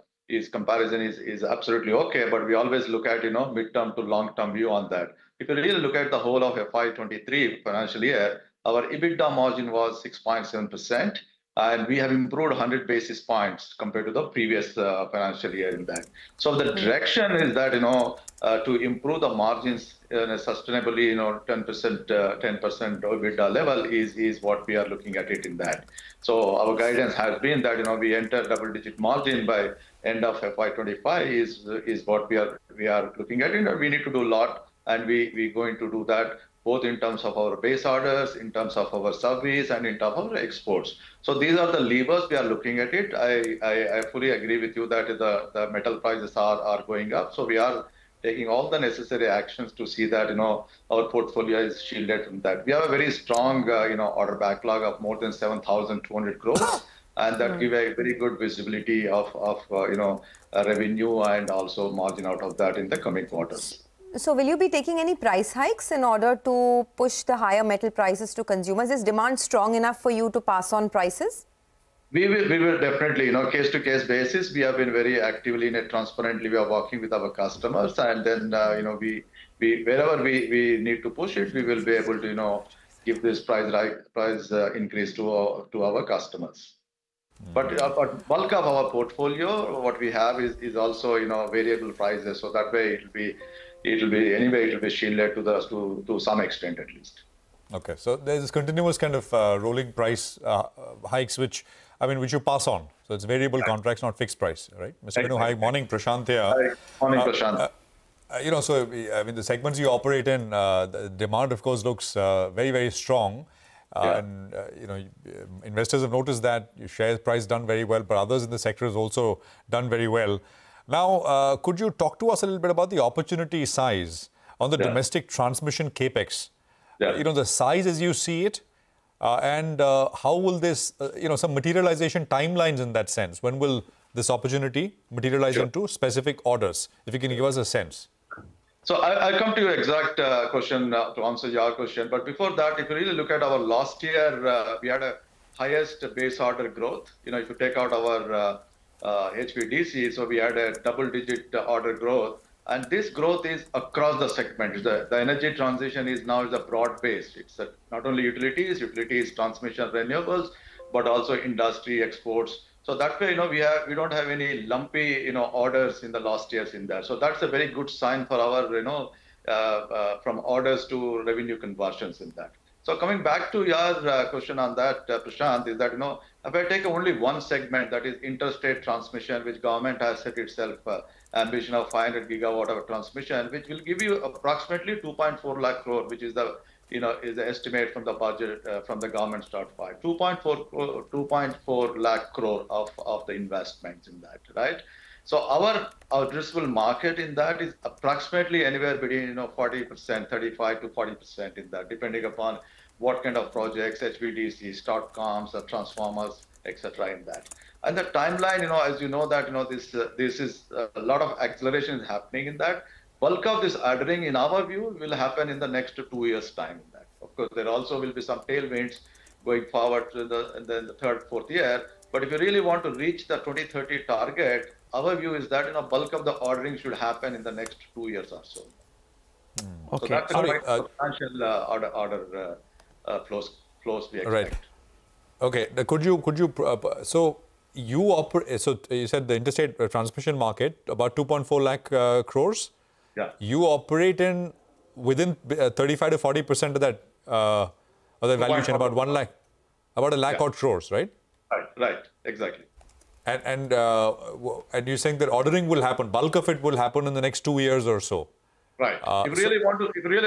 F: comparison is absolutely okay, but we always look at midterm to long term view on that. If you really look at the whole of FY23 financial year, our EBITDA margin was 6.7%. And we have improved 100 basis points compared to the previous financial year in that. So the direction is that, to improve the margins sustainably, 10% EBITDA level is what we are looking at it in that. So our guidance has been that, we enter double-digit margin by end of FY25 is what we are looking at it. And we need to do a lot, and we're going to do that both in terms of our base orders, in terms of our service, and in terms of our exports. So these are the levers we are looking at it. I fully agree with you that the metal prices are going up. So we are taking all the necessary actions to see that, our portfolio is shielded from that. We have a very strong, order backlog of more than 7,200 crores. And that give a very good visibility of revenue and also margin out of that in the coming quarters.
C: So will you be taking any price hikes in order to push the higher metal prices to consumers? Is demand strong enough for you to pass on prices?
F: We will definitely, case to case basis. We have been very actively and transparently. We are working with our customers, and then we wherever we need to push it, we will be able to give this price increase to our customers. But bulk of our portfolio, what we have is also variable prices. So that way it will be shielded to some extent at least.
B: Okay, so there's this continuous kind of rolling price hikes, which you pass on. So it's variable contracts, not fixed price, right? Mr. Venu, hi, morning, Prashant here.
F: Hi, morning, Prashant.
B: So the segments you operate in, the demand, of course, looks very, very strong. And investors have noticed that your share price done very well, but others in the sector has also done very well. Now, could you talk to us a little bit about the opportunity size on the domestic transmission capex? The size as you see it, and how will this, some materialization timelines in that sense? When will this opportunity materialize into specific orders? If you can give us a sense.
F: So I'll come to your exact question to answer your question. But before that, if you really look at our last year, we had a highest base order growth. If you take out our HVDC, so we had a double-digit order growth. And this growth is across the segment. The energy transition is now a broad base. It's not only utilities, transmission, renewables, but also industry, exports. So that way, we don't have any lumpy, orders in the last years in there. So that's a very good sign for our, from orders to revenue conversions in that. So coming back to your question on that, Prashant, is that, if I take only one segment, that is interstate transmission, which government has set itself ambition of 500 gigawatt of transmission, which will give you approximately 2.4 lakh crore, which is the is the estimate from the budget from the government start 2.4 lakh crore of the investments in that, right? So our addressable market in that is approximately anywhere between 40%, 35 to 40% in that, depending upon what kind of projects, HVDC, STATCOMs, transformers, etc. in that. And the timeline, as you know that this is a lot of acceleration is happening in that. Bulk of this ordering, in our view, will happen in the next 2 years' time in that. Of course, there also will be some tailwinds going forward to the third, fourth year. But if you really want to reach the 2030 target, our view is that bulk of the ordering should happen in the next 2 years or so.
B: Okay.
F: So that's quite substantial order flows we expect.
B: Right. Okay. Could you so you operate? So you said the interstate transmission market about 2.4 lakh crores.
F: Yeah.
B: You operate in within 35 to 40% of that of the value chain, about 1 lakh, about a lakh odd crores, right?
F: Right. Exactly.
B: And you're saying that ordering will happen, bulk of it will happen in the next 2 years or so.
F: Right. If you really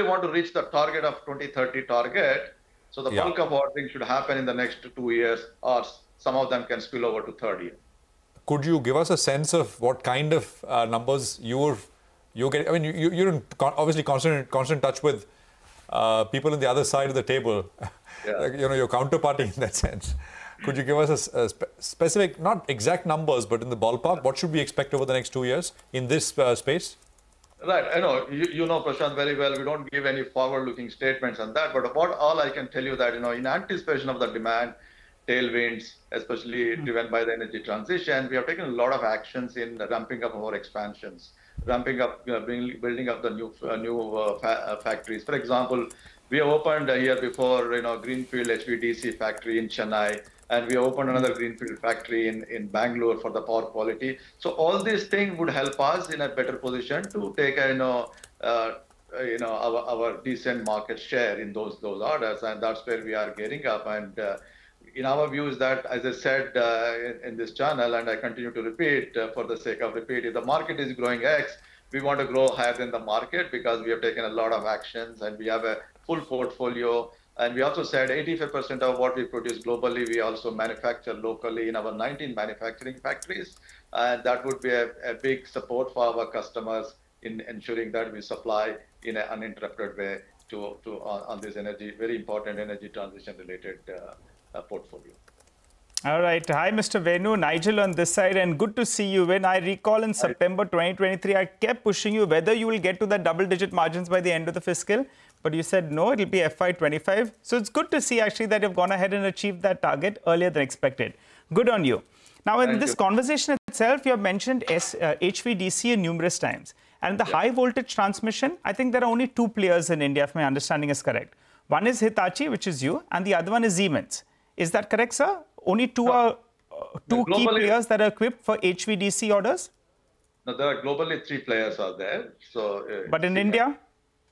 F: want to reach the target of 2030 target, so the bulk of ordering should happen in the next 2 years, or some of them can spill over to third year.
B: could you give us a sense of what kind of numbers you're getting? I mean, you're in obviously constant touch with people on the other side of the table, like, your counterparty in that sense. Could you give us a specific, not exact numbers, but in the ballpark, what should we expect over the next 2 years in this space?
F: Right. I know, you know, Prashant, very well. We don't give any forward-looking statements on that. But about all I can tell you that, in anticipation of the demand tailwinds, especially driven by the energy transition, we have taken a lot of actions in ramping up our expansions, ramping up, building up the new factories. For example, we have opened a year before, greenfield HVDC factory in Chennai, and we opened another greenfield factory in Bangalore for the power quality. So all these things would help us in a better position to take our decent market share in those orders, and that's where we are gearing up. And in our view is that, as I said in this channel, and I continue to repeat for the sake of repeat, if the market is growing X, we want to grow higher than the market because we have taken a lot of actions and we have a full portfolio. And we also said 85% of what we produce globally, we also manufacture locally in our 19 manufacturing factories. And that would be a big support for our customers in ensuring that we supply in an uninterrupted way on this very important energy transition related portfolio.
D: All right. Hi, Mr. Venu. Nigel on this side, and good to see you. When I recall in September 2023, I kept pushing you whether you will get to the double-digit margins by the end of the fiscal. But you said no, it'll be FY25. So it's good to see actually that you've gone ahead and achieved that target earlier than expected. Good on you. Now, in this conversation itself, you have mentioned HVDC numerous times. And the high voltage transmission, I think there are only two players in India, if my understanding is correct. One is Hitachi, which is you, and the other one is Siemens. Is that correct, sir? Only two key players that are equipped for HVDC orders?
F: No, there are globally 3 players are there. So,
D: but in India?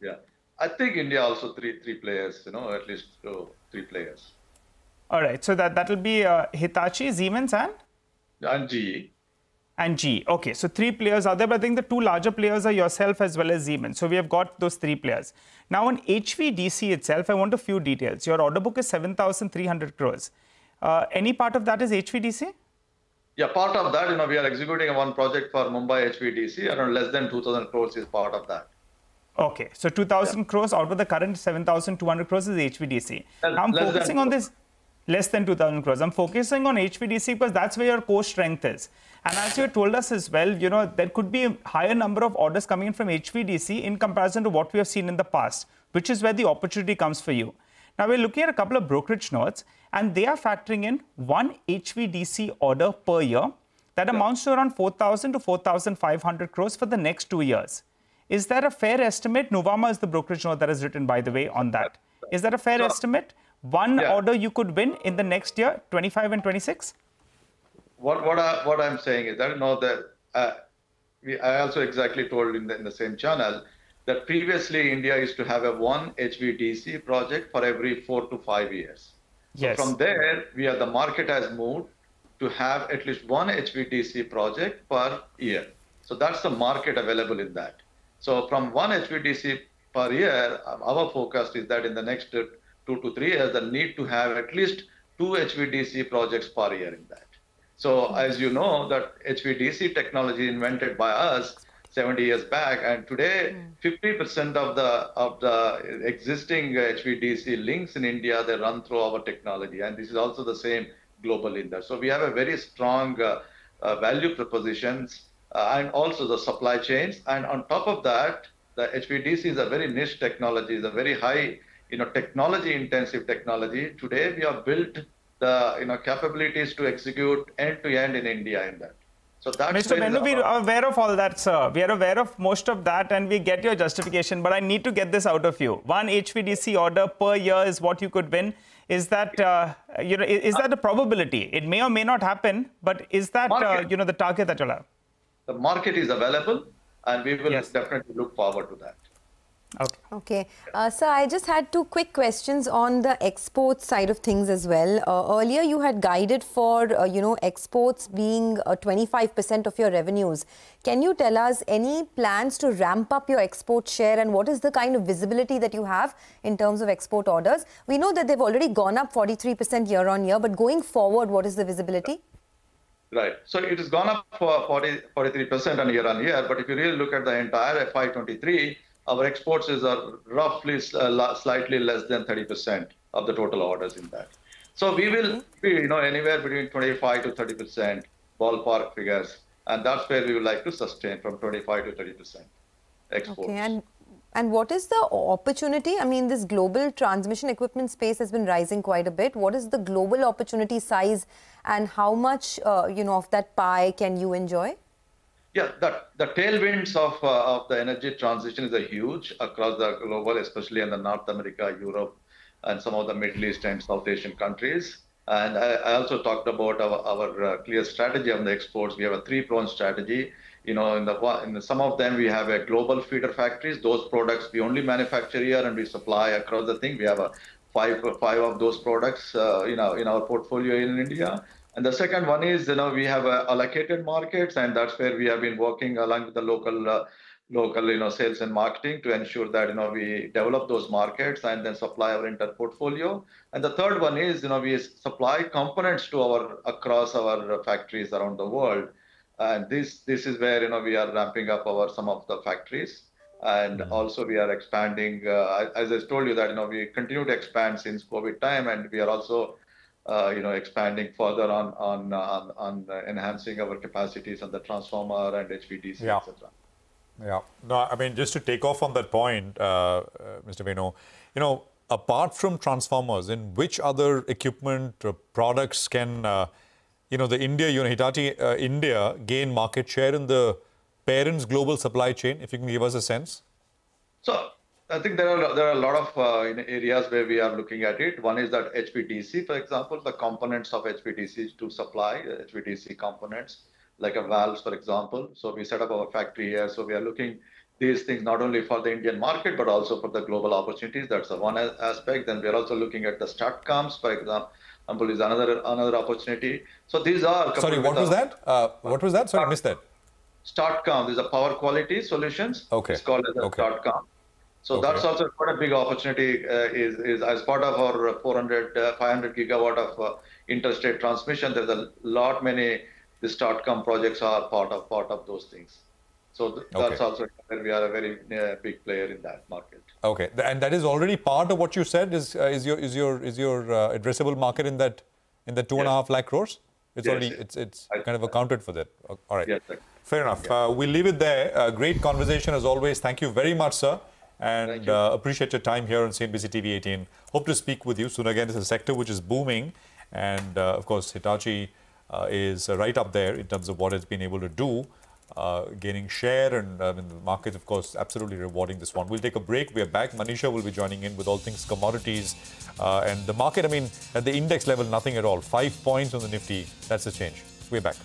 F: Yeah. I think India also three players, at least 3 players.
D: All right. So that will be Hitachi, Siemens
F: and GE.
D: And GE. Okay. So 3 players are there, but I think the 2 larger players are yourself as well as Siemens. So we have got those 3 players. Now on HVDC itself, I want a few details. Your order book is 7,300 crores. Any part of that is HVDC?
F: Yeah, part of that, we are executing one project for Mumbai HVDC, around less than 2,000 crores is part of that.
D: Okay, so 2,000 crores out of the current 7,200 crores is HVDC. Now I'm focusing on this, less than 2,000 crores. I'm focusing on HVDC because that's where your core strength is. And as you told us as well, there could be a higher number of orders coming in from HVDC in comparison to what we have seen in the past, which is where the opportunity comes for you. Now we're looking at a couple of brokerage notes, and they are factoring in 1 HVDC order per year that amounts to around 4,000 to 4,500 crores for the next 2 years. Is that a fair estimate? Nuvama is the brokerage note that is written, by the way, on that. Is that a fair estimate? One order you could win in the next year, 25 and 26?
F: What I'm saying is that, I also exactly told in the same channel that previously India used to have one HVDC project for every 4 to 5 years.
D: Yes.
F: So from there, the market has moved to have at least one HVDC project per year. So that's the market available in that. So from one HVDC per year, our focus is that in the next 2 to 3 years, the need to have at least 2 HVDC projects per year in that. So as you know, that HVDC technology invented by us 70 years back, and today 50% of the existing HVDC links in India, they run through our technology, and this is also the same globally in that. So we have a very strong value propositions and also the supply chains, and on top of that, the HVDC is a very niche technology, is a very high technology intensive technology. Today we have built the capabilities to execute end to end in India in that. So that's
D: Mr. Venu, we are aware of all that, sir. We are aware of most of that, and we get your justification. But I need to get this out of you. One HVDC order per year is what you could win. Is that is that a probability? It may or may not happen, but is that the target that you'll have?
F: The market is available, and we will definitely look forward to that.
C: Okay. Sir, I just had 2 quick questions on the export side of things as well. Earlier, you had guided for, exports being 25% of your revenues. Can you tell us any plans to ramp up your export share, and what is the kind of visibility that you have in terms of export orders? We know that they've already gone up 43% year on year, but going forward, what is the visibility?
F: Right. So it has gone up for 43% on year. But if you really look at the entire FY23, our exports are roughly slightly less than 30% of the total orders in that. So we will be, anywhere between 25 to 30% ballpark figures, and that's where we would like to sustain from 25 to 30% exports.
C: Okay, and what is the opportunity? I mean, this global transmission equipment space has been rising quite a bit. What is the global opportunity size, and how much, of that pie can you enjoy?
F: Yeah, the tailwinds of the energy transition is huge across the global, especially in the North America, Europe, and some of the Middle East and South Asian countries. And I also talked about our clear strategy on the exports. We have a three-pronged strategy. In some of them, we have a global feeder factories. Those products we only manufacture here and we supply across the thing. We have five of those products, in our portfolio in India. And the second one is, we have allocated markets, and that's where we have been working along with the local, sales and marketing to ensure that, we develop those markets and then supply our entire portfolio. And the third one is, we supply components to across our factories around the world. And this is where, we are ramping up some of the factories. And also we are expanding, as I told you that, we continue to expand since COVID time, and we are also expanding further on enhancing our capacities on the transformer and HVDC, etc.
B: Yeah. No, I mean, just to take off on that point, Mr. Venu, apart from transformers, in which other equipment or products can, the Hitachi India gain market share in the parent's global supply chain? If you can give us a sense. So
F: I think there are a lot of areas where we are looking at it. One is that HVDC, for example, the components of HVDC to supply HVDC components, like valves, for example. So we set up our factory here. So we are looking these things not only for the Indian market, but also for the global opportunities. That's one aspect. Then we are also looking at the STATCOMs, for example, is another opportunity. So these are...
B: Sorry, what was that? What was that? Sorry, I missed that.
F: STATCOM, these are power quality solutions.
B: Okay.
F: It's called as a STATCOM. So that's also quite a big opportunity, is as part of our 500 gigawatt of interstate transmission. There's a lot many the STATCOM projects are part of those things. So that's also where we are a very big player in that market.
B: Okay, and that is already part of what you said is your addressable market in that 2.5 lakh crores. It's already it's kind of accounted for that. All right.
F: Yes,
B: fair enough. We'll leave it there. Great conversation as always. Thank you very much, sir. And appreciate your time here on CNBC-TV18. Hope to speak with you soon again. It's a sector which is booming. And of course, Hitachi is right up there in terms of what it's been able to do, gaining share. And the market, of course, absolutely rewarding this one. We'll take a break. We are back. Manisha will be joining in with all things commodities. And the market, I mean, at the index level, nothing at all. 5 points on the Nifty. That's a change. We're back.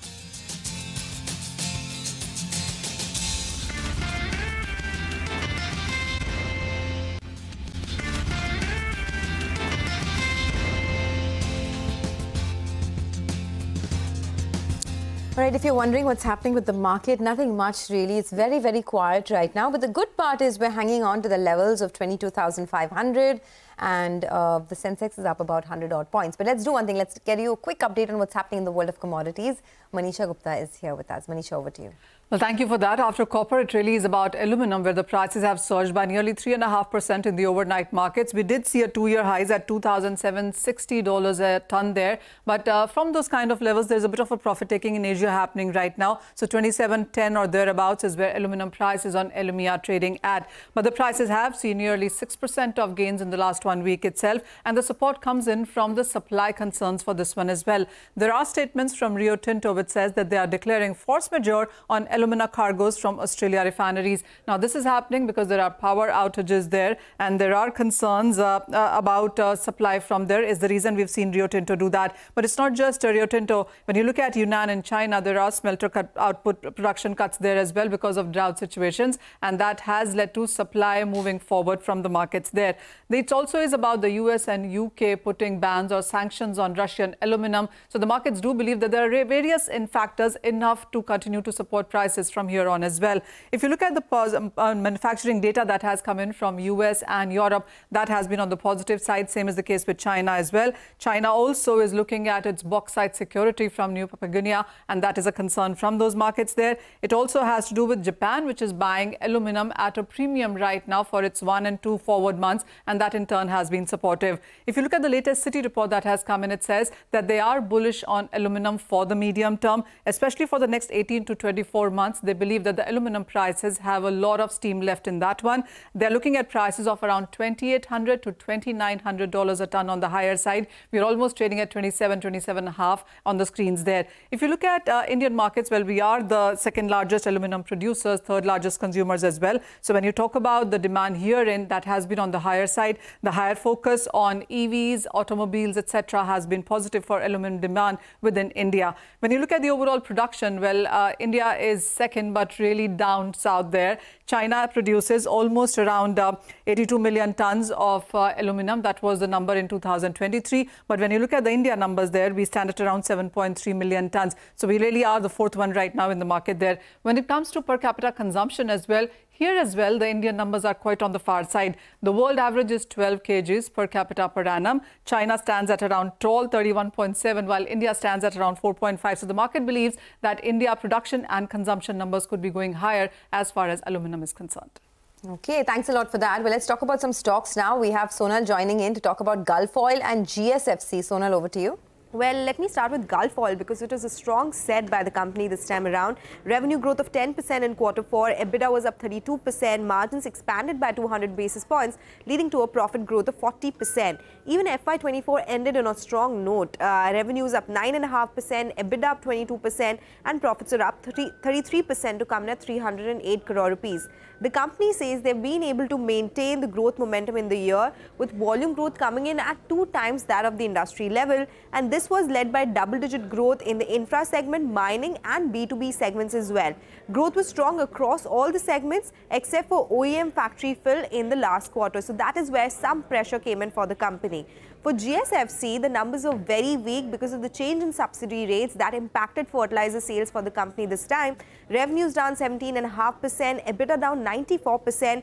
C: All right, if you're wondering what's happening with the market, nothing much really. It's very, very quiet right now. But the good part is we're hanging on to the levels of 22,500 and the sensex is up about 100 odd points. But let's do one thing. Let's get you a quick update on what's happening in the world of commodities. Manisha Gupta is here with us. Manisha, over to you.
G: Well, thank you for that. After copper, it really is about aluminum, where the prices have surged by nearly 3.5% in the overnight markets. We did see a two-year highs at $2,760 a ton there. But from those kind of levels, there's a bit of a profit taking in Asia happening right now. So 27.10 or thereabouts is where aluminum prices on Lumia trading at. But the prices have seen nearly 6% of gains in the last 1 week itself. And the support comes in from the supply concerns for this one as well. There are statements from Rio Tinto which says that they are declaring force majeure on alumina cargoes from Australia refineries. Now, this is happening because there are power outages there and there are concerns about supply from there is the reason we've seen Rio Tinto do that. But it's not just Rio Tinto. When you look at Yunnan in China, there are smelter production cuts there as well because of drought situations, and that has led to supply moving forward from the markets there. It's also also is about the US and UK putting bans or sanctions on Russian aluminum. So the markets do believe that there are various factors enough to continue to support prices from here on as well. If you look at the manufacturing data that has come in from US and Europe, that has been on the positive side. Same is the case with China as well. China also is looking at its bauxite security from New Papua Guinea, and that is a concern from those markets there. It also has to do with Japan, which is buying aluminum at a premium right now for its 1 and 2 forward months, and that in turn has been supportive. If you look at the latest Citi report that has come in, it says that they are bullish on aluminum for the medium term, especially for the next 18 to 24 months. They believe that the aluminum prices have a lot of steam left in that one. They're looking at prices of around $2,800 to $2,900 a ton on the higher side. We're almost trading at 27.5 on the screens there. If you look at Indian markets, well, we are the second largest aluminum producers, third largest consumers as well. So when you talk about the demand herein, that has been on the higher side. The higher focus on EVs, automobiles, etc. has been positive for aluminum demand within India. When you look at the overall production, well, India is second, but really down south there. China produces almost around 82 million tons of aluminum. That was the number in 2023. But when you look at the India numbers there, we stand at around 7.3 million tons. So we really are the fourth one right now in the market there. When it comes to per capita consumption as well, here as well, the Indian numbers are quite on the far side. The world average is 12 kgs per capita per annum. China stands at around 31.7, while India stands at around 4.5. So the market believes that India production and consumption numbers could be going higher as far as aluminum is concerned.
C: Okay, thanks a lot for that. Well, let's talk about some stocks now. We have Sonal joining in to talk about Gulf Oil and GSFC. Sonal, over to you.
I: Well, let me start with Gulf Oil because it was a strong set by the company this time around. Revenue growth of 10% in Q4, EBITDA was up 32%, margins expanded by 200 basis points, leading to a profit growth of 40%. Even FY24 ended on a strong note. Revenues up 9.5%, EBITDA up 22%, and profits are up 33% to come in at 308 crore rupees. The company says they've been able to maintain the growth momentum in the year, with volume growth coming in at 2 times that of the industry level, and this was led by double-digit growth in the infra segment, mining and B2B segments as well. Growth was strong across all the segments except for OEM factory fill in the last quarter, so that is where some pressure came in for the company. For GSFC, the numbers are very weak because of the change in subsidy rates that impacted fertilizer sales for the company this time. Revenues down 17.5%, EBITDA down 94%,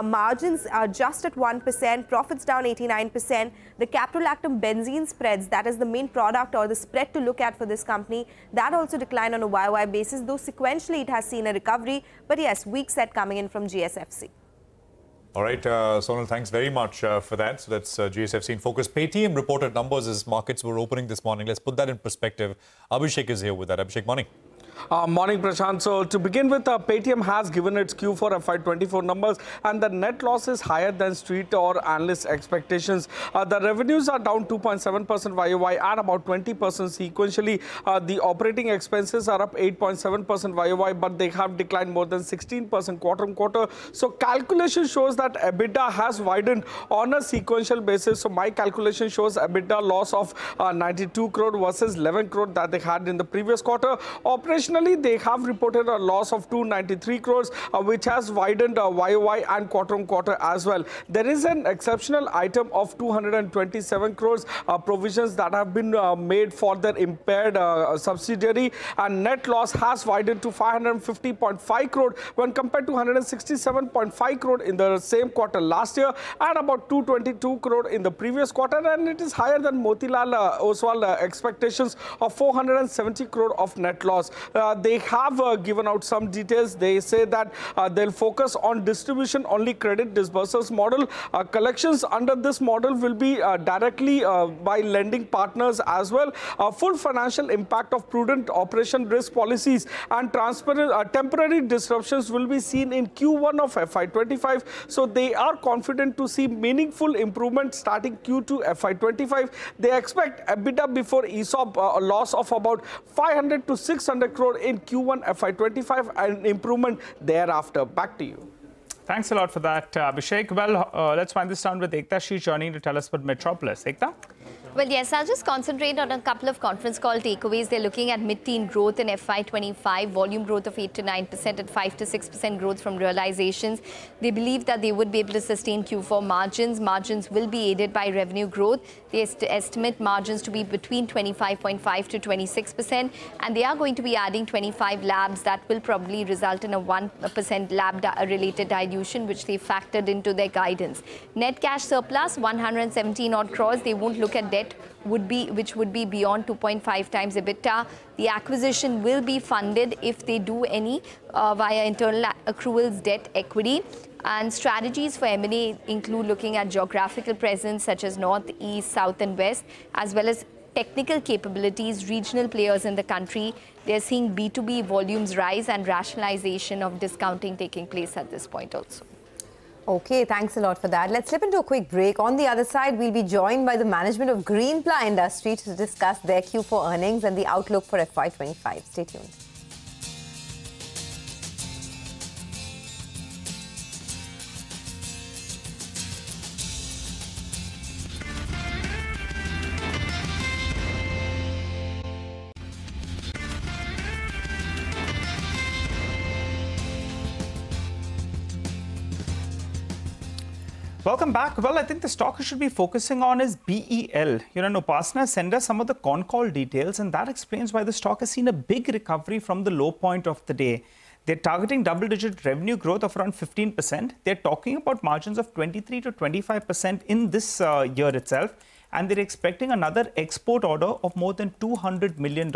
I: margins are just at 1%, profits down 89%. The caprolactam benzene spreads, that is the main product or the spread to look at for this company, that also declined on a YOY basis, though sequentially it has seen a recovery. But yes, weak set coming in from GSFC.
B: All right, Sonal, thanks very much for that. So that's GSFC in focus. Paytm reported numbers as markets were opening this morning. Let's put that in perspective. Abhishek is here with that. Abhishek, morning.
K: Morning, Prashant. So to begin with, Paytm has given its Q4 FY24 numbers, and the net loss is higher than street or analyst expectations. The revenues are down 2.7% YOY and about 20% sequentially. The operating expenses are up 8.7% YOY, but they have declined more than 16% quarter on quarter. So calculation shows that EBITDA has widened on a sequential basis. So my calculation shows EBITDA loss of 92 crore versus 11 crore that they had in the previous quarter. Operationally, they have reported a loss of 293 crores, which has widened YOY and quarter on quarter as well. There is an exceptional item of 227 crores provisions that have been made for their impaired subsidiary, and net loss has widened to 550.5 crore when compared to 167.5 crore in the same quarter last year and about 222 crore in the previous quarter, and it is higher than Motilal Oswal expectations of 470 crore of net loss. They have given out some details. They say that they'll focus on distribution only credit disbursals model. Collections under this model will be directly by lending partners as well. Full financial impact of prudent operation risk policies and temporary disruptions will be seen in Q1 of FY25. So they are confident to see meaningful improvement starting Q2 FY25. They expect EBITDA before ESOP a loss of about 500 to 600 crore in Q1 FY25 and improvement thereafter. Back to you.
D: Thanks a lot for that, Abhishek. Well, let's wind this down with Ekta. She's joining to tell us about Metropolis. Ekta?
J: Well, yes, I'll just concentrate on a couple of conference call takeaways. They're looking at mid-teen growth in FY25, volume growth of 8 to 9% and 5 to 6% growth from realizations. They believe that they would be able to sustain Q4 margins. Margins will be aided by revenue growth. They estimate margins to be between 25.5 to 26%, and they are going to be adding 25 labs. That will probably result in a 1% lab-related dilution, which they factored into their guidance. Net cash surplus, 117 odd crores. They won't look at debt, which would be beyond 2.5 times EBITDA. The acquisition will be funded, if they do any, via internal accruals, debt, equity. And strategies for M&A include looking at geographical presence such as North, East, South and West, as well as technical capabilities, regional players in the country. They're seeing B2B volumes rise and rationalization of discounting taking place at this point also.
C: Okay, thanks a lot for that. Let's slip into a quick break. On the other side, we'll be joined by the management of Greenply Industry to discuss their Q4 earnings and the outlook for FY25. Stay tuned.
D: Welcome back. Well, I think the stock you should be focusing on is BEL. Upasana sent us some of the con call details, and that explains why the stock has seen a big recovery from the low point of the day. They're targeting double-digit revenue growth of around 15%. They're talking about margins of 23 to 25% in this year itself, and they're expecting another export order of more than $200 million.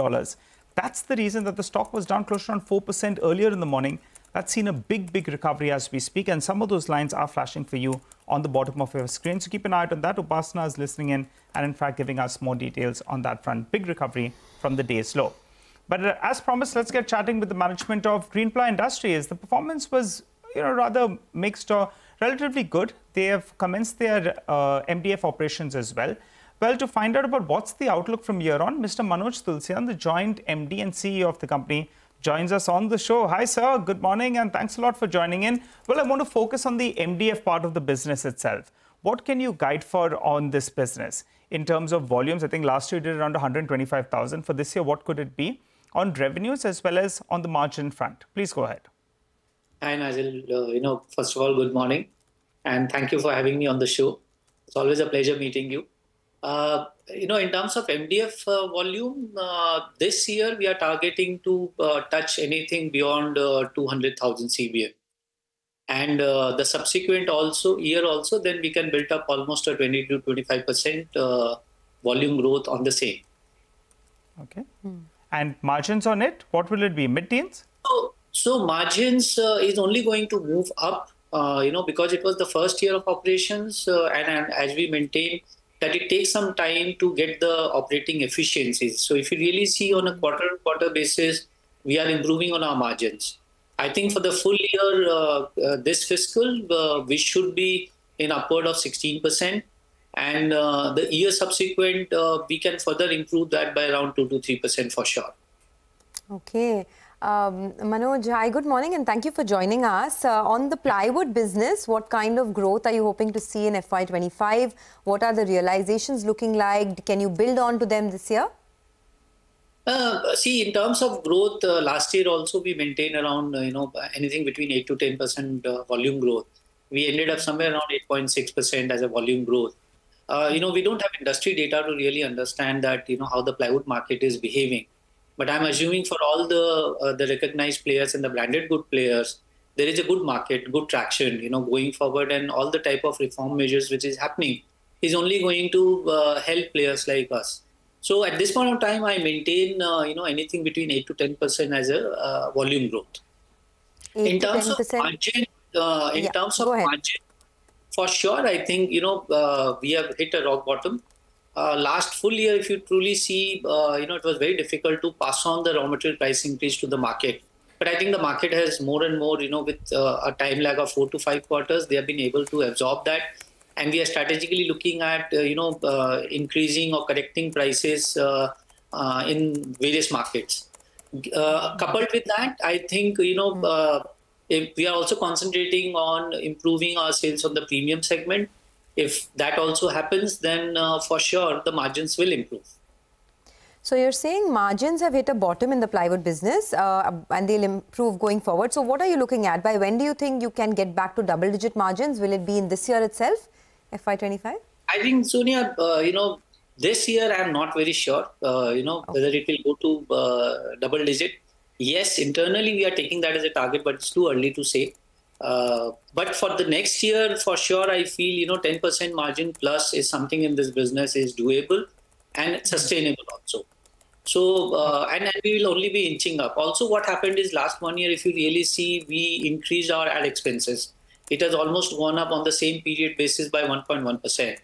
D: That's the reason that the stock was down close to around 4% earlier in the morning. That's seen a big recovery as we speak, and some of those lines are flashing for you on the bottom of your screen. So keep an eye out on that. Upasana is listening in and in fact giving us more details on that front. Big recovery from the day's low. But as promised, let's get chatting with the management of Greenply Industries. The performance was rather mixed or relatively good. They have commenced their MDF operations as well. Well, to find out about what's the outlook from here on, Mr. Manoj Tulsian, the joint MD and CEO of the company, joins us on the show. Hi, sir. Good morning, and thanks a lot for joining in. Well, I want to focus on the MDF part of the business itself. What can you guide for on this business in terms of volumes? I think last year you did around 125,000. For this year, what could it be on revenues as well as on the margin front? Please go ahead.
V: Hi, Nigel. First of all, good morning, and thank you for having me on the show. It's always a pleasure meeting you. In terms of MDF volume, this year we are targeting to touch anything beyond 200,000 CBM. And the subsequent year also, then we can build up almost a 20 to 25% volume growth on the same.
D: Okay. And margins on it, what will it be? Mid-teens?
V: So margins is only going to move up, because it was the first year of operations, and as we maintain that it takes some time to get the operating efficiencies. So if you really see on a quarter-to-quarter basis, we are improving on our margins. I think for the full year, this fiscal, we should be in upward of 16%. And the year subsequent, we can further improve that by around 2 to 3% for sure.
C: Okay. Manoj, hi, good morning, and thank you for joining us. On the plywood business, what kind of growth are you hoping to see in FY25? What are the realizations looking like? Can you build on to them this year?
V: See, in terms of growth, last year also we maintained around, anything between 8 to 10% volume growth. We ended up somewhere around 8.6% as a volume growth. We don't have industry data to really understand that, how the plywood market is behaving. But I'm assuming for all the recognized players and the branded good players, there is a good market, good traction, going forward, and all the type of reform measures which is happening is only going to help players like us. So at this point of time, I maintain, anything between 8 to 10% as a volume growth. In terms of margin, margin, for sure, I think, we have hit a rock bottom. Last full year, if you truly see, it was very difficult to pass on the raw material price increase to the market. But I think the market has more and more, with a time lag of 4 to 5 quarters, they have been able to absorb that. And we are strategically looking at, increasing or correcting prices in various markets. Coupled with that, I think, we are also concentrating on improving our sales on the premium segment. If that also happens, then for sure the margins will improve.
C: So you're saying margins have hit a bottom in the plywood business and they'll improve going forward. So what are you looking at? By when do you think you can get back to double-digit margins? Will it be in this year itself, FY25?
V: I think, Sonia, this year I'm not very sure, whether it will go to double digit. Yes, internally we are taking that as a target, but it's too early to say. But for the next year, for sure, I feel, 10% margin plus is something in this business is doable and sustainable also. So, and we will only be inching up. Also, what happened is last 1 year, if you really see, we increased our ad expenses. It has almost gone up on the same period basis by 1.1%.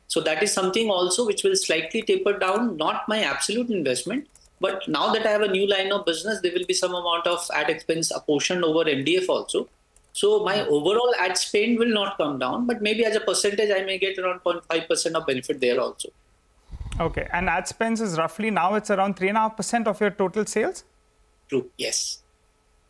V: So that is something also which will slightly taper down, not my absolute investment, but now that I have a new line of business, there will be some amount of ad expense apportioned over MDF also. So my overall ad spend will not come down, but maybe as a percentage, I may get around 0.5% of benefit there also.
D: Okay, and ad spends is roughly now it's around 3.5% of your total sales?
V: True, yes.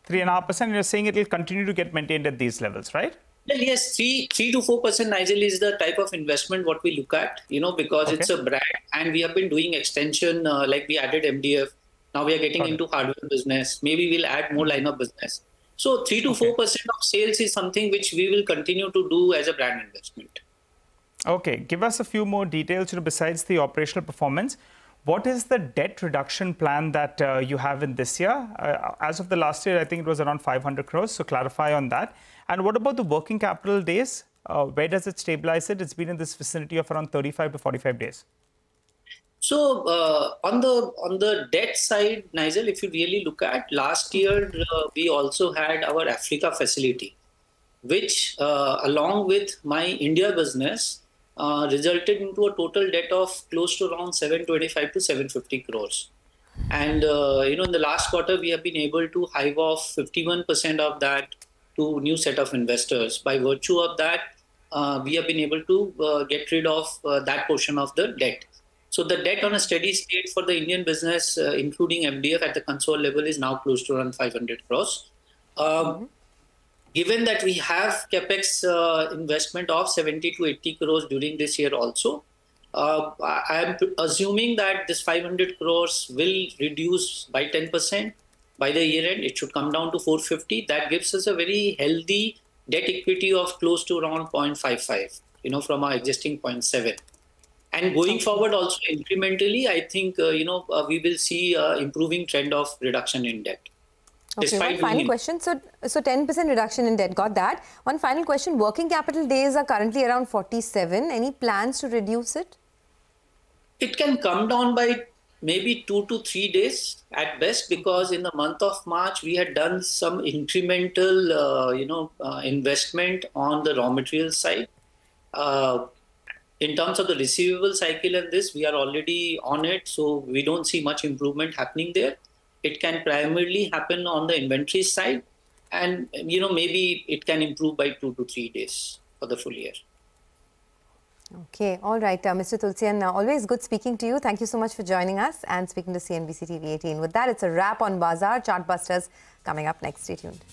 D: 3.5%, you're saying it will continue to get maintained at these levels, right?
V: Well, yes, 3 to 4%, Nigel, is the type of investment what we look at, because it's a brand and we have been doing extension, like we added MDF. Now we are getting into hardware business. Maybe we'll add more line of business. So 3 to 4% of sales is something which we will continue to do as a brand investment.
D: Okay, give us a few more details, besides the operational performance. What is the debt reduction plan that you have in this year? As of the last year, I think it was around 500 crores. So clarify on that. And what about the working capital days? Where does it stabilize it? It's been in this vicinity of around 35 to 45 days.
V: So on the debt side, Nigel, if you really look at last year, we also had our Africa facility, which along with my India business, resulted into a total debt of close to around 725 to 750 crores. And, in the last quarter, we have been able to hive off 51% of that to new set of investors. By virtue of that, we have been able to get rid of that portion of the debt. So the debt on a steady state for the Indian business, including MDF at the console level, is now close to around 500 crores. Given that we have capex investment of 70 to 80 crores during this year also, I am assuming that this 500 crores will reduce by 10% by the year end. It should come down to 450. That gives us a very healthy debt equity of close to around 0.55, from our existing 0.7. And going forward also incrementally, I think, we will see improving trend of reduction in debt.
C: Okay, one final question. So 10% reduction in debt, got that. One final question. Working capital days are currently around 47. Any plans to reduce it?
V: It can come down by maybe 2 to 3 days at best, because in the month of March, we had done some incremental, investment on the raw material side. In terms of the receivable cycle and this, we are already on it. So we don't see much improvement happening there. It can primarily happen on the inventory side, and maybe it can improve by 2 to 3 days for the full year.
C: Okay, all right, Mr. Tulsian, always good speaking to you. Thank you so much for joining us and speaking to CNBC TV18. With that, it's a wrap on Bazaar. Chartbusters coming up next. Stay tuned.